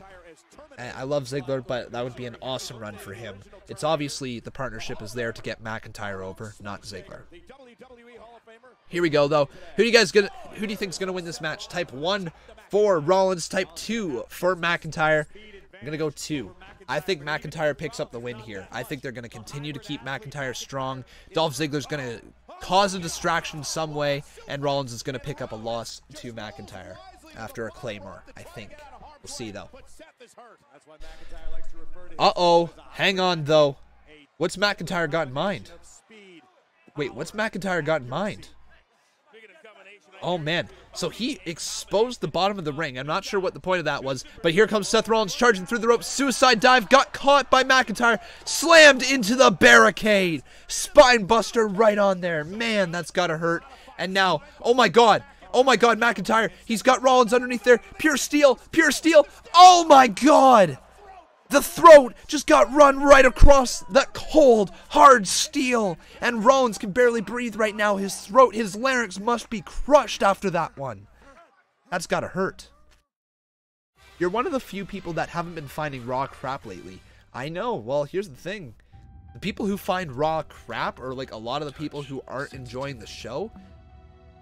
I love Ziggler, but that would be an awesome run for him. It's obviously the partnership is there to get McIntyre over, not Ziggler. Here we go, though. Who do you think is gonna win this match? Type 1 for Rollins, type 2 for McIntyre. I'm gonna go 2. I think McIntyre picks up the win here. I think they're gonna continue to keep McIntyre strong. Dolph Ziggler's gonna cause a distraction some way, and Rollins is gonna pick up a loss to McIntyre after a Claymore, I think. We'll see, though. Uh-oh. Hang on, though. What's McIntyre got in mind? Wait, what's McIntyre got in mind? Oh, man. So he exposed the bottom of the ring. I'm not sure what the point of that was, but here comes Seth Rollins charging through the ropes. Suicide dive. Got caught by McIntyre. Slammed into the barricade. Spine buster right on there. Man, that's got to hurt. And now, oh, my God. Oh, my God, McIntyre. He's got Rollins underneath there. Pure steel. Pure steel. Oh, my God. The throat just got run right across that cold, hard steel. And Rollins can barely breathe right now. His throat, his larynx must be crushed after that one. That's gotta hurt. You're one of the few people that haven't been finding Raw crap lately. I know. Well, here's the thing. The people who find Raw crap, or like a lot of the people who aren't enjoying the show,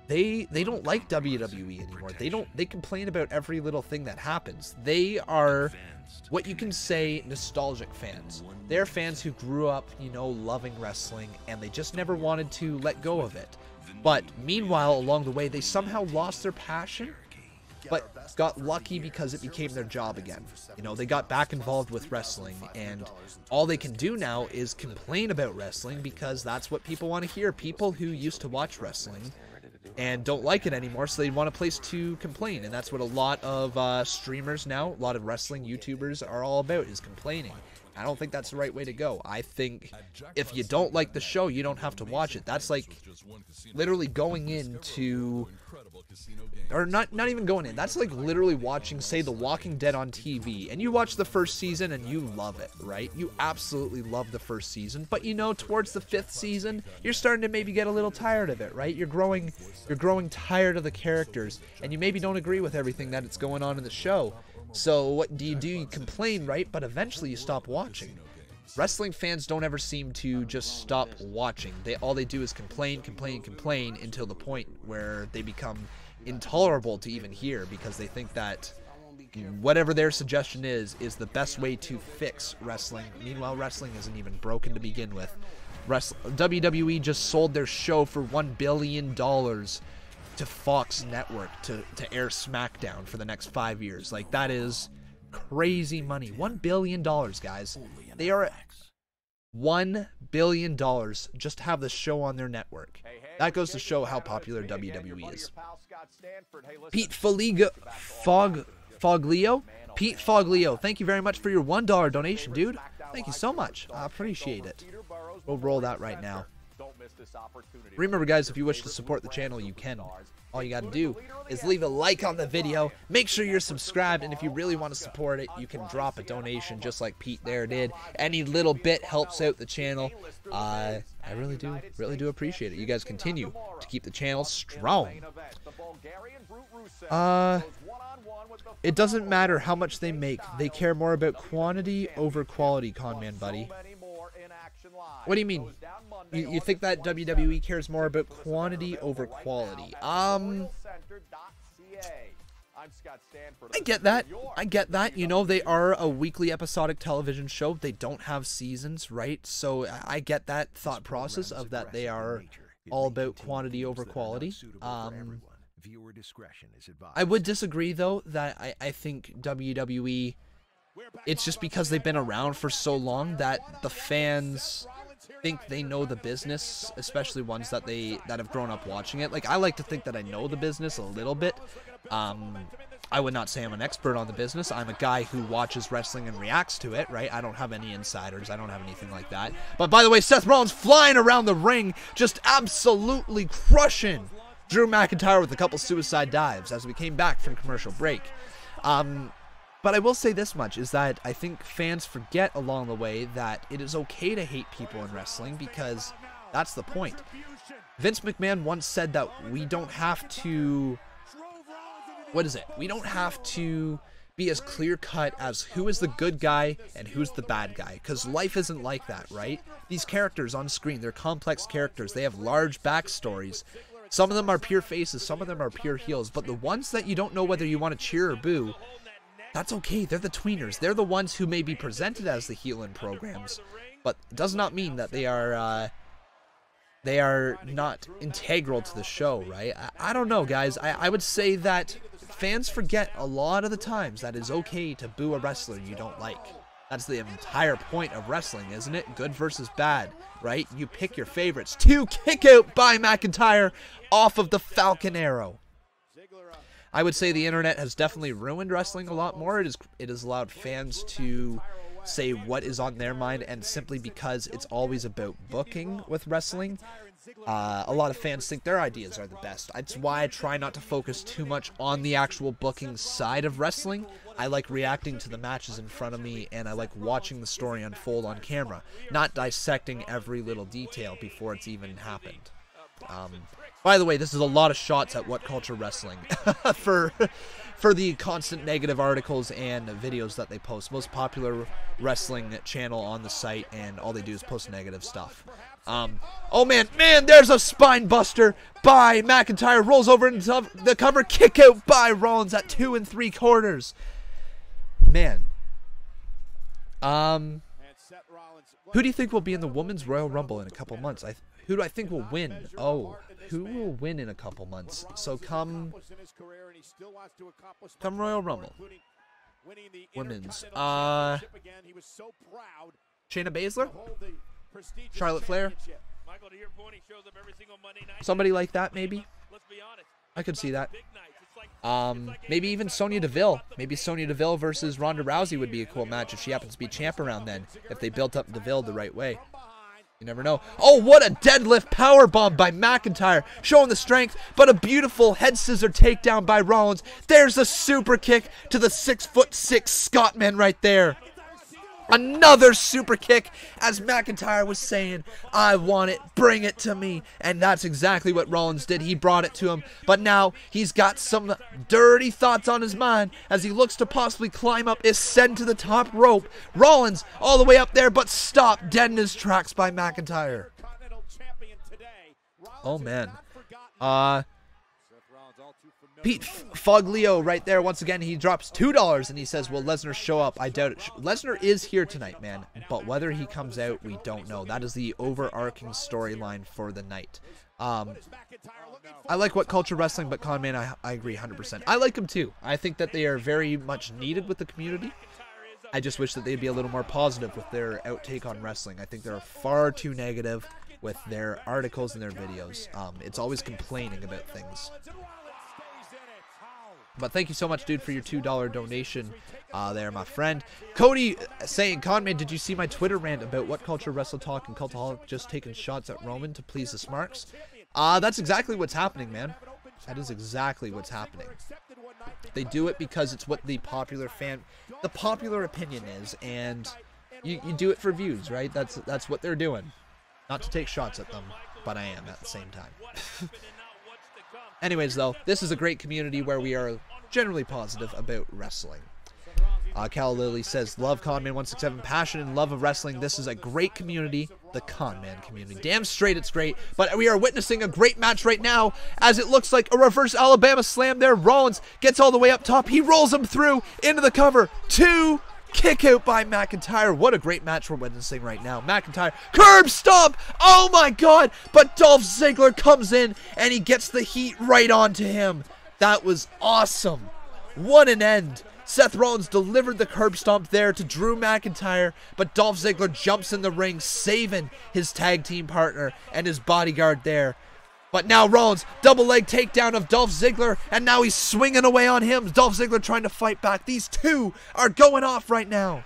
they don't like WWE anymore. They complain about every little thing that happens. They are what you can say nostalgic fans. They're fans who grew up, you know, loving wrestling, and they just never wanted to let go of it. But meanwhile, along the way, they somehow lost their passion, but got lucky because it became their job again. You know, they got back involved with wrestling, and all they can do now is complain about wrestling because that's what people want to hear. People who used to watch wrestling and don't like it anymore, so they want a place to complain. And that's what a lot of streamers now, a lot of wrestling YouTubers are all about, is complaining. I don't think that's the right way to go. I think if you don't like the show, you don't have to watch it. That's like literally going into, or not even going in. That's like literally watching, say, The Walking Dead on TV, and you watch the first season and you love it, right? You absolutely love the first season, but you know, towards the 5th season, you're starting to maybe get a little tired of it, right? You're growing tired of the characters, and you maybe don't agree with everything that it's going on in the show. So what do? You complain, right? But eventually you stop watching. Wrestling fans don't ever seem to just stop watching. All they do is complain until the point where they become intolerable to even hear, because they think that whatever their suggestion is the best way to fix wrestling. Meanwhile, wrestling isn't even broken to begin with. WWE just sold their show for $1 billion to Fox Network to air SmackDown for the next 5 years. Like, that is crazy money. $1 billion, guys. They are $1 billion just to have the show on their network. That goes to show how popular WWE is. Pete Foglio, Pete Foglio, thank you very much for your $1 donation, dude. Thank you so much. I appreciate it. We'll roll that right now. Remember, guys, if you wish to support the channel, you can. All you gotta do is leave a like on the video, make sure you're subscribed, and if you really want to support it, you can drop a donation just like Pete there did. Any little bit helps out the channel. I really do appreciate it. You guys continue to keep the channel strong. It doesn't matter how much they make. They care more about quantity over quality, Conman buddy. What do you mean? You think that WWE cares more about quantity over quality? I get that. I get that. You know, they are a weekly episodic television show. They don't have seasons, right? So I get that thought process of that they are all about quantity over quality. I would disagree, though, that I think WWE, it's just because they've been around for so long that the fans think they know the business, especially ones that have grown up watching it. Like, I like to think that I know the business a little bit. I would not say I'm an expert on the business. I'm a guy who watches wrestling and reacts to it, right? I don't have any insiders. I don't have anything like that. But by the way, Seth Rollins flying around the ring, just absolutely crushing Drew McIntyre with a couple suicide dives as we came back from commercial break. But I will say this much, is that I think fans forget along the way that it is okay to hate people in wrestling, because that's the point. Vince McMahon once said that we don't have to... What is it? We don't have to be as clear-cut as who is the good guy and who's the bad guy, because life isn't like that, right? These characters on screen, they're complex characters. They have large backstories. Some of them are pure faces, some of them are pure heels, but the ones that you don't know whether you want to cheer or boo, that's okay. They're the tweeners. They're the ones who may be presented as the heel in programs, but it does not mean that they are not integral to the show, right? I don't know, guys. I would say that fans forget a lot of the times that it's okay to boo a wrestler you don't like. That's the entire point of wrestling, isn't it? Good versus bad, right? You pick your favorites. 2 kick out by McIntyre off of the Falcon Arrow. I would say the internet has definitely ruined wrestling a lot more. It has allowed fans to say what is on their mind, and simply because it's always about booking with wrestling, a lot of fans think their ideas are the best. That's why I try not to focus too much on the actual booking side of wrestling. I like reacting to the matches in front of me, and I like watching the story unfold on camera, not dissecting every little detail before it's even happened. By the way, this is a lot of shots at What Culture Wrestling for the constant negative articles and videos that they post. Most popular wrestling channel on the site, and all they do is post negative stuff. Oh man, there's a spine buster by McIntyre, rolls over into the cover, kick out by Rollins at 2 3/4. Man. Who do you think will be in the Women's Royal Rumble in a couple months? Who do I think will win? Oh, who will win in a couple months? So come Royal Rumble. Women's. Shayna Baszler? Charlotte Flair? Somebody like that, maybe? I could see that. Maybe even Sonya Deville. Maybe Sonya Deville versus Ronda Rousey would be a cool match if she happens to be champ around then, if they built up Deville the right way. You never know. Oh, what a deadlift powerbomb by McIntyre, showing the strength, but a beautiful head scissor takedown by Rollins. There's a super kick to the 6'6" Scotsman right there. Another super kick, as McIntyre was saying, I want it, bring it to me. And that's exactly what Rollins did. He brought it to him, but now he's got some dirty thoughts on his mind as he looks to possibly climb up, ascend to the top rope. Rollins all the way up there, but stopped dead in his tracks by McIntyre. Oh man. Pete Foglio right there. Once again, he drops $2 and he says, will Lesnar show up? I doubt it. Lesnar is here tonight, man. But whether he comes out, we don't know. That is the overarching storyline for the night. I like What Culture Wrestling, but Conman, I agree 100%. I like them too. I think that they are very much needed with the community. I just wish that they'd be a little more positive with their outtake on wrestling. I think they're far too negative with their articles and their videos. It's always complaining about things. But thank you so much, dude, for your $2 donation there, my friend. Cody saying, Conman, did you see my Twitter rant about What Culture Wrestle Talk and Cultaholic just taking shots at Roman to please the Smarks? That's exactly what's happening, man. That is exactly what's happening. They do it because it's what the popular opinion is, and you do it for views, right? That's what they're doing. Not to take shots at them, but I am at the same time. Anyways, though, this is a great community where we are generally positive about wrestling. Cal Lilly says, love Conman167, passion and love of wrestling. This is a great community, the Conman community. Damn straight it's great. But we are witnessing a great match right now as it looks like a reverse Alabama slam there. Rollins gets all the way up top. He rolls him through into the cover. 2. Kick out by McIntyre. What a great match we're witnessing right now. McIntyre, curb stomp. Oh my God. But Dolph Ziggler comes in and he gets the heat right onto him. That was awesome. What an end. Seth Rollins delivered the curb stomp there to Drew McIntyre, but Dolph Ziggler jumps in the ring, saving his tag team partner and his bodyguard there. But now Rollins, double leg takedown of Dolph Ziggler, and now he's swinging away on him. Dolph Ziggler trying to fight back. These two are going off right now.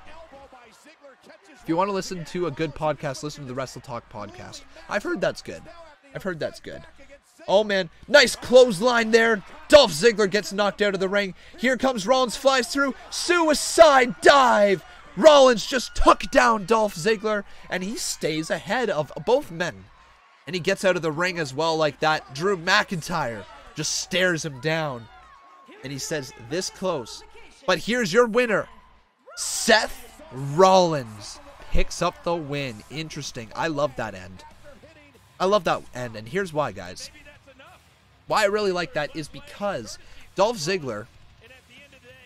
If you want to listen to a good podcast, listen to the Wrestle Talk podcast. I've heard that's good. Oh man, nice clothesline there. Dolph Ziggler gets knocked out of the ring. Here comes Rollins, flies through. Suicide dive. Rollins just took down Dolph Ziggler, and he stays ahead of both men. And he gets out of the ring as well like that. Drew McIntyre just stares him down. And he says, this close. But here's your winner. Seth Rollins picks up the win. Interesting. I love that end. And here's why, guys. Why I really like that is because Dolph Ziggler,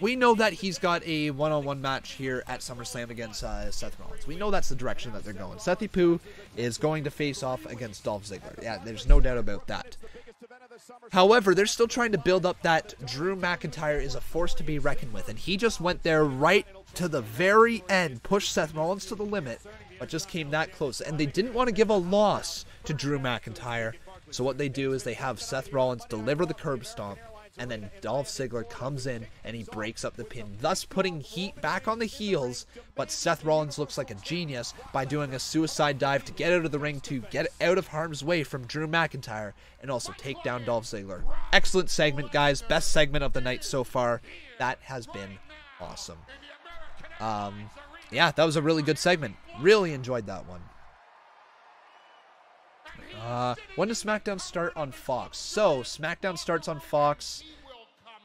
we know that he's got a one-on-one match here at SummerSlam against Seth Rollins. We know that's the direction that they're going. Sethy Poo is going to face off against Dolph Ziggler. Yeah, there's no doubt about that. However, they're still trying to build up that Drew McIntyre is a force to be reckoned with. And he just went there right to the very end, pushed Seth Rollins to the limit, but just came that close. And they didn't want to give a loss to Drew McIntyre. So what they do is they have Seth Rollins deliver the curb stomp, and then Dolph Ziggler comes in and he breaks up the pin, thus putting heat back on the heels. But Seth Rollins looks like a genius by doing a suicide dive to get out of the ring, to get out of harm's way from Drew McIntyre, and also take down Dolph Ziggler. Excellent segment, guys. Best segment of the night so far. That has been awesome. Yeah, that was a really good segment. Really enjoyed that one. When does SmackDown start on Fox? So, SmackDown starts on Fox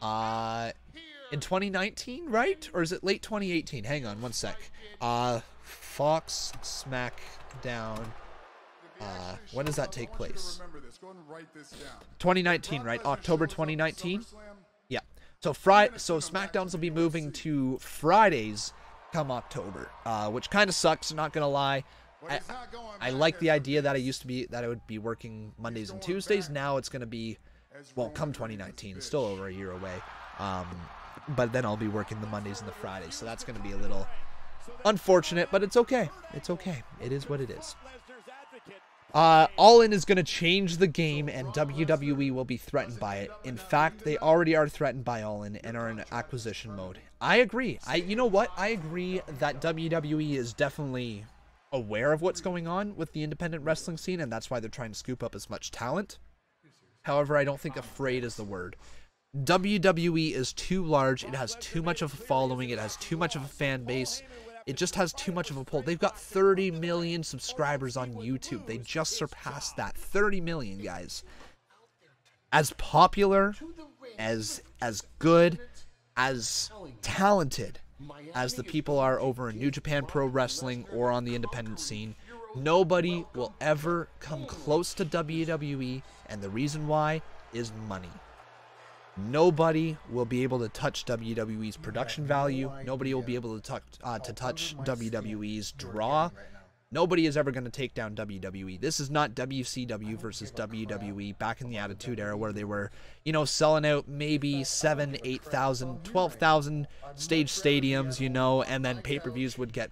in 2019, right? Or is it late 2018? Hang on one sec. Fox SmackDown. When does that take place? 2019, right? October 2019? Yeah. So SmackDowns will be moving to Fridays come October, which kind of sucks, not gonna lie. I like the idea that I would be working Mondays and Tuesdays. Now it's going to be, well, come 2019, it's still over a year away. But then I'll be working the Mondays and the Fridays. So that's going to be a little unfortunate, but it's okay. It's okay. It is what it is. All In is going to change the game, and WWE will be threatened by it. In fact, they already are threatened by All In and are in acquisition mode. I agree. You know what? I agree that WWE is definitely aware of what's going on with the independent wrestling scene, and that's why they're trying to scoop up as much talent. However, I don't think afraid is the word. WWE is too large. It has too much of a following. It has too much of a fan base. It just has too much of a pull. They've got 30 million subscribers on YouTube. They just surpassed that. 30 million, guys. As popular, as good, as talented as the people are over in New Japan Pro Wrestling or on the independent scene, nobody will ever come close to WWE, and the reason why is money. Nobody will be able to touch WWE's production value. Nobody will be able to touch WWE's draw. Nobody is ever going to take down WWE. This is not WCW versus WWE back in the Attitude Era where they were, you know, selling out maybe 7,000, 8,000, 12,000 stage stadiums, you know, and then pay-per-views would get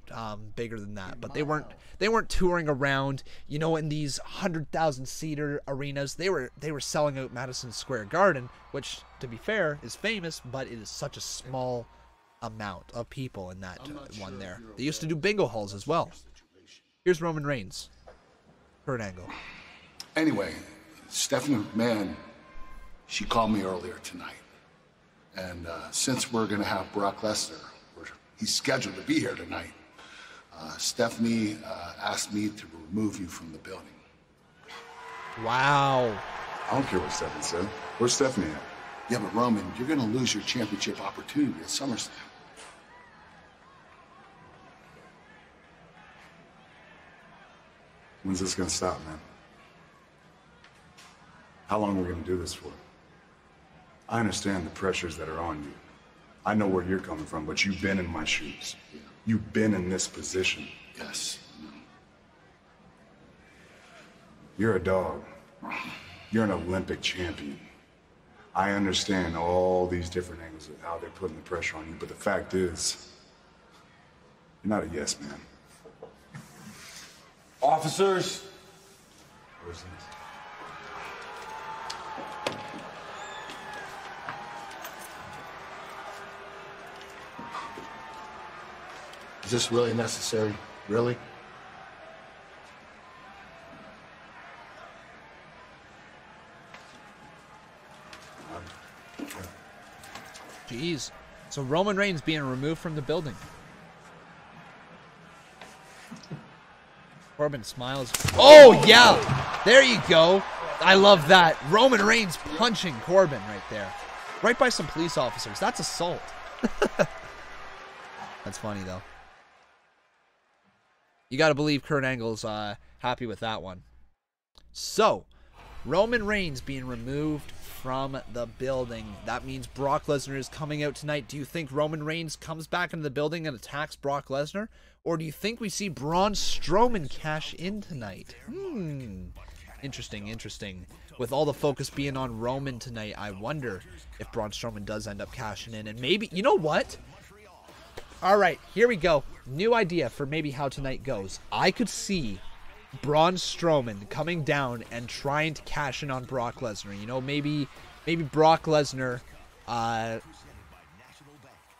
bigger than that. But they weren't touring around, you know, in these 100,000-seater arenas. They were selling out Madison Square Garden, which, to be fair, is famous, but it is such a small amount of people in that one there. They used to do bingo halls as well. Here's Roman Reigns. Kurt Angle. Anyway, Stephanie McMahon, she called me earlier tonight. And since we're going to have Brock Lesnar, he's scheduled to be here tonight, Stephanie asked me to remove you from the building. Wow. I don't care what Stephanie said. Where's Stephanie at? Yeah, but Roman, you're going to lose your championship opportunity at SummerSlam. When's this gonna stop, man? How long are we gonna do this for? I understand the pressures that are on you. I know where you're coming from, but you've been in my shoes. You've been in this position. Yes. You're a dog. You're an Olympic champion. I understand all these different angles of how they're putting the pressure on you, but the fact is, you're not a yes man. Officers. Where's this? Is this really necessary? Really? Jeez. So Roman Reigns being removed from the building. Corbin smiles. Oh, yeah. There you go. I love that. Roman Reigns punching Corbin right there. Right by some police officers. That's assault. That's funny, though. You got to believe Kurt Angle's happy with that one. So, Roman Reigns being removed from the building. That means Brock Lesnar is coming out tonight. Do you think Roman Reigns comes back into the building and attacks Brock Lesnar? Or do you think we see Braun Strowman cash in tonight? Interesting, interesting. With all the focus being on Roman tonight, I wonder if Braun Strowman does end up cashing in. And maybe, you know what? All right, here we go. New idea for maybe how tonight goes. I could see Braun Strowman coming down and trying to cash in on Brock Lesnar. You know, maybe Brock Lesnar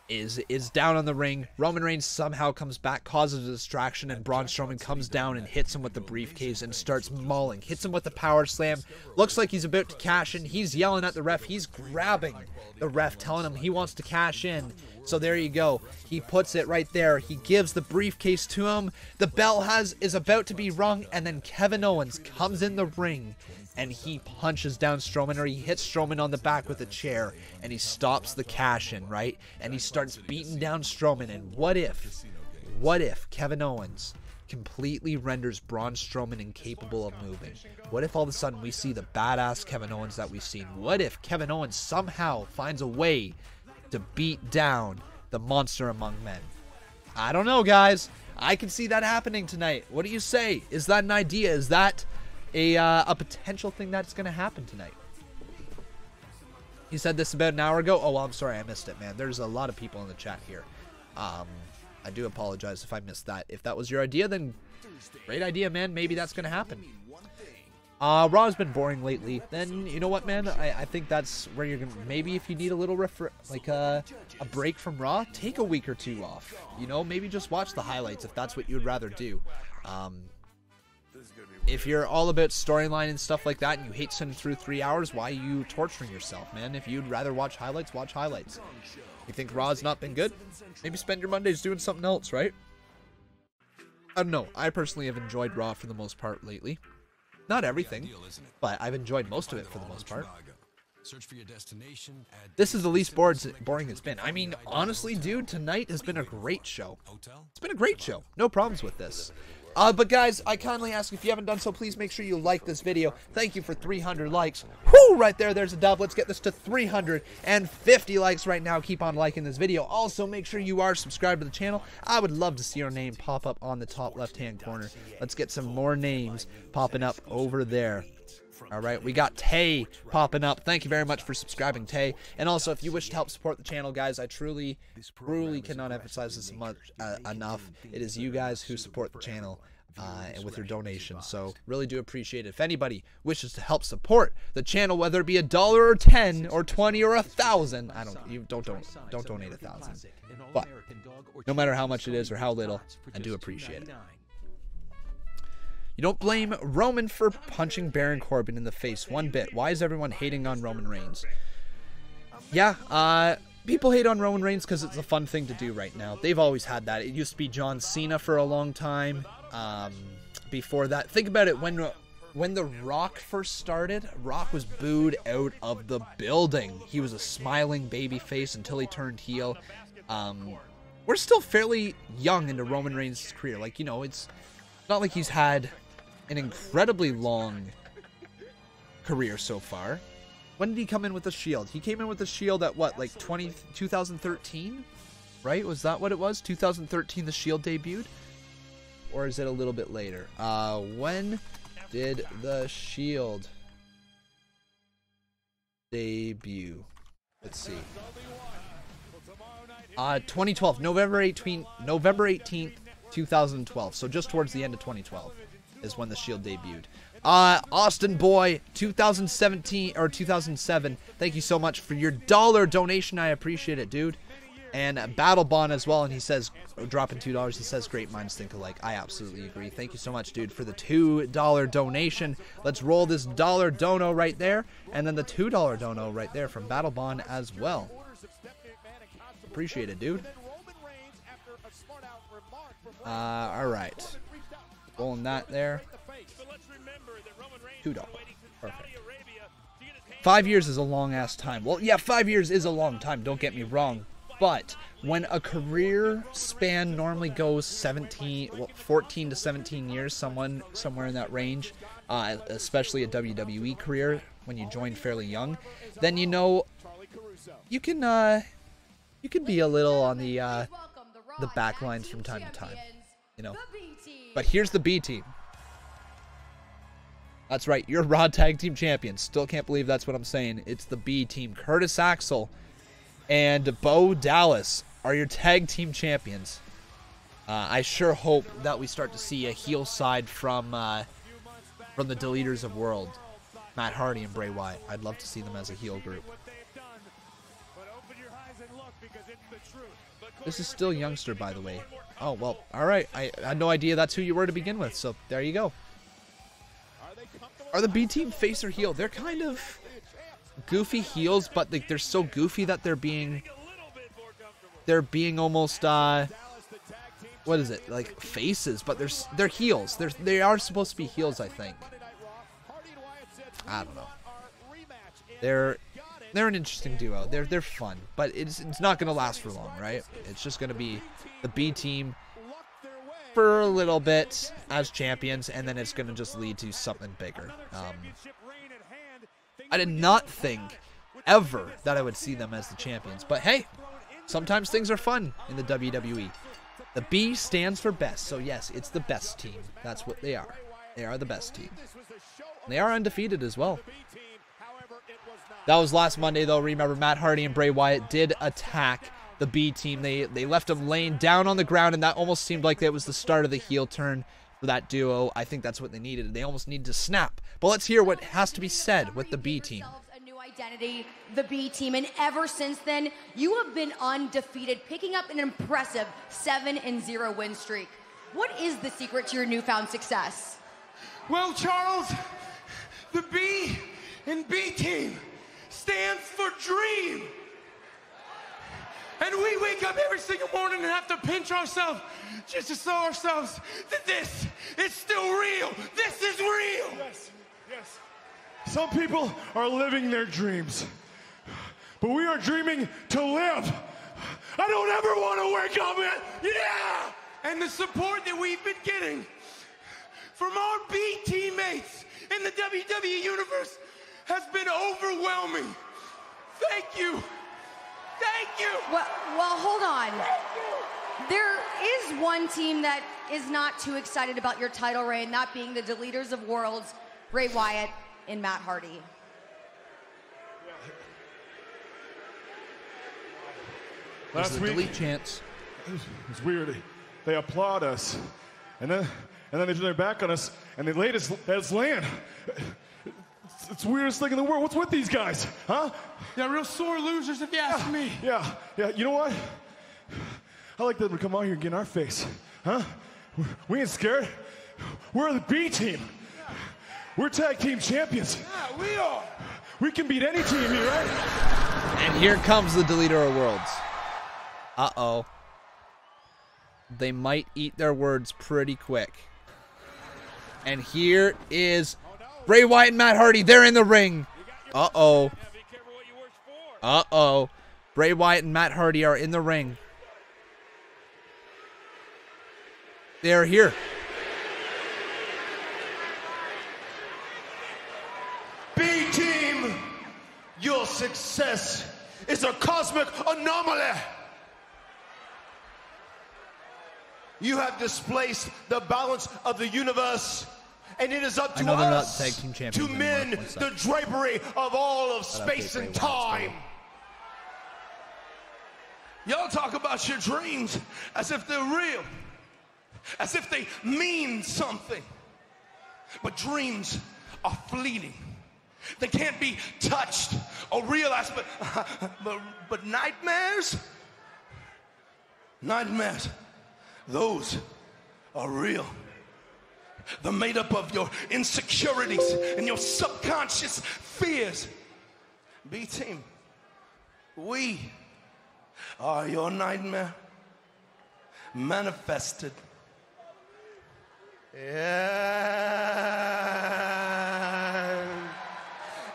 is down on the ring. Roman Reigns somehow comes back, causes a distraction, and Braun Strowman comes down and hits him with the briefcase and starts mauling. Hits him with the power slam. Looks like he's about to cash in. He's yelling at the ref. He's grabbing the ref, telling him he wants to cash in. So there you go. He puts it right there. He gives the briefcase to him. The bell is about to be rung, and then Kevin Owens comes in the ring and he punches down Strowman, or he hits Strowman on the back with a chair, and he stops the cash in, right? And he starts beating down Strowman. And what if Kevin Owens completely renders Braun Strowman incapable of moving? What if all of a sudden we see the badass Kevin Owens that we've seen? What if Kevin Owens somehow finds a way to beat down the monster among men? I don't know, guys. I can see that happening tonight. What do you say? Is that an idea? Is that a potential thing that's going to happen tonight? You said this about an hour ago? Oh, well, I'm sorry I missed it, man. There's a lot of people in the chat here. I do apologize if I missed that. If that was your idea, then great idea, man. Maybe that's going to happen. Raw has been boring lately. Then, you know what, man? I think that's where you're going to... Maybe if you need a little a break from Raw, take a week or two off. You know, maybe just watch the highlights if that's what you would rather do. If you're all about storyline and stuff like that and you hate sitting through 3 hours, why are you torturing yourself, man? If you'd rather watch highlights, watch highlights. You think Raw's not been good? Maybe spend your Mondays doing something else, right? I don't know. I personally have enjoyed Raw for the most part lately. Not everything, but I've enjoyed most of it for the most part. This is the least boring it's been. I mean, honestly, dude, tonight has been a great show. It's been a great show. No problems with this. But guys, I kindly ask, if you haven't done so, please make sure you like this video. Thank you for 300 likes. Whoo! Right there, there's a dub. Let's get this to 350 likes right now. Keep on liking this video. Also, make sure you are subscribed to the channel. I would love to see your name pop up on the top left-hand corner. Let's get some more names popping up over there. All right, we got Tay popping up. Thank you very much for subscribing, Tay. And also, if you wish to help support the channel, guys, I truly cannot emphasize this enough. It is you guys who support the channel and with your donations. So really do appreciate it. If anybody wishes to help support the channel, whether it be $1 or 10 or 20 or 1,000, don't donate 1,000. But no matter how much it is or how little, I do appreciate it. You don't blame Roman for punching Baron Corbin in the face one bit. Why is everyone hating on Roman Reigns? Yeah, people hate on Roman Reigns because it's a fun thing to do right now. They've always had that. It used to be John Cena for a long time. Before that, think about it. When The Rock first started, Rock was booed out of the building. He was a smiling baby face until he turned heel. We're still fairly young into Roman Reigns' career. Like, you know, it's not like he's had an incredibly long career so far. When did he come in with the Shield? He came in with the Shield at what, like 2013? Right? Was that what it was? 2013 the Shield debuted? Or is it a little bit later? When did the Shield debut? Let's see. 2012. November 18th, 2012. So just towards the end of 2012 is when the Shield debuted. Austin Boy, 2017 or 2007. Thank you so much for your $1 donation. I appreciate it, dude. And Battle Bond as well. And he says, dropping $2. He says, great minds think alike. I absolutely agree. Thank you so much, dude, for the $2 donation. Let's roll this $1 dono right there. And then the $2 dono right there from Battle Bond as well. Appreciate it, dude. All right. Rolling that there. $2. Perfect. 5 years is a long-ass time. Well, yeah, 5 years is a long time. Don't get me wrong. But when a career span normally goes 14 to 17 years, somewhere in that range, especially a WWE career, when you join fairly young, then you know you can be a little on the back lines from time to time, you know. But here's the B team. That's right, you're Raw Tag Team Champions. Still can't believe that's what I'm saying. It's the B team. Curtis Axel and Bo Dallas are your tag team champions. I sure hope that we start to see a heel side from the Deleters of World, Matt Hardy and Bray Wyatt. I'd love to see them as a heel group. This is still youngster, by the way. Oh, well, all right. I had no idea that's who you were to begin with, so there you go. Are the B team face or heel? They're kind of goofy heels, but they're so goofy that they're being almost what is it, like faces, but they're heels. They are supposed to be heels, I think. I don't know. They're an interesting duo. They're fun, but it's not gonna last for long, right? It's just gonna be the B team for a little bit as champions, and then it's gonna just lead to something bigger. I did not think ever that I would see them as the champions, but hey, sometimes things are fun in the WWE. The B stands for best, so yes, it's the best team. That's what they are. They are the best team. They are undefeated as well. That was last Monday, though. Remember, Matt Hardy and Bray Wyatt did attack the B team. They left them laying down on the ground, and that almost seemed like that was the start of the heel turn for that duo. I think that's what they needed. They almost needed to snap. But let's hear what has to be said with the B team. A new identity, the B team, and ever since then, you have been undefeated, picking up an impressive 7-0 win streak. What is the secret to your newfound success? Well, Charles, the B in B team stands for dream. And we wake up every single morning and have to pinch ourselves just to show ourselves that this is still real. This is real. Yes, yes. Some people are living their dreams, but we are dreaming to live. I don't ever want to wake up and, yeah! And the support that we've been getting from our B teammates in the WWE Universe has been overwhelming. Thank you. Thank you. Well, hold on. There is one team that is not too excited about your title reign, that being the Deleters of Worlds, Bray Wyatt and Matt Hardy. Last week, delete chance. It's weird. They applaud us, and then they turn their back on us, and they laid us land. It's the weirdest thing in the world. What's with these guys, huh? Yeah, real sore losers, if you ask me. Yeah. You know what? I like them to come out here and get in our face, huh? We ain't scared. We're the B team. We're tag team champions. Yeah, we are. We can beat any team here, right? And here comes the Deleter of Worlds. Uh-oh. They might eat their words pretty quick. And here is Bray Wyatt and Matt Hardy. They're in the ring. Uh-oh. Uh-oh. Bray Wyatt and Matt Hardy are in the ring. They're here. success is a cosmic anomaly. You have displaced the balance of the universe, and it is up to us to mend the drapery of all of space and time. Y'all talk about your dreams as if they're real, as if they mean something. But dreams are fleeting. They can't be touched or realized, but nightmares, those are real. They're made up of your insecurities and your subconscious fears. B-Team, we are your nightmare manifested. Yeah.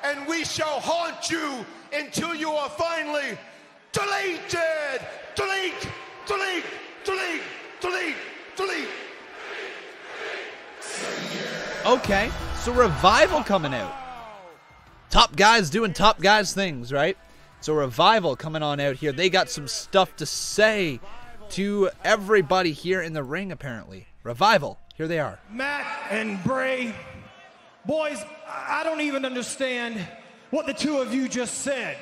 And we shall haunt you until you are finally deleted. Delete, delete, delete, delete, delete. Okay, so Revival coming out. Top guys doing top guys things, right? So Revival coming on out here. They got some stuff to say to everybody here in the ring, apparently. Revival, here they are. Matt and Bray, boys, I don't even understand what the two of you just said.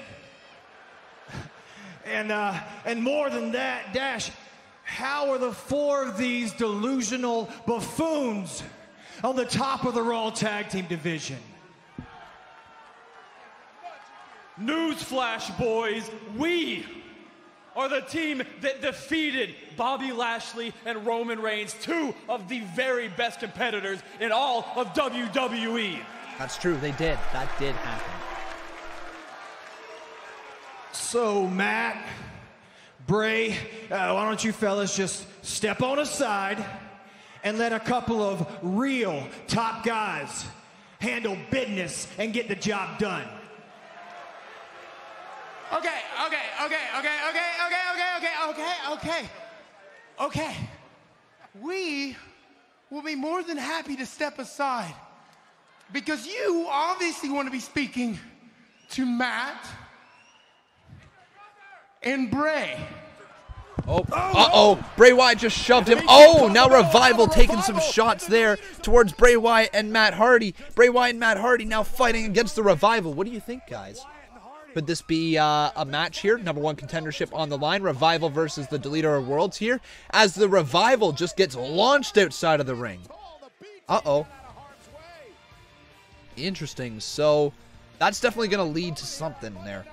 And more than that, Dash, how are the four of these delusional buffoons on the top of the Raw Tag Team division? Newsflash, boys, we are the team that defeated Bobby Lashley and Roman Reigns, two of the very best competitors in all of WWE. That's true, they did. That did happen. So, Matt, Bray, why don't you fellas just step on aside and let a couple of real top guys handle business and get the job done. Okay. We will be more than happy to step aside because you obviously want to be speaking to Matt and Bray. Uh-oh. Bray Wyatt just shoved him. Oh, now Revival taking some shots there towards Bray Wyatt and Matt Hardy. Bray Wyatt and Matt Hardy now fighting against the Revival. What do you think, guys? Could this be a match here? Number one contendership on the line. Revival versus the Deleter of Worlds here. As the Revival just gets launched outside of the ring. Uh-oh. Interesting. So, that's definitely going to lead to something there.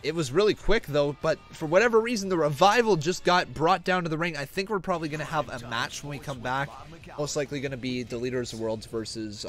It was really quick, though, but for whatever reason, the Revival just got brought down to the ring. I think we're probably going to have a match when we come back. Most likely going to be Deleters of Worlds versus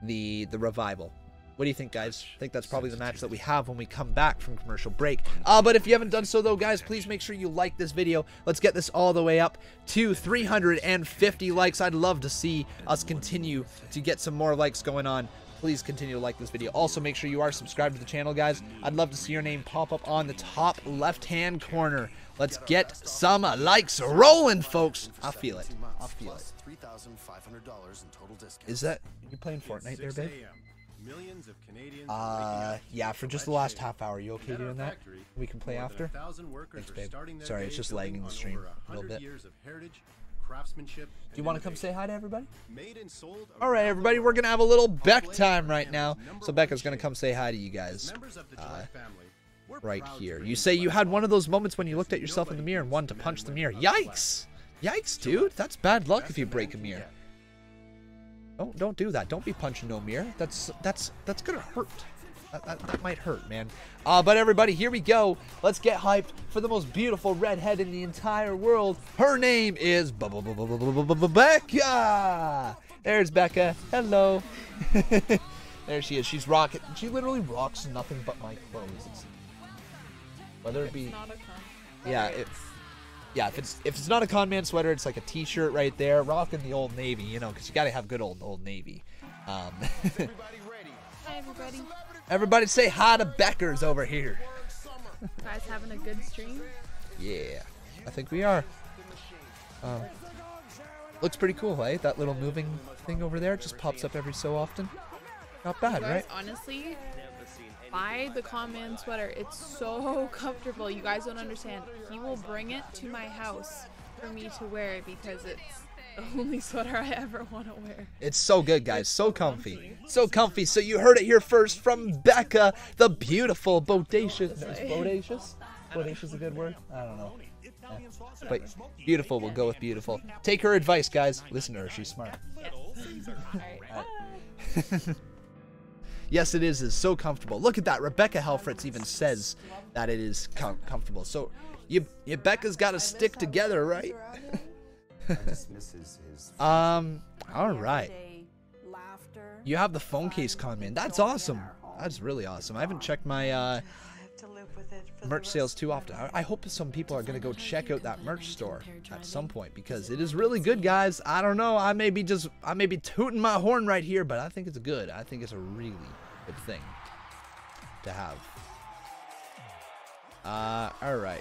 the Revival. What do you think, guys? I think that's probably the match that we have when we come back from commercial break. But if you haven't done so, though, guys, please make sure you like this video. Let's get this all the way up to 350 likes. I'd love to see us continue to get some more likes going on. Please continue to like this video. Also, make sure you are subscribed to the channel, guys. I'd love to see your name pop up on the top left-hand corner. Let's get some likes rolling, folks. I feel it. I feel it. Is that... you playing Fortnite there, babe? Yeah, for just the last half hour. You okay doing that? We can play after? Thanks, babe. Sorry, it's just lagging the stream a little bit. Do you want to come say hi to everybody? Alright, everybody, we're going to have a little Beck time right now. So Becca's going to come say hi to you guys right here. You say you had one of those moments when you looked at yourself in the mirror and wanted to punch the mirror. Yikes! Yikes, dude. That's bad luck if you break a mirror. Don't do that. Don't be punching no mirror. That's gonna hurt. That might hurt, man. But everybody, here we go. Let's get hyped for the most beautiful redhead in the entire world. Her name is Becca. There's Becca. Hello. There she is. She's rocking. She literally rocks nothing but my clothes. Whether it be, yeah, if it's not a Conman sweater, it's like a t-shirt right there, rocking the Old Navy, you know, because you gotta have good Old Navy. Hi, everybody. Everybody say hi to Beckers over here. Guys having a good stream? Yeah, I think we are. Looks pretty cool, eh? That little moving thing over there just pops up every so often. Not bad, guys, right? Honestly, buy the Conman sweater. It's so comfortable. You guys don't understand. He will bring it to my house for me to wear because it's the only sweater I ever want to wear. It's so good, guys. So comfy. So comfy. So you heard it here first from Becca, the beautiful, bodacious. No, is bodacious? Bodacious a good word? I don't know. Yeah. But beautiful, we'll go with beautiful. Take her advice, guys. Listen to her. She's smart. Yes, it is. It's so comfortable. Look at that. Rebecca Helfritz even says that it is comfortable. So you Becca's got to stick together, right? All right. You have the phone case, Conman. That's awesome. That's really awesome. I haven't checked my merch sales too often. I hope some people are going to go check out that merch store at some point because it is really good, guys. I don't know. I may be tooting my horn right here, but I think it's good. I think it's a really good thing to have. All right.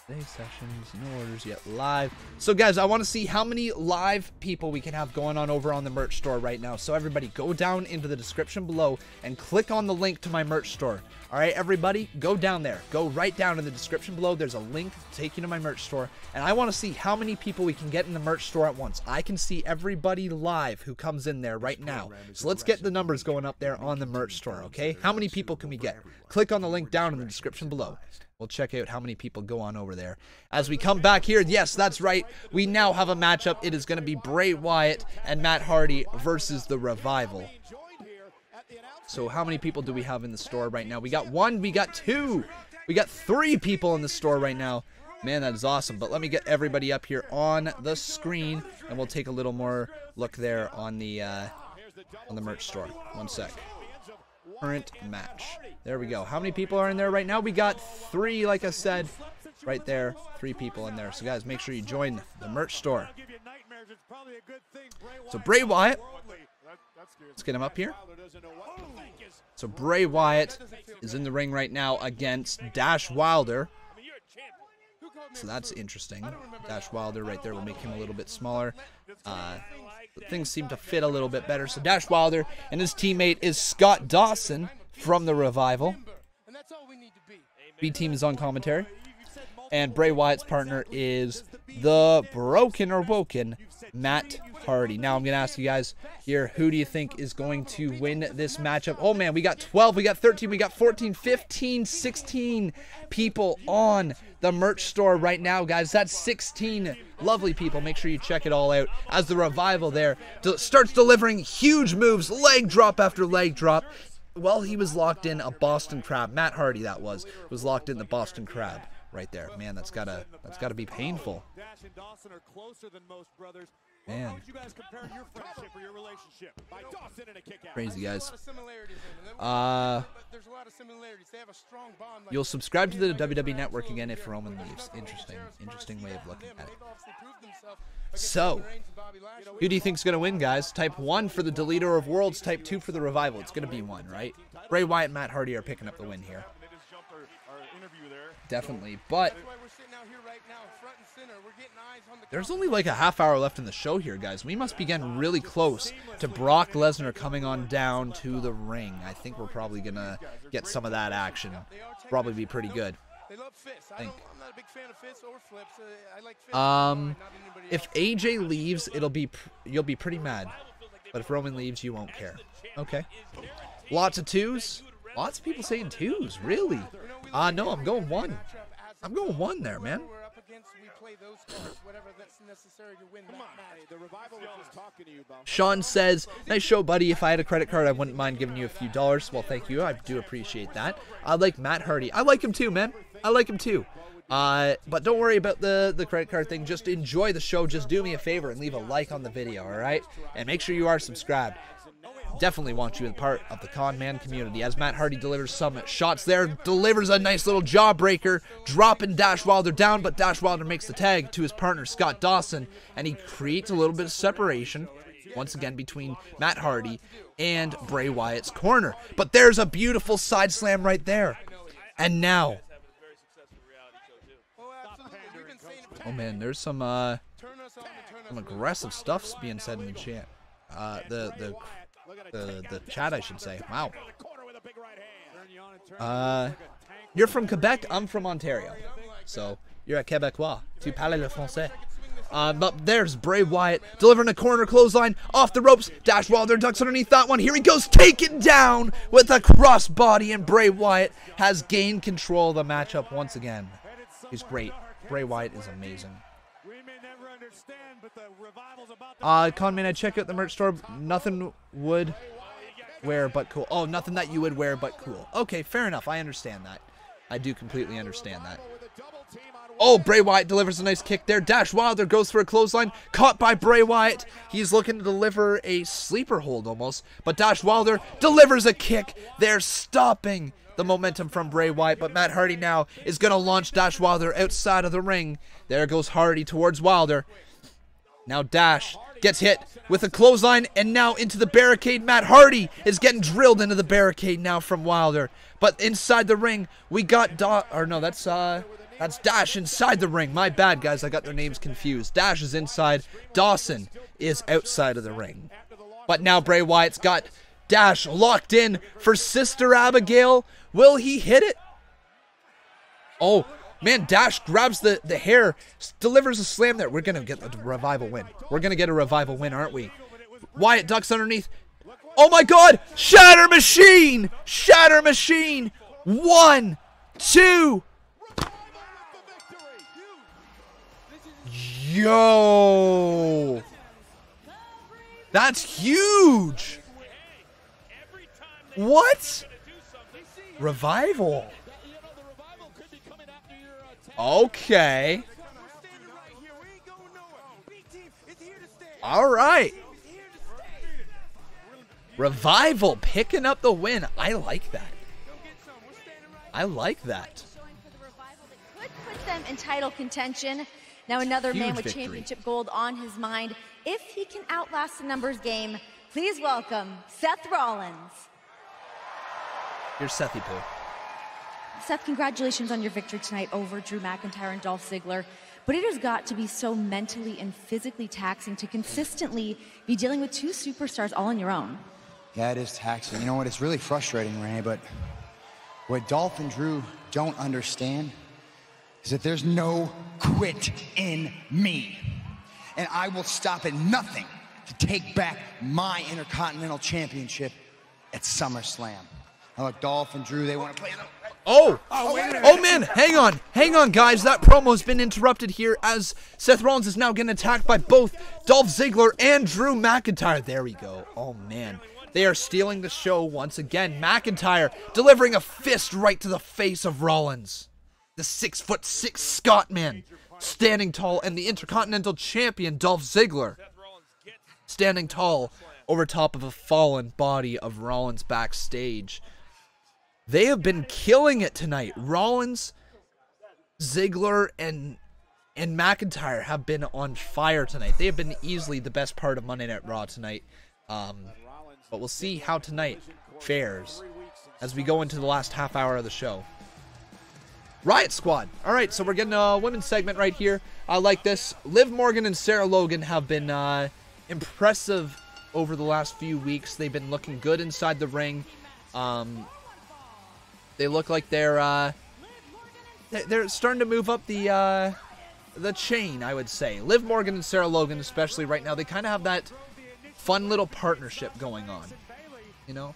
Today's sessions, no orders yet, live. So guys, I want to see how many live people we can have going on over on the merch store right now. So everybody go down into the description below and click on the link to my merch store. All right, everybody, go down there. Go right down in the description below. There's a link to take you to my merch store. And I want to see how many people we can get in the merch store at once. I can see everybody live who comes in there right now. So let's get the numbers going up there on the merch store, okay? How many people can we get? Click on the link down in the description below. We'll check out how many people go on over there. As we come back here, yes, that's right. We now have a matchup. It is going to be Bray Wyatt and Matt Hardy versus the Revival. So how many people do we have in the store right now? We got 1, we got 2, we got 3 people in the store right now. Man, that is awesome. But let me get everybody up here on the screen, and we'll take a little more look there on the merch store. 1 sec. Current match. There we go. How many people are in there right now? We got 3, like I said, right there. 3 people in there. So guys, make sure you join the merch store. So Bray Wyatt, let's get him up here. So Bray Wyatt is in the ring right now against Dash Wilder. So that's interesting. Dash Wilder right there will make him a little bit smaller. Things seem to fit a little bit better. So Dash Wilder and his teammate is Scott Dawson from the Revival. B-Team is on commentary. And Bray Wyatt's partner is the Broken or Woken Matt Hardy. Now I'm going to ask you guys here, who do you think is going to win this matchup? Oh man, we got 12, we got 13, we got 14, 15, 16 people on the merch store right now, guys. That's 16 lovely people. Make sure you check it all out as the Revival there starts delivering huge moves, leg drop after leg drop. Well, he was locked in a Boston Crab. Matt Hardy, that was locked in the Boston Crab right there. Man, that's gotta be painful. Man. Crazy, guys. You'll subscribe to the WWE Network again if Roman leaves. Interesting way of looking at it. So, who do you think is going to win, guys? Type 1 for the Deleter of Worlds, Type 2 for the Revival. It's going to be 1, right? Bray Wyatt and Matt Hardy are picking up the win here. Definitely, but there's only like a half hour left in the show here, guys. We must be getting really close to Brock Lesnar coming on down to the ring. I think we're probably going to get some of that action. Probably be pretty good. I think. If AJ leaves, you'll be pretty mad. But if Roman leaves, you won't care. Okay. Lots of 2s. Lots of people saying 2s. Really? No, I'm going 1. I'm going 1 there, man. Sean says, nice show, buddy. If I had a credit card, I wouldn't mind giving you a few dollars. Well, thank you. I do appreciate that. I like Matt Hardy. I like him too, man. I like him too. But don't worry about the credit card thing. Just enjoy the show. Just do me a favor and leave a like on the video, all right? And make sure you are subscribed. Definitely want you in part of the Conman community. As Matt Hardy delivers some shots there, delivers a nice little jawbreaker, dropping Dash Wilder down, but Dash Wilder makes the tag to his partner, Scott Dawson, and he creates a little bit of separation, once again, between Matt Hardy and Bray Wyatt's corner. But there's a beautiful side slam right there. And now, oh man, there's some aggressive stuff being said in the chat. the chat, I should say. Wow. You're from Quebec. I'm from Ontario. So you're a Quebecois. Tu parles le français. But there's Bray Wyatt delivering a corner clothesline off the ropes. Dash Wilder ducks underneath that one. Here he goes, taken down with a crossbody, and Bray Wyatt has gained control of the matchup once again. He's great. Bray Wyatt is amazing. Conman, I check out the merch store. Nothing would wear but cool. Oh, nothing that you would wear but cool. Okay, fair enough. I understand that. I do completely understand that. Oh, Bray Wyatt delivers a nice kick there. Dash Wilder goes for a clothesline. Caught by Bray Wyatt. He's looking to deliver a sleeper hold almost. But Dash Wilder delivers a kick. They're stopping the momentum from Bray Wyatt. But Matt Hardy now is going to launch Dash Wilder outside of the ring. There goes Hardy towards Wilder. Now Dash gets hit with a clothesline and now into the barricade. Matt Hardy is getting drilled into the barricade now from Wilder. But inside the ring, we got that's Dash inside the ring. My bad, guys. I got their names confused. Dash is inside. Dawson is outside of the ring. But now Bray Wyatt's got Dash locked in for Sister Abigail. Will he hit it? Oh, man, Dash grabs the hair, delivers a slam there. We're going to get a revival win. We're going to get a revival win, aren't we? Wyatt ducks underneath. Oh, my God. Shatter Machine. Shatter Machine. 1, 2. Yo. That's huge. What? Revival. Okay. All right. Revival picking up the win. I like that. I like that. Could put them in title contention. Now another Huge man with victory. championship gold on his mind. If he can outlast the numbers game, please welcome Seth Rollins. Here's Sethy Poo. Seth, congratulations on your victory tonight over Drew McIntyre and Dolph Ziggler. But it has got to be so mentally and physically taxing to consistently be dealing with two superstars all on your own. Yeah, it is taxing. You know what? It's really frustrating, Renee, but what Dolph and Drew don't understand is that there's no quit in me. And I will stop at nothing to take back my Intercontinental Championship at SummerSlam. Now, look, Dolph and Drew, they want to play it. Oh, man, hang on, guys. That promo's been interrupted here as Seth Rollins is now getting attacked by both Dolph Ziggler and Drew McIntyre. There we go. Oh, man. They are stealing the show once again. McIntyre delivering a fist right to the face of Rollins. The 6'6" Scotsman standing tall, and the Intercontinental Champion Dolph Ziggler standing tall over top of a fallen body of Rollins backstage. They have been killing it tonight. Rollins, Ziggler, and McIntyre have been on fire tonight. They have been easily the best part of Monday Night Raw tonight. But we'll see how tonight fares as we go into the last half hour of the show. Riot Squad. All right, so we're getting a women's segment right here. I like this. Liv Morgan and Sarah Logan have been impressive over the last few weeks. They've been looking good inside the ring. They look like they're starting to move up the chain, I would say. Liv Morgan and Sarah Logan, especially right now, they kind of have that fun little partnership going on, you know.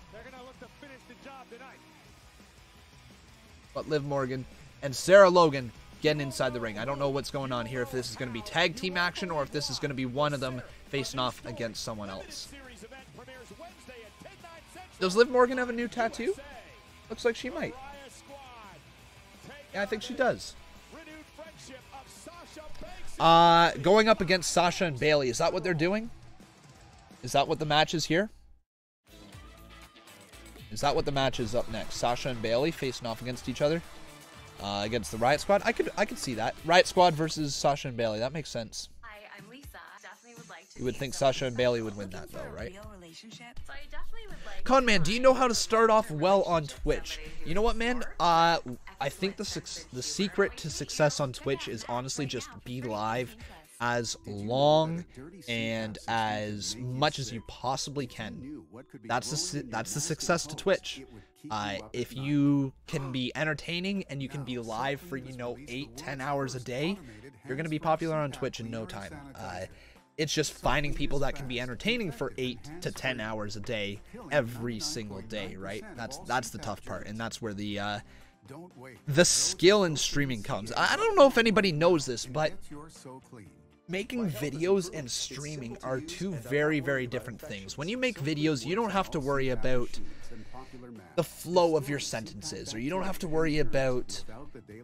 But Liv Morgan and Sarah Logan getting inside the ring. I don't know what's going on here, if this is going to be tag team action or if this is going to be one of them facing off against someone else. Does Liv Morgan have a new tattoo? Looks like she might. Yeah, I think she does. Going up against Sasha and Bayley. Is that what they're doing? Is that what the match is here? Is that what the match is up next? Sasha and Bayley facing off against each other? Against the Riot Squad? I could see that. Riot Squad versus Sasha and Bayley. That makes sense. Hi, I'm Lisa. Definitely would like to. You would think Sasha and Bayley would win that though, right? Conman, do you know how to start off well on Twitch? You know what, man? I think the secret to success on Twitch is honestly just be live. as long and as much as you possibly can. That's the success to Twitch. If you can be entertaining and you can be live for, you know, 8-10 hours a day, you're going to be popular on Twitch in no time. It's just finding people that can be entertaining for 8 to 10 hours a day every single day, right? That's the tough part, and that's where the skill in streaming comes. I don't know if anybody knows this, but making videos and streaming are two very, very different things. When you make videos, you don't have to worry about the flow of your sentences, or you don't have to worry about,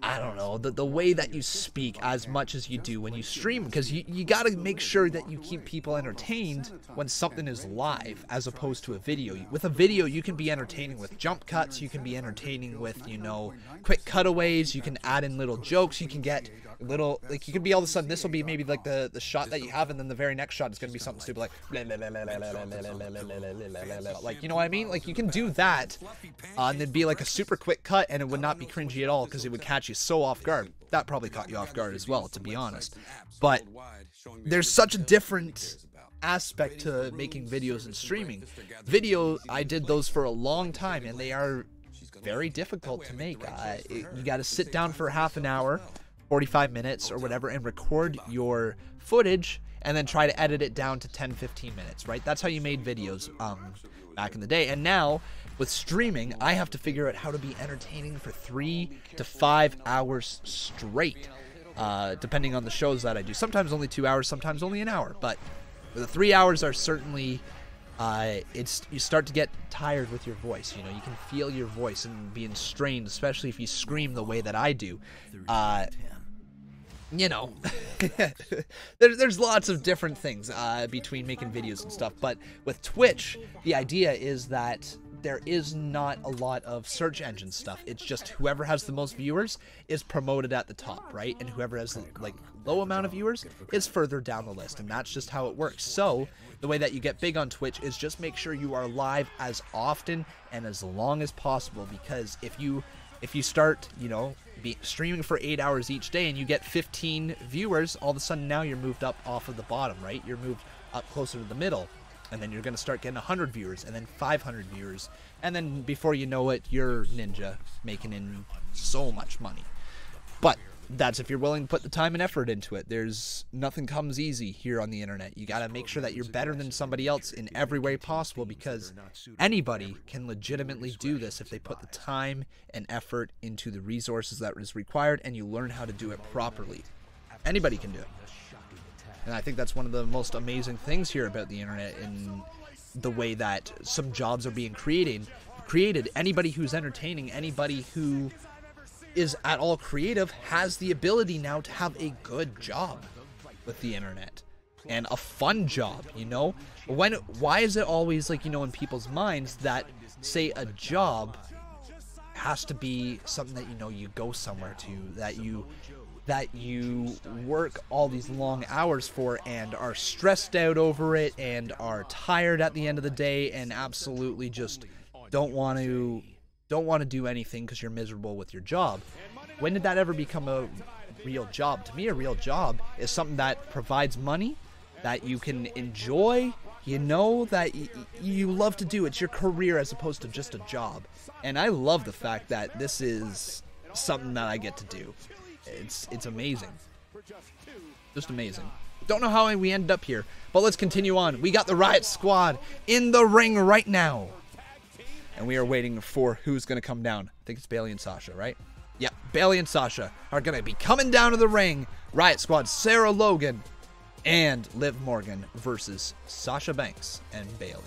I don't know, the way that you speak as much as you do when you stream, because you got to make sure that you keep people entertained when something is live as opposed to a video. With a video, you can be entertaining with jump cuts, you can be entertaining with, you know, quick cutaways, you can add in little jokes, you can get little, like, you can be all of a sudden, this will be maybe like the shot that you have, and then the very next shot is going to be something stupid like you know what I mean? Like, you can do that, and then be like a super quick cut, and it would not be cringy at all because it would catch you so off guard. That probably caught you off guard as well, to be honest. But there's such a different aspect to making videos and streaming. Video, I did those for a long time, and they are very difficult to make. You got to sit down for half an hour, 45 minutes or whatever, and record your footage, and then try to edit it down to 10-15 minutes, right? That's how you made videos back in the day. And now with streaming, I have to figure out how to be entertaining for 3 to 5 hours straight, depending on the shows that I do. Sometimes only 2 hours, sometimes only an hour, but the 3 hours are certainly you start to get tired with your voice. You know, you can feel your voice and being strained, especially if you scream the way that I do. You know, there's lots of different things between making videos and stuff, but with Twitch, the idea is that there is not a lot of search engine stuff. It's just whoever has the most viewers is promoted at the top, right? And whoever has, like, low amount of viewers is further down the list, and that's just how it works. So the way that you get big on Twitch is just make sure you are live as often and as long as possible, because if you start, you know, streaming for 8 hours each day and you get 15 viewers, all of a sudden now you're moved up off of the bottom, right? You're moved up closer to the middle, and then you're going to start getting 100 viewers, and then 500 viewers, and then before you know it, you're Ninja, making in so much money. But that's if you're willing to put the time and effort into it. There's nothing comes easy here on the internet. You got to make sure that you're better than somebody else in every way possible, because anybody can legitimately do this if they put the time and effort into the resources that is required, and you learn how to do it properly. Anybody can do it. And I think that's one of the most amazing things here about the internet, in the way that some jobs are being created. Anybody who's entertaining, anybody who is at all creative has the ability now to have a good job with the internet, and a fun job, you know? Why is it always, like, you know, in people's minds that, say, a job has to be something that, you know, you go somewhere to, that you work all these long hours for and are stressed out over it and are tired at the end of the day and absolutely just don't want to do anything because you're miserable with your job? When did that ever become a real job? To me, a real job is something that provides money, that you can enjoy, you know, that you love to do. It's your career as opposed to just a job. And I love the fact that this is something that I get to do. It's amazing. Just amazing. Don't know how we ended up here, but let's continue on. We got the Riot Squad in the ring right now, and we are waiting for who's going to come down. I think it's Bayley and Sasha, right? Yeah, Bayley and Sasha are going to be coming down to the ring. Riot Squad, Sarah Logan and Liv Morgan versus Sasha Banks and Bayley.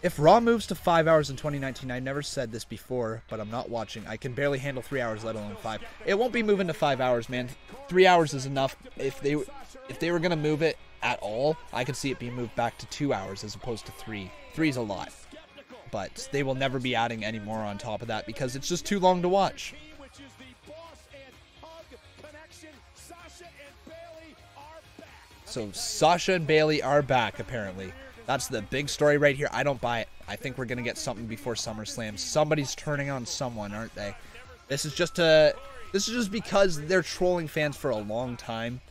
If Raw moves to 5 hours in 2019, I never said this before, but I'm not watching. I can barely handle 3 hours, let alone 5. It won't be moving to 5 hours, man. 3 hours is enough. If they were going to move it at all, I could see it being moved back to 2 hours as opposed to 3. 3 is a lot. But they will never be adding any more on top of that because it's just too long to watch. So Sasha and Bayley are back, apparently. That's the big story right here. I don't buy it. I think we're going to get something before SummerSlam. Somebody's turning on someone, aren't they? This is just to This is just because they're trolling fans for a long time.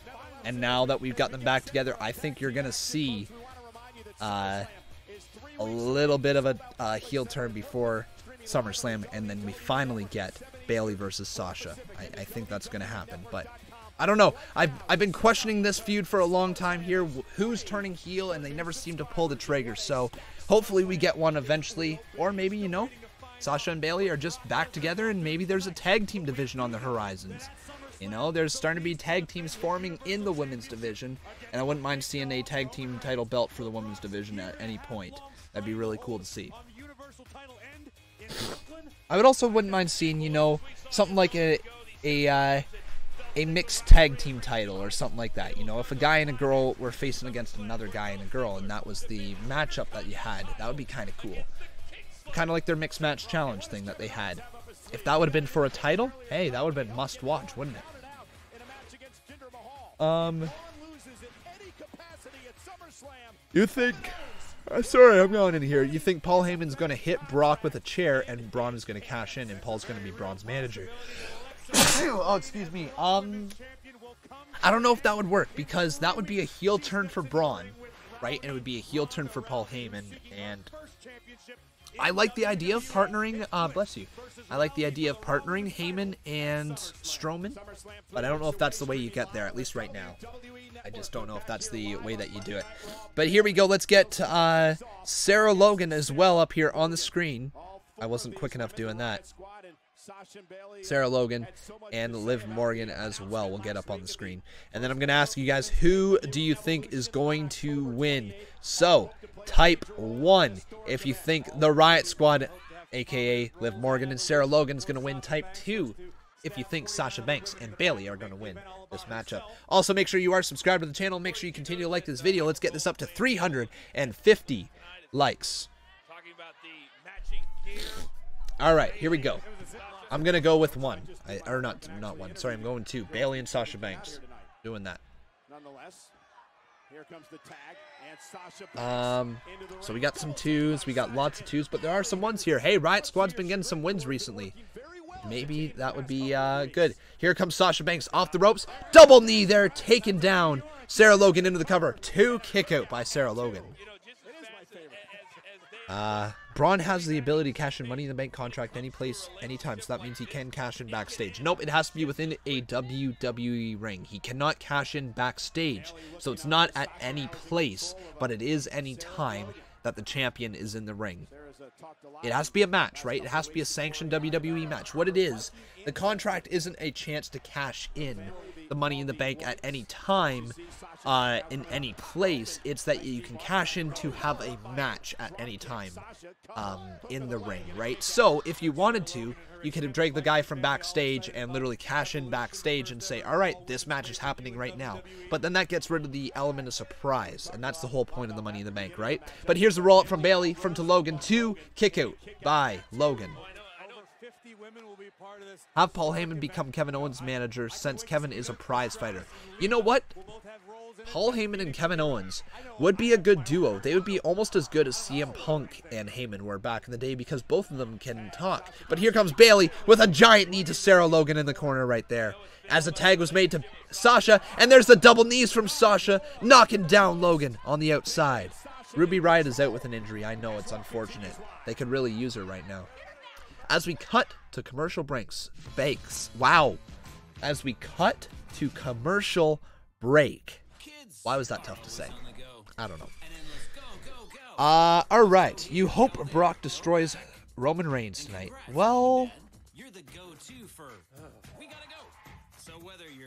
And now that we've got them back together, I think you're going to see a little bit of a heel turn before SummerSlam. And then we finally get Bayley versus Sasha. I think that's going to happen. But I don't know. I've been questioning this feud for a long time here. Who's turning heel? And they never seem to pull the trigger. So hopefully we get one eventually. Or maybe, you know, Sasha and Bayley are just back together, and maybe there's a tag team division on the horizons. You know, there's starting to be tag teams forming in the women's division, and I wouldn't mind seeing a tag team title belt for the women's division at any point. That'd be really cool to see. I would also wouldn't mind seeing, you know, something like a mixed tag team title or something like that. You know, if a guy and a girl were facing against another guy and a girl, and that was the matchup that you had, that would be kind of cool. Kind of like their mixed match challenge thing that they had. If that would have been for a title, hey, that would have been must watch, wouldn't it? You think... sorry, I'm going in here. You think Paul Heyman's going to hit Brock with a chair and Braun is going to cash in and Paul's going to be Braun's manager? Oh, excuse me. I don't know if that would work, because that would be a heel turn for Braun, right? And it would be a heel turn for Paul Heyman, and I like the idea of partnering, bless you. I like the idea of partnering Heyman and Strowman, but I don't know if that's the way you get there, at least right now. I just don't know if that's the way that you do it. But here we go. Let's get Sarah Logan as well up here on the screen. I wasn't quick enough doing that. Sarah Logan and Liv Morgan as well will get up on the screen. And then I'm going to ask you guys, who do you think is going to win? So, type 1 if you think the Riot Squad, aka Liv Morgan and Sarah Logan, is going to win. Type 2 if you think Sasha Banks and Bayley are going to win this matchup. Also, make sure you are subscribed to the channel. Make sure you continue to like this video. Let's get this up to 350 likes. All right, here we go. I'm going to go with 1. Or not 1. Sorry, I'm going 2. Bayley and Sasha Banks. Doing that. So we got some 2s. We got lots of 2s, but there are some 1s here. Hey, Riot Squad's been getting some wins recently. Maybe that would be good. Here comes Sasha Banks off the ropes. Double knee there, taken down. Sarah Logan into the cover. 2 kick out by Sarah Logan. Braun has the ability to cash in Money in the Bank contract any place, anytime, so that means he can cash in backstage. Nope, it has to be within a WWE ring. He cannot cash in backstage, so it's not at any place, but it is any time that the champion is in the ring. It has to be a match, right? It has to be a sanctioned WWE match. What it is, the contract isn't a chance to cash in the Money in the Bank at any time, in any place. It's that you can cash in to have a match at any time in the ring, right? So if you wanted to, you could have dragged the guy from backstage and literally cash in backstage and say, all right, this match is happening right now. But then that gets rid of the element of surprise, and that's the whole point of the Money in the Bank, right? But here's the roll-up from Bayley, from to Logan, 2 kick out by Logan. Have Paul Heyman become Kevin Owens' manager, since Kevin is a prize fighter. You know what? Paul Heyman and Kevin Owens would be a good duo. They would be almost as good as CM Punk and Heyman were back in the day, because both of them can talk. But here comes Bayley with a giant knee to Sarah Logan in the corner right there, as the tag was made to Sasha, and there's the double knees from Sasha, knocking down Logan on the outside. Ruby Riott is out with an injury. I know, it's unfortunate. They could really use her right now. As we cut to commercial breaks. Wow. As we cut to commercial break. Why was that tough to say? I don't know. Alright. You hope Brock destroys Roman Reigns tonight. Well,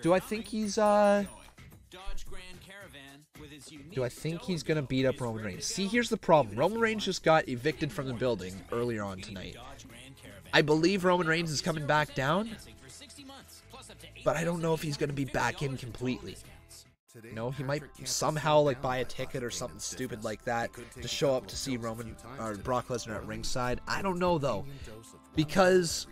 do I think he's gonna beat up Roman Reigns? See, here's the problem. Roman Reigns just got evicted from the building earlier on tonight. I believe Roman Reigns is coming back down, but I don't know if he's going to be back in completely. You know, he might somehow like buy a ticket or something stupid like that to show up to see Roman or Brock Lesnar at ringside. I don't know though, because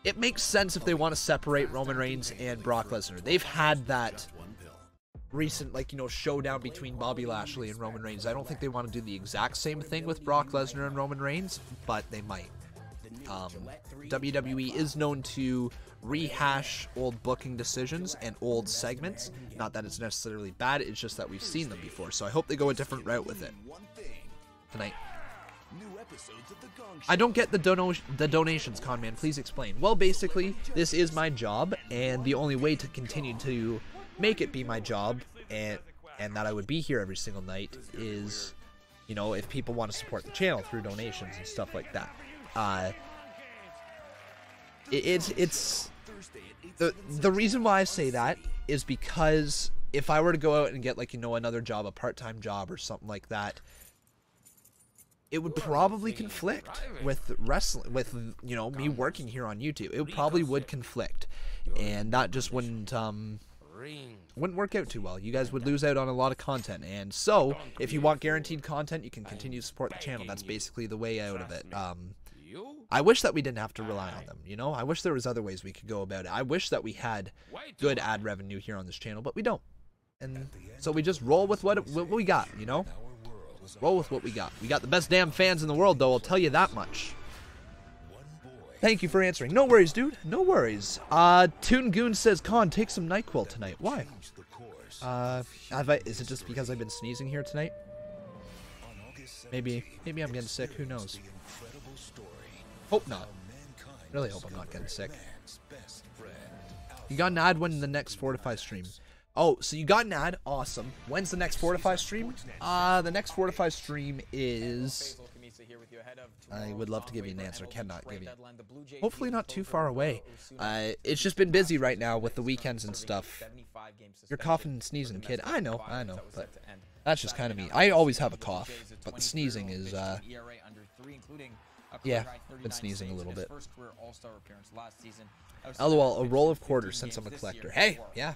it makes sense if they want to separate Roman Reigns and Brock Lesnar. They've had that recent, like, you know, showdown between Bobby Lashley and Roman Reigns. I don't think they want to do the exact same thing with Brock Lesnar and Roman Reigns, but they might. WWE is known to rehash old booking decisions and old segments. Not that it's necessarily bad, it's just that we've seen them before. So I hope they go a different route with it tonight. I don't get the donations, Conman. Please explain. Well, basically, this is my job, and the only way to continue to make it be my job, and that I would be here every single night, is, you know, if people want to support the channel through donations and stuff like that. It's the reason why I say that is because if I were to go out and get, like, you know, another job, a part-time job or something like that, it would probably conflict with wrestling, with, you know, me working here on YouTube. It probably would conflict, and that just wouldn't work out too well. You guys would lose out on a lot of content, and so if you want guaranteed content, you can continue to support the channel. That's basically the way out of it. I wish that we didn't have to rely on them, you know? I wish there was other ways we could go about it. I wish that we had good ad revenue here on this channel, but we don't. And so we just roll with what we got, you know? Roll with what we got. We got the best damn fans in the world, though, I'll tell you that much. Thank you for answering. No worries, dude. No worries. Toon Goon says, Con, take some NyQuil tonight. Why? Is it just because I've been sneezing here tonight? Maybe I'm getting sick. Who knows? Hope not. Really hope I'm not getting sick. You got an ad when the next Fortify stream. Oh, so you got an ad. Awesome. When's the next Fortify stream? The next Fortify stream is... I would love to give you an answer. Cannot give you. Hopefully not too far away. It's just been busy right now with the weekends and stuff. You're coughing and sneezing, kid. I know. But that's just kind of me. I always have a cough, but the sneezing is, yeah, been sneezing a little bit. LOL, a roll of quarters since I'm a collector. Hey, yeah,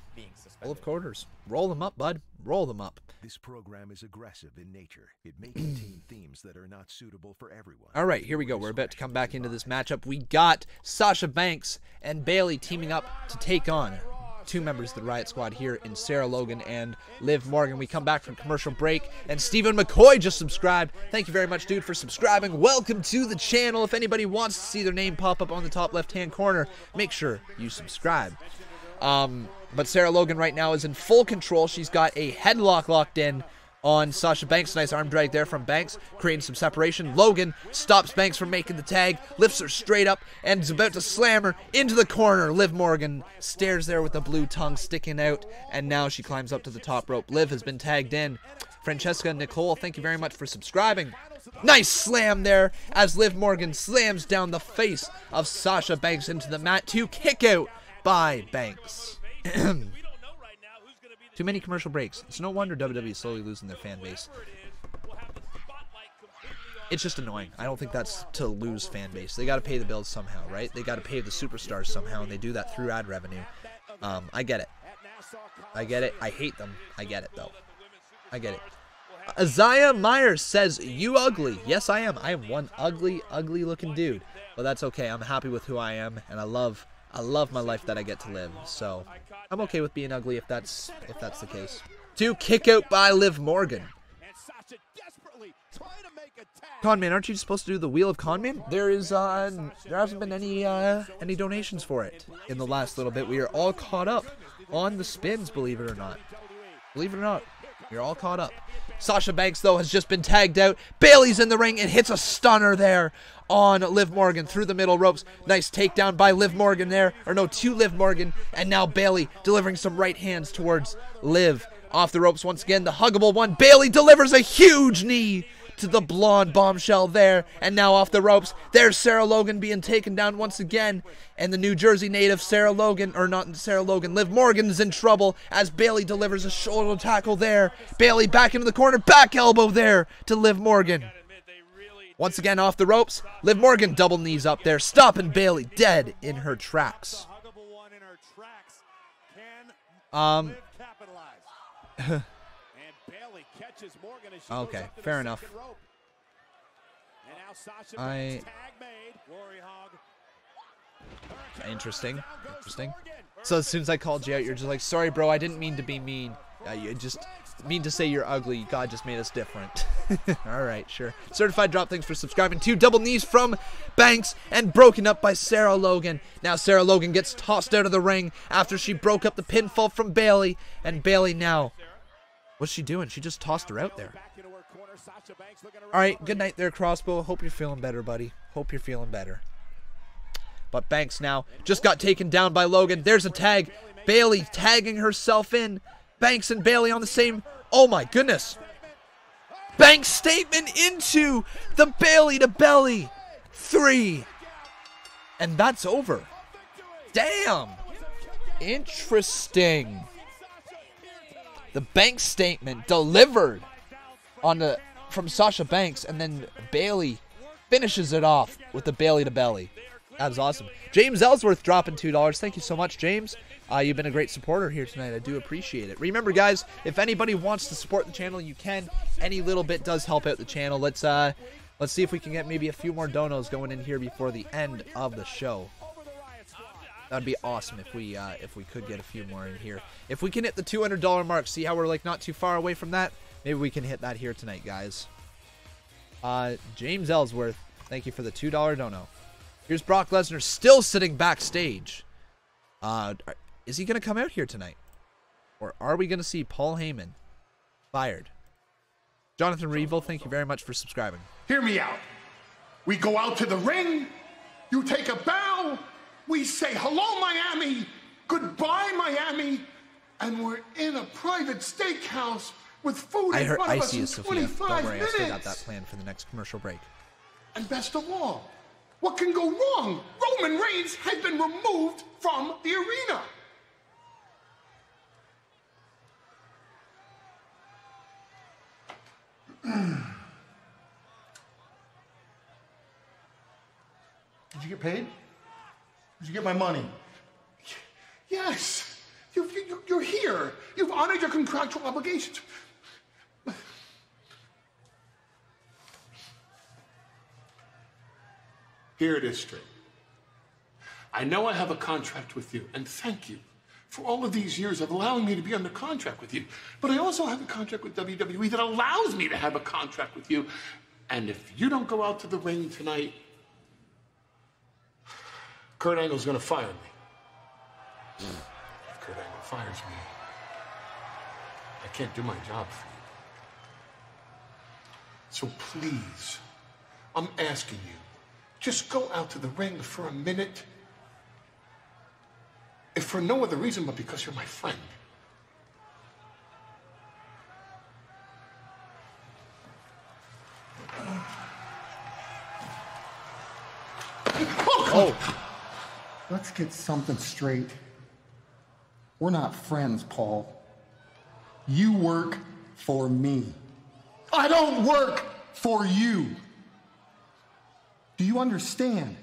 roll of quarters. Roll them up, bud. Roll them up. This program is aggressive in nature. It may contain themes that are not suitable for everyone. All right, here we go. We're about to come back into this matchup. We got Sasha Banks and Bayley teaming up to take on two members of the Riot Squad here in Sarah Logan and Liv Morgan. We come back from commercial break, and Stephen McCoy just subscribed. Thank you very much, dude, for subscribing. Welcome to the channel. If anybody wants to see their name pop up on the top left-hand corner, make sure you subscribe. But Sarah Logan right now is in full control. She's got a headlock locked in on Sasha Banks. Nice arm drag there from Banks, creating some separation. Logan stops Banks from making the tag, lifts her straight up, and is about to slam her into the corner. Liv Morgan stares there with the blue tongue sticking out, and now she climbs up to the top rope. Liv has been tagged in. Francesca Nicole, thank you very much for subscribing. Nice slam there as Liv Morgan slams down the face of Sasha Banks into the mat to kick out by Banks. Too many commercial breaks. It's no wonder WWE is slowly losing their fan base. It's just annoying. I don't think that's to lose fan base. They got to pay the bills somehow, right? They got to pay the superstars somehow, and they do that through ad revenue. I get it. I get it. I hate them. I get it, though. I get it. Isaiah Myers says, you ugly. Yes, I am. I am one ugly, ugly looking dude. But that's okay. I'm happy with who I am, and I love my life that I get to live. So I'm okay with being ugly if that's the case. To kick out by Liv Morgan. Conman, aren't you supposed to do the Wheel of Conman? There hasn't been any donations for it in the last little bit. We are all caught up on the spins, believe it or not. Believe it or not, we're all caught up. Sasha Banks, though, has just been tagged out. Bayley's in the ring and hits a stunner there on Liv Morgan through the middle ropes. Nice takedown by Liv Morgan there. Or no, to Liv Morgan. And now Bayley delivering some right hands towards Liv. Off the ropes once again, the huggable one. Bayley delivers a huge knee to the blonde bombshell there. And now off the ropes, there's Sarah Logan being taken down once again. And the New Jersey native Sarah Logan, or not Sarah Logan, Liv Morgan's in trouble as Bayley delivers a shoulder tackle there. Bayley back into the corner, back elbow there to Liv Morgan. Once again off the ropes, Liv Morgan double knees up there, stopping Bayley dead in her tracks. Okay, fair enough. Interesting. So as soon as I called you out, you're just like, sorry, bro, I didn't mean to be mean. mean to say you're ugly. God just made us different. All right, sure. Certified drop, thanks for subscribing. 2 double knees from Banks and broken up by Sarah Logan. Now Sarah Logan gets tossed out of the ring after she broke up the pinfall from Bayley. And Bayley now, what's she doing? She just tossed her out there. All right, good night there, Crossbow. Hope you're feeling better, buddy. Hope you're feeling better. But Banks now just got taken down by Logan. There's a tag. Bayley tagging herself in. Banks and Bayley on the same. Oh my goodness. Banks statement into the Bayley to belly. 3. And that's over. Damn. Interesting. The Banks statement delivered on from Sasha Banks, and then Bayley finishes it off with the Bayley to belly. That was awesome. James Ellsworth dropping $2. Thank you so much, James. You've been a great supporter here tonight. I do appreciate it. Remember, guys, if anybody wants to support the channel, you can. Any little bit does help out the channel. Let's see if we can get maybe a few more donos going in here before the end of the show. That'd be awesome if we could get a few more in here. If we can hit the $200 mark, see how we're like not too far away from that? Maybe we can hit that here tonight, guys. James Ellsworth, thank you for the $2 dono. Here's Brock Lesnar still sitting backstage. Is he going to come out here tonight? Or are we going to see Paul Heyman fired? Jonathan Reeville, thank you very much for subscribing. Hear me out. We go out to the ring. You take a bow. We say, hello, Miami. Goodbye, Miami. And we're in a private steakhouse with food in front of us in 25 Don't worry, minutes. I still got that planned for the next commercial break. And best of all, what can go wrong? Roman Reigns has been removed from the arena. Did you get paid? Did you get my money? Yes. You're here. You've honored your contractual obligations. Here it is straight. I know I have a contract with you, and thank you for all of these years of allowing me to be under contract with you. But I also have a contract with WWE that allows me to have a contract with you. And if you don't go out to the ring tonight, Kurt Angle's gonna fire me. If Kurt Angle fires me, I can't do my job for you. So please, I'm asking you, just go out to the ring for a minute. If for no other reason but because you're my friend. Oh. Let's get something straight. We're not friends, Paul. You work for me. I don't work for you. Do you understand?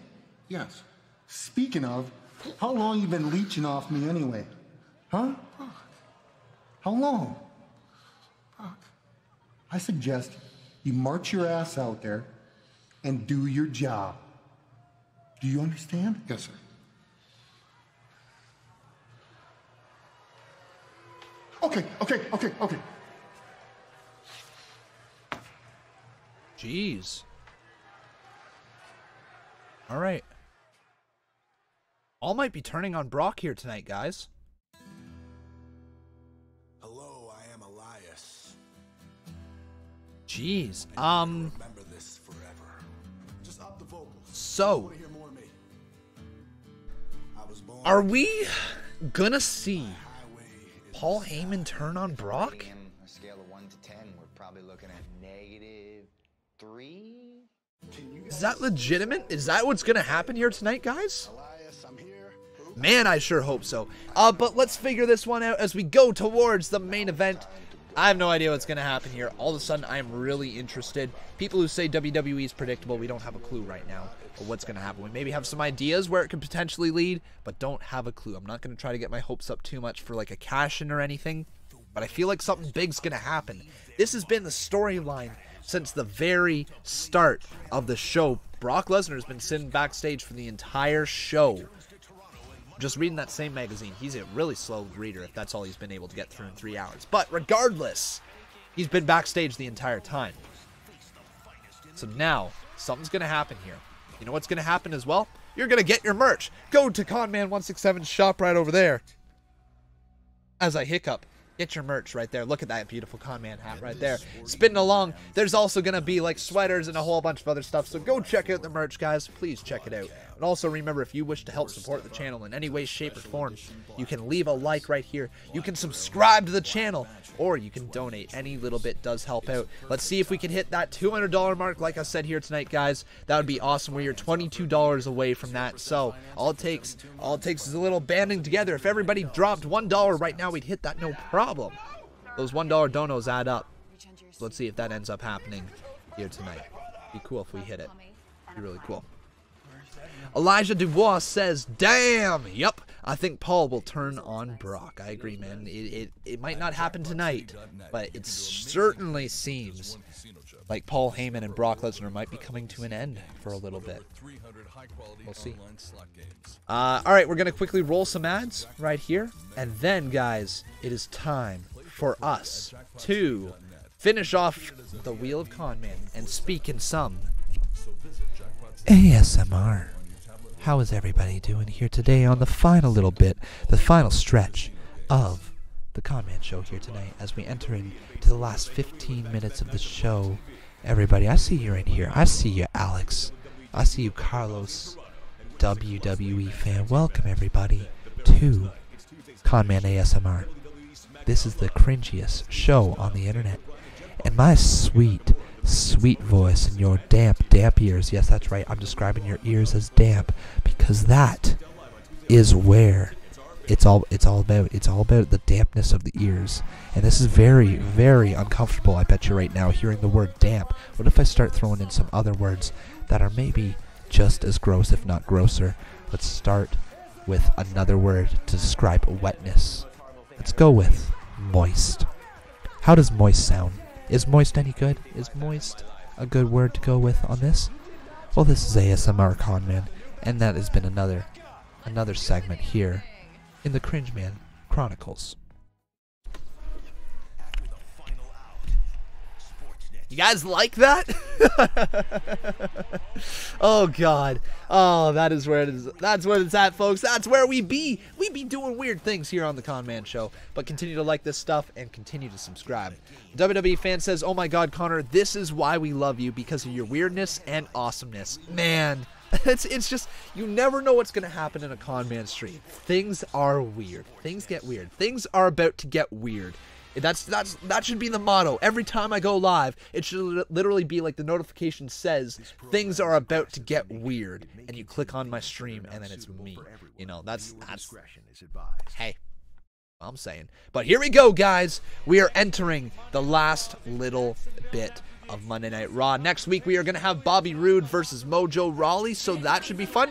Yes. Speaking of, how long you been leeching off me anyway? Huh? How long? I suggest you march your ass out there and do your job. Do you understand? Yes, sir. Okay. Jeez. All right. All might be turning on Brock here tonight, guys. Hello, I am Elias. Jeez. Remember this forever. Just up the vocals. So, are we gonna see Paul Heyman turn on Brock? On a scale of 1 to 10, we're probably looking at -3. Is that legitimate? Is that what's gonna happen here tonight, guys? Man, I sure hope so. But let's figure this one out as we go towards the main event. I have no idea what's going to happen here. All of a sudden, I am really interested. People who say WWE is predictable, we don't have a clue right now of what's going to happen. We maybe have some ideas where it could potentially lead, but don't have a clue. I'm not going to try to get my hopes up too much for like a cash-in or anything, but I feel like something big's going to happen. This has been the storyline since the very start of the show. Brock Lesnar has been sitting backstage for the entire show. just reading that same magazine, he's a really slow reader if that's all he's been able to get through in 3 hours. But regardless, he's been backstage the entire time. So now, something's going to happen here. You know what's going to happen as well? You're going to get your merch. Go to Conman167's shop right over there. As I hiccup, get your merch right there. Look at that beautiful Conman hat right there. Spinning along. There's also going to be like sweaters and a whole bunch of other stuff. So go check out the merch, guys. Please check it out. And also remember, if you wish to help support the channel in any way, shape, or form, you can leave a like right here. You can subscribe to the channel, or you can donate. Any little bit does help out. Let's see if we can hit that $200 mark like I said here tonight, guys. That would be awesome. We're $22 away from that. So all it takes is a little banding together. If everybody dropped $1 right now, we'd hit that no problem. Those $1 donos add up. So let's see if that ends up happening here tonight. Be cool if we hit it. Be really cool. Elijah Dubois says, damn, yep, I think Paul will turn on Brock. I agree, man. It might not happen tonight, but it certainly seems like Paul Heyman and Brock Lesnar might be coming to an end for a little bit. We'll see. All right, we're going to quickly roll some ads right here. And then, guys, it is time for us to finish off the Wheel of Conman and speak in some ASMR. How is everybody doing here today on the final little bit, the final stretch of the Conman show here tonight as we enter into the last 15 minutes of the show? Everybody, I see you're in here. I see you, Alex. I see you, Carlos, WWE fan. Welcome, everybody, to Conman ASMR. This is the cringiest show on the internet. And my sweet voice and your damp ears. Yes, that's right. I'm describing your ears as damp because that is where it's all about. It's all about the dampness of the ears. And this is very, very uncomfortable, I bet you right now, hearing the word damp. What if I start throwing in some other words that are maybe just as gross, if not grosser? Let's start with another word to describe wetness. Let's go with moist. How does moist sound? Is moist any good? Is moist a good word to go with on this? Well, this is ASMR Conman, and that has been another segment here in the Cringe Man Chronicles. You guys like that? Oh God. Oh, that is where it is. That's where it's at, folks. That's where we be. We be doing weird things here on the Conman Show. But continue to like this stuff and continue to subscribe. WWE fan says, oh my God, Connor, this is why we love you, because of your weirdness and awesomeness. Man, it's just, you never know what's gonna happen in a Conman stream. Things are weird. Things get weird. Things are about to get weird. That should be the motto. Every time I go live, it should literally be like the notification says, things are about to get weird. And you click on my stream, and then it's me. You know, that's hey, I'm saying. But here we go, guys. We are entering the last little bit of Monday Night Raw. Next week, we are going to have Bobby Roode versus Mojo Rawley, so that should be fun.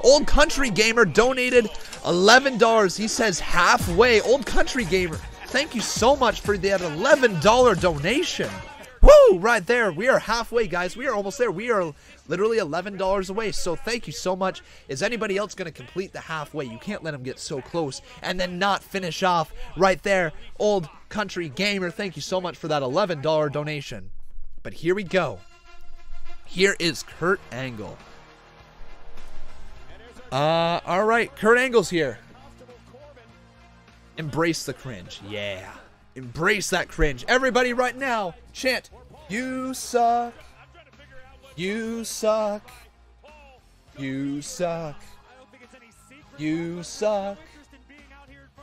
Old Country Gamer donated $11. He says halfway. Old Country Gamer, thank you so much for that $11 donation. Woo! Right there. We are halfway, guys. We are almost there. We are literally $11 away. So thank you so much. Is anybody else going to complete the halfway? You can't let them get so close and then not finish off right there. Old Country Gamer, thank you so much for that $11 donation. But here we go. Here is Kurt Angle. All right. Kurt Angle's here. Embrace the cringe. Yeah. Embrace that cringe. Everybody right now, chant, you suck. You suck. You suck. You suck.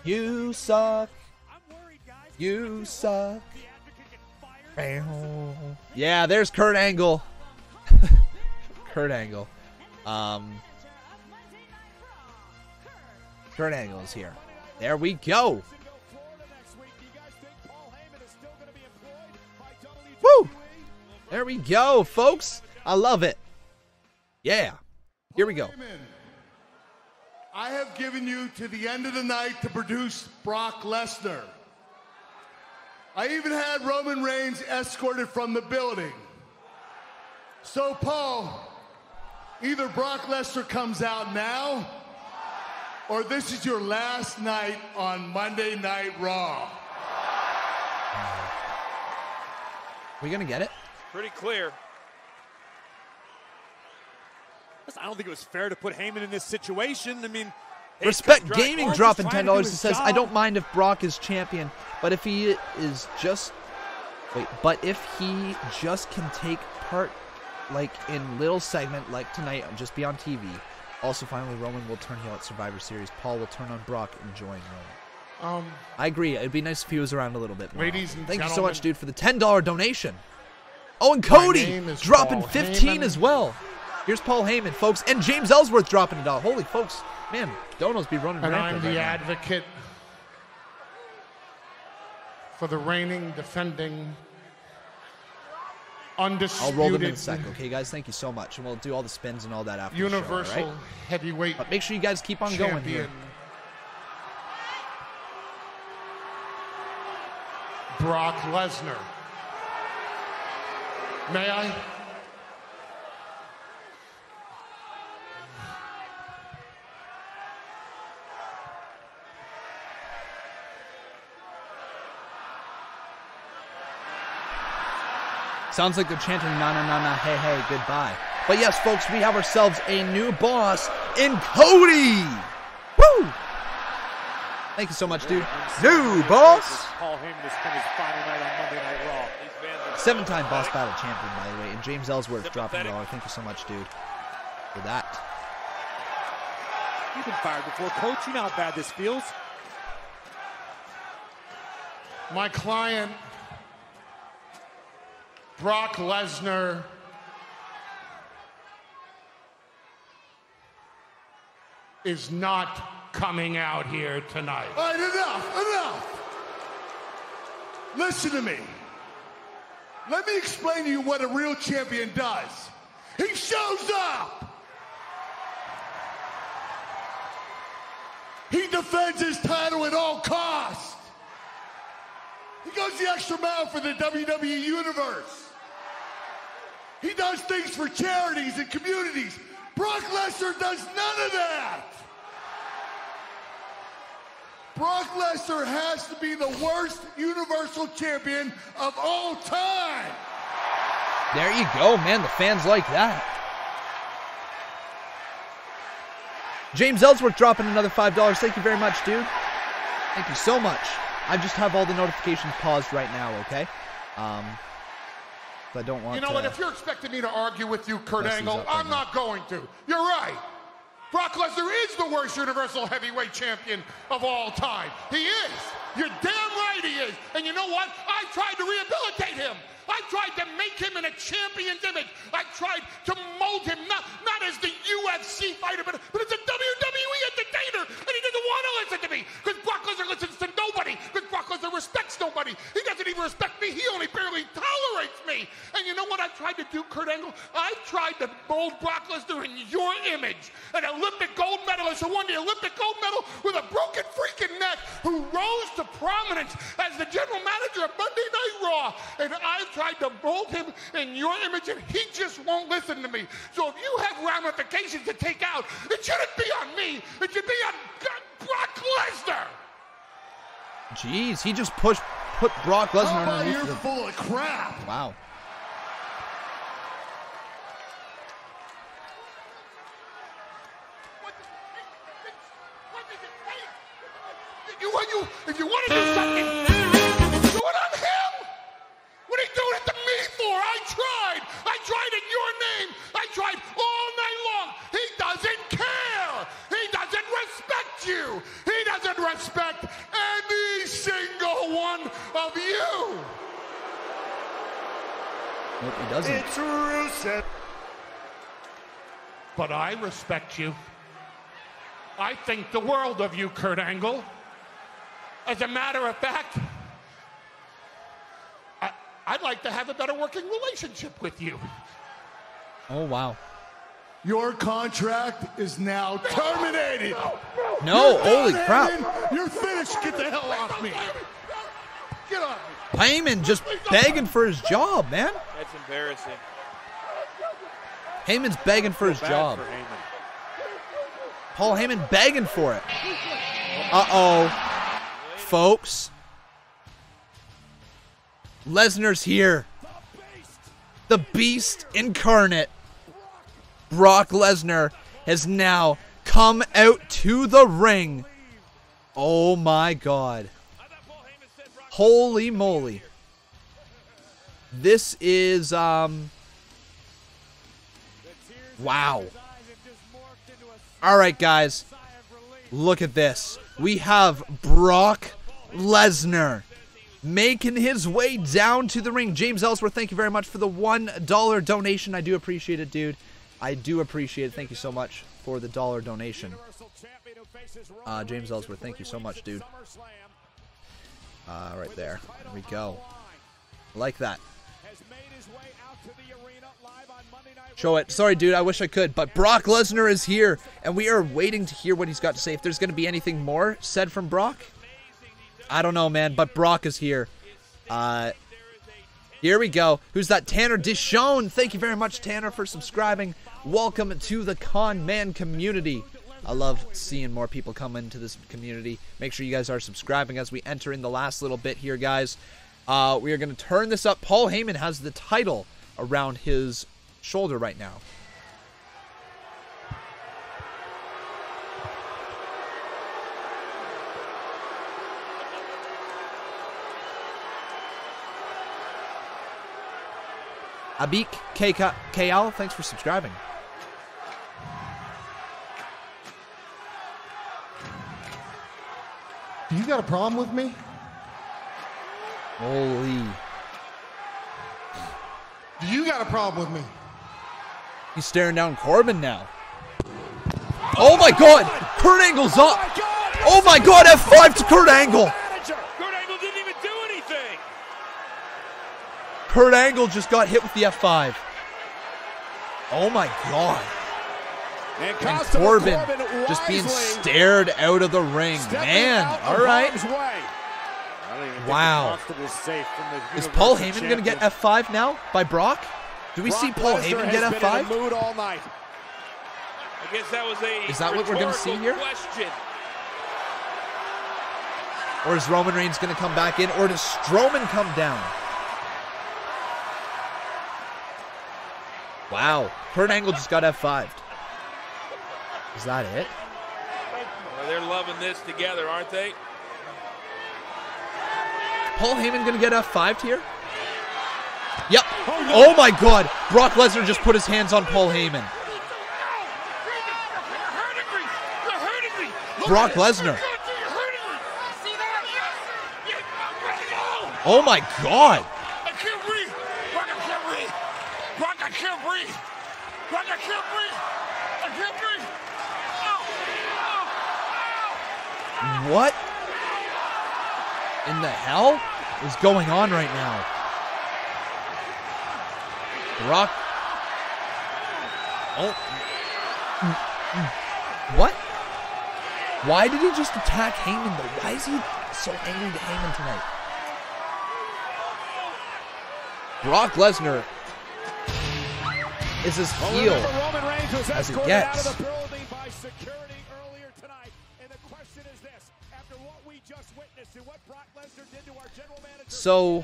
You suck. You suck. Yeah, there's Kurt Angle. Kurt Angle. Kurt Angle is here. There we go. Woo! There we go, folks. I love it. Yeah. Here we go. I have given you to the end of the night to produce Brock Lesnar. I even had Roman Reigns escorted from the building. So, Paul, either Brock Lesnar comes out now or this is your last night on Monday Night Raw. Are we going to get it? Pretty clear. I don't think it was fair to put Heyman in this situation. I mean, Respect Gaming dropping $10. It says, I don't mind if Brock is champion, but if he is just... Wait, but if he just can take part, like, in little segment like tonight, just be on TV. Also, finally, Roman will turn heel at Survivor Series. Paul will turn on Brock and join Roman. I agree. It'd be nice if he was around a little bit more. Ladies and Thank you so gentlemen, much, dude, for the $10 donation. Oh, and Cody dropping Paul 15 Heyman. as well. Here's Paul Heyman, folks, and James Ellsworth dropping $1. Holy folks, man, donos be running And rampant I'm the right now. advocate for the reigning, defending, undisputed. I'll roll them in a sec, okay, guys? Thank you so much, and we'll do all the spins and all that after Universal the show, all right? heavyweight. But make sure you guys keep on going here. champion, Brock Lesnar. May I? Sounds like they're chanting na na na na hey hey goodbye. But yes, folks, we have ourselves a new boss in Cody. Woo! Thank you so much, dude. New boss. Paul Heyman to spend his final night on Monday Night Raw. 7-time boss battle champion, by the way, and James Ellsworth dropping $1. Thank you so much, dude, for that. You've been fired before, Coach. You know how bad this feels. My client, Brock Lesnar, is not coming out here tonight. All right, enough. Listen to me. Let me explain to you what a real champion does. He shows up. He defends his title at all costs. He goes the extra mile for the WWE Universe. He does things for charities and communities. Brock Lesnar does none of that. Brock Lesnar has to be the worst Universal Champion of all time. There you go, man. The fans like that. James Ellsworth dropping another $5. Thank you very much, dude. Thank you so much. I just have all the notifications paused right now, okay? So I don't want You know what? If you're expecting me to argue with you, Kurt mess these Angle, up right I'm not going to. You're right. Brock Lesnar is the worst Universal Heavyweight Champion of all time. He is. You're damn right he is. And you know what? I tried to rehabilitate him. I tried to make him in a champion's image. I tried to mold him, not as the UFC fighter, but as a WWE entertainer. And he doesn't want to listen to me because Brock Lesnar listens to nobody, because Brock Lesnar respects nobody. He doesn't even respect me. He only barely tolerates me. And you know what I tried to do, Kurt Angle? I tried to mold Brock Lesnar in your image. An Olympic gold medalist who won the Olympic gold medal with a broken freaking neck, who rose to prominence as the general manager of Monday Night Raw. And I tried to mold him in your image, and he just won't listen to me. So if you have ramifications to take out, it shouldn't be on me. It should be on Brock Lesnar. Jeez, he just put Brock Lesnar underneath You're full of crap. Wow. If you want to do something, do it on him. What are you doing it to me for? I tried in your name. I tried all night long. He doesn't care. He doesn't respect you. He doesn't respect any single one of you. Nope, he doesn't. It's Rusev. But I respect you. I think the world of you, Kurt Angle. As a matter of fact, I'd like to have a better working relationship with you. Oh, wow. Your contract is now terminated. No, holy crap. You're finished. Get the hell off me. Get off me. Heyman just begging for his job, man. That's embarrassing. Heyman's begging for his Bad job. for Heyman. Paul Heyman begging for it. Uh-oh. Folks. Lesnar's here. The Beast incarnate. Brock Lesnar has now come out to the ring. Oh my God. Holy moly. This is, wow. Alright, guys. Look at this. We have Brock Lesnar making his way down to the ring. James Ellsworth, thank you very much for the $1 donation. I do appreciate it, dude. I do appreciate it. Thank you so much for the $1 donation. James Ellsworth, thank you so much, dude. Right there. There we go. Like that. Show it. Sorry, dude. I wish I could. But Brock Lesnar is here, and we are waiting to hear what he's got to say. If there's going to be anything more said from Brock, I don't know, man. But Brock is here. Here we go. Who's that? Tanner Dishon. Thank you very much, Tanner, for subscribing. Welcome to the Con Man community. I love seeing more people come into this community. Make sure you guys are subscribing as we enter in the last little bit here, guys. We are going to turn this up. Paul Heyman has the title around his shoulder right now. Abik KL, thanks for subscribing. You got a problem with me? Holy. You got a problem with me? He's staring down Corbin now. Oh my God! Kurt Angle's up! Oh my God, F5 to Kurt Angle! Kurt Angle didn't even do anything! Kurt Angle just got hit with the F5. Oh my God. And Corbin just being stared out of the ring. Man, alright. Wow. Is Paul Heyman going to get F5 now by Brock? Do we see Paul Heyman get F5? I guess that was a Is that what we're going to see here? Question. Or is Roman Reigns going to come back in? Or does Strowman come down? Wow. Kurt Angle just got F5'd. Is that it? Well, they're loving this together, aren't they? Paul Heyman going to get F5'd here? Yep. Oh my God. Brock Lesnar just put his hands on Paul Heyman. Brock Lesnar. Oh my God. I can't breathe. Brock, I can't breathe. Brock, I can't breathe. Brock, I can't breathe. I can't breathe. What in the hell is going on right now? Brock. Oh. What? Why did he just attack Heyman though? Why is he so angry to Heyman tonight? Brock Lesnar is as heel as it gets. So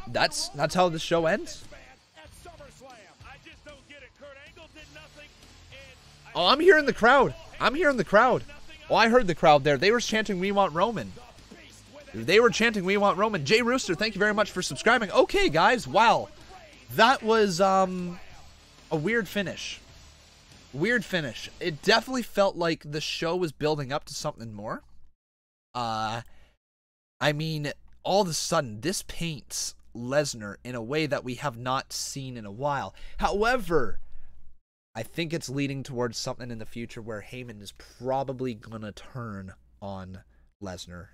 that's how the show ends. Oh, I'm hearing the crowd. I'm hearing the crowd. Oh, I heard the crowd there. They were chanting, "We want Roman." They were chanting, "We want Roman." Jay Rooster, thank you very much for subscribing. Okay, guys. Wow. That was a weird finish. Weird finish. It definitely felt like the show was building up to something more. I mean, all of a sudden, this paints Lesnar in a way that we have not seen in a while. However, I think it's leading towards something in the future where Heyman is probably going to turn on Lesnar.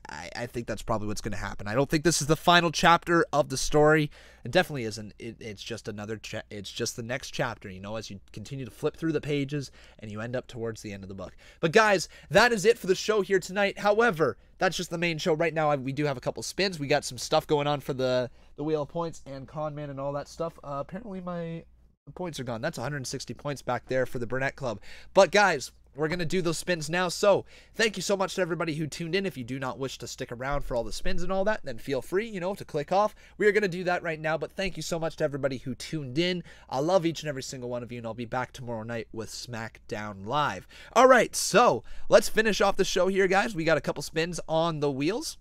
I think that's probably what's going to happen. I don't think this is the final chapter of the story. It definitely isn't. It's just another. It's just the next chapter. You know, as you continue to flip through the pages and you end up towards the end of the book. But guys, that is it for the show here tonight. However, that's just the main show right now. We do have a couple spins. We got some stuff going on for the Wheel of Points and Con Man and all that stuff. Apparently my The points are gone. That's 160 points back there for the Burnett Club. But guys, we're going to do those spins now. So thank you so much to everybody who tuned in. If you do not wish to stick around for all the spins and all that, then feel free, you know, to click off. We are going to do that right now. But thank you so much to everybody who tuned in. I love each and every single one of you, and I'll be back tomorrow night with SmackDown Live. All right, so let's finish off the show here, guys. We got a couple spins on the wheels.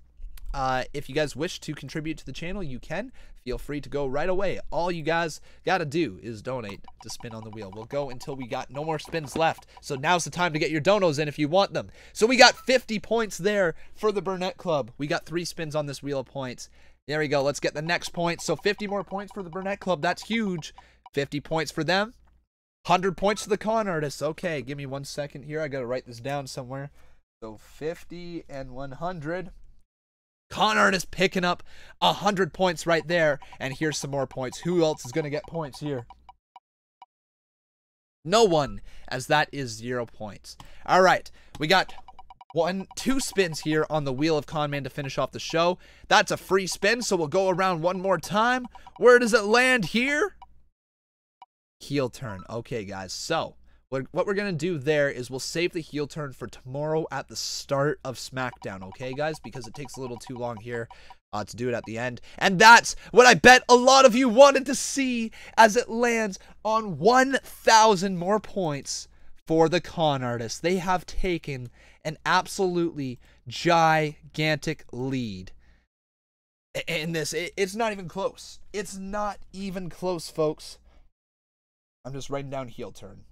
If you guys wish to contribute to the channel, you can. Feel free to go right away. All you guys got to do is donate to spin on the wheel. We'll go until we got no more spins left. So now's the time to get your donos in if you want them. So we got 50 points there for the Burnett Club. We got 3 spins on this wheel of points. There we go. Let's get the next point. So 50 more points for the Burnett Club. That's huge. 50 points for them. 100 points to the Con Artists. Okay, give me 1 second here. I got to write this down somewhere. So 50 and 100. Con Artist picking up 100 points right there. And here's some more points. Who else is going to get points here? No one, as that is 0 points. All right, we got 2 spins here on the Wheel of Conman to finish off the show. That's a free spin, so we'll go around one more time. Where does it land here? Heel turn. Okay, guys, so what we're going to do there is we'll save the heel turn for tomorrow at the start of SmackDown, okay, guys? Because it takes a little too long here to do it at the end. And that's what I bet a lot of you wanted to see as it lands on 1,000 more points for the Con Artists. They have taken an absolutely gigantic lead in this. It's not even close. It's not even close, folks. I'm just writing down heel turn.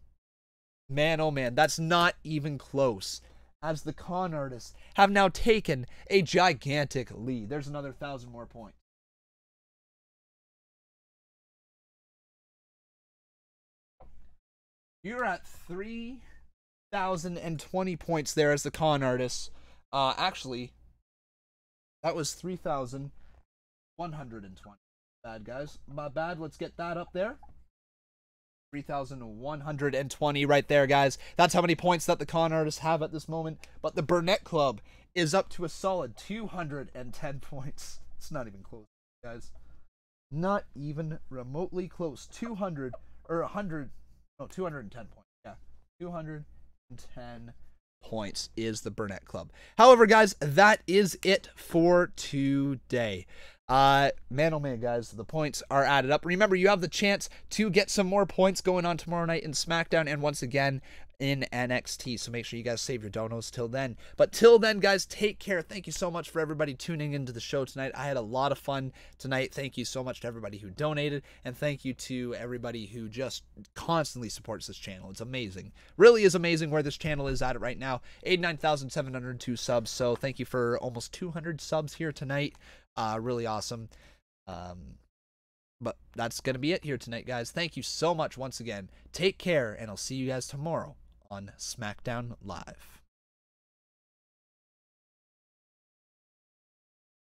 Man, oh man, that's not even close. As the Con Artists have now taken a gigantic lead. There's another 1,000 more points. You're at 3,020 points there as the Con Artists. Actually, that was 3,120. Bad, guys. My bad. Let's get that up there. 3,120 right there, guys. That's how many points that the Con Artists have at this moment. But the Burnett Club is up to a solid 210 points. It's not even close, guys. Not even remotely close. 200 or 100. No, 210 points. Yeah, 210 points is the Burnett Club. However, guys, that is it for today. Man, oh man, guys, the points are added up. Remember, you have the chance to get some more points going on tomorrow night in SmackDown and once again in NXT. So make sure you guys save your donos till then. But till then, guys, take care. Thank you so much for everybody tuning into the show tonight. I had a lot of fun tonight. Thank you so much to everybody who donated, and thank you to everybody who just constantly supports this channel. It's amazing. Really is amazing where this channel is at right now. 89,702 subs. So thank you for almost 200 subs here tonight. Really awesome. But that's going to be it here tonight, guys. Thank you so much once again. Take care, and I'll see you guys tomorrow on SmackDown Live.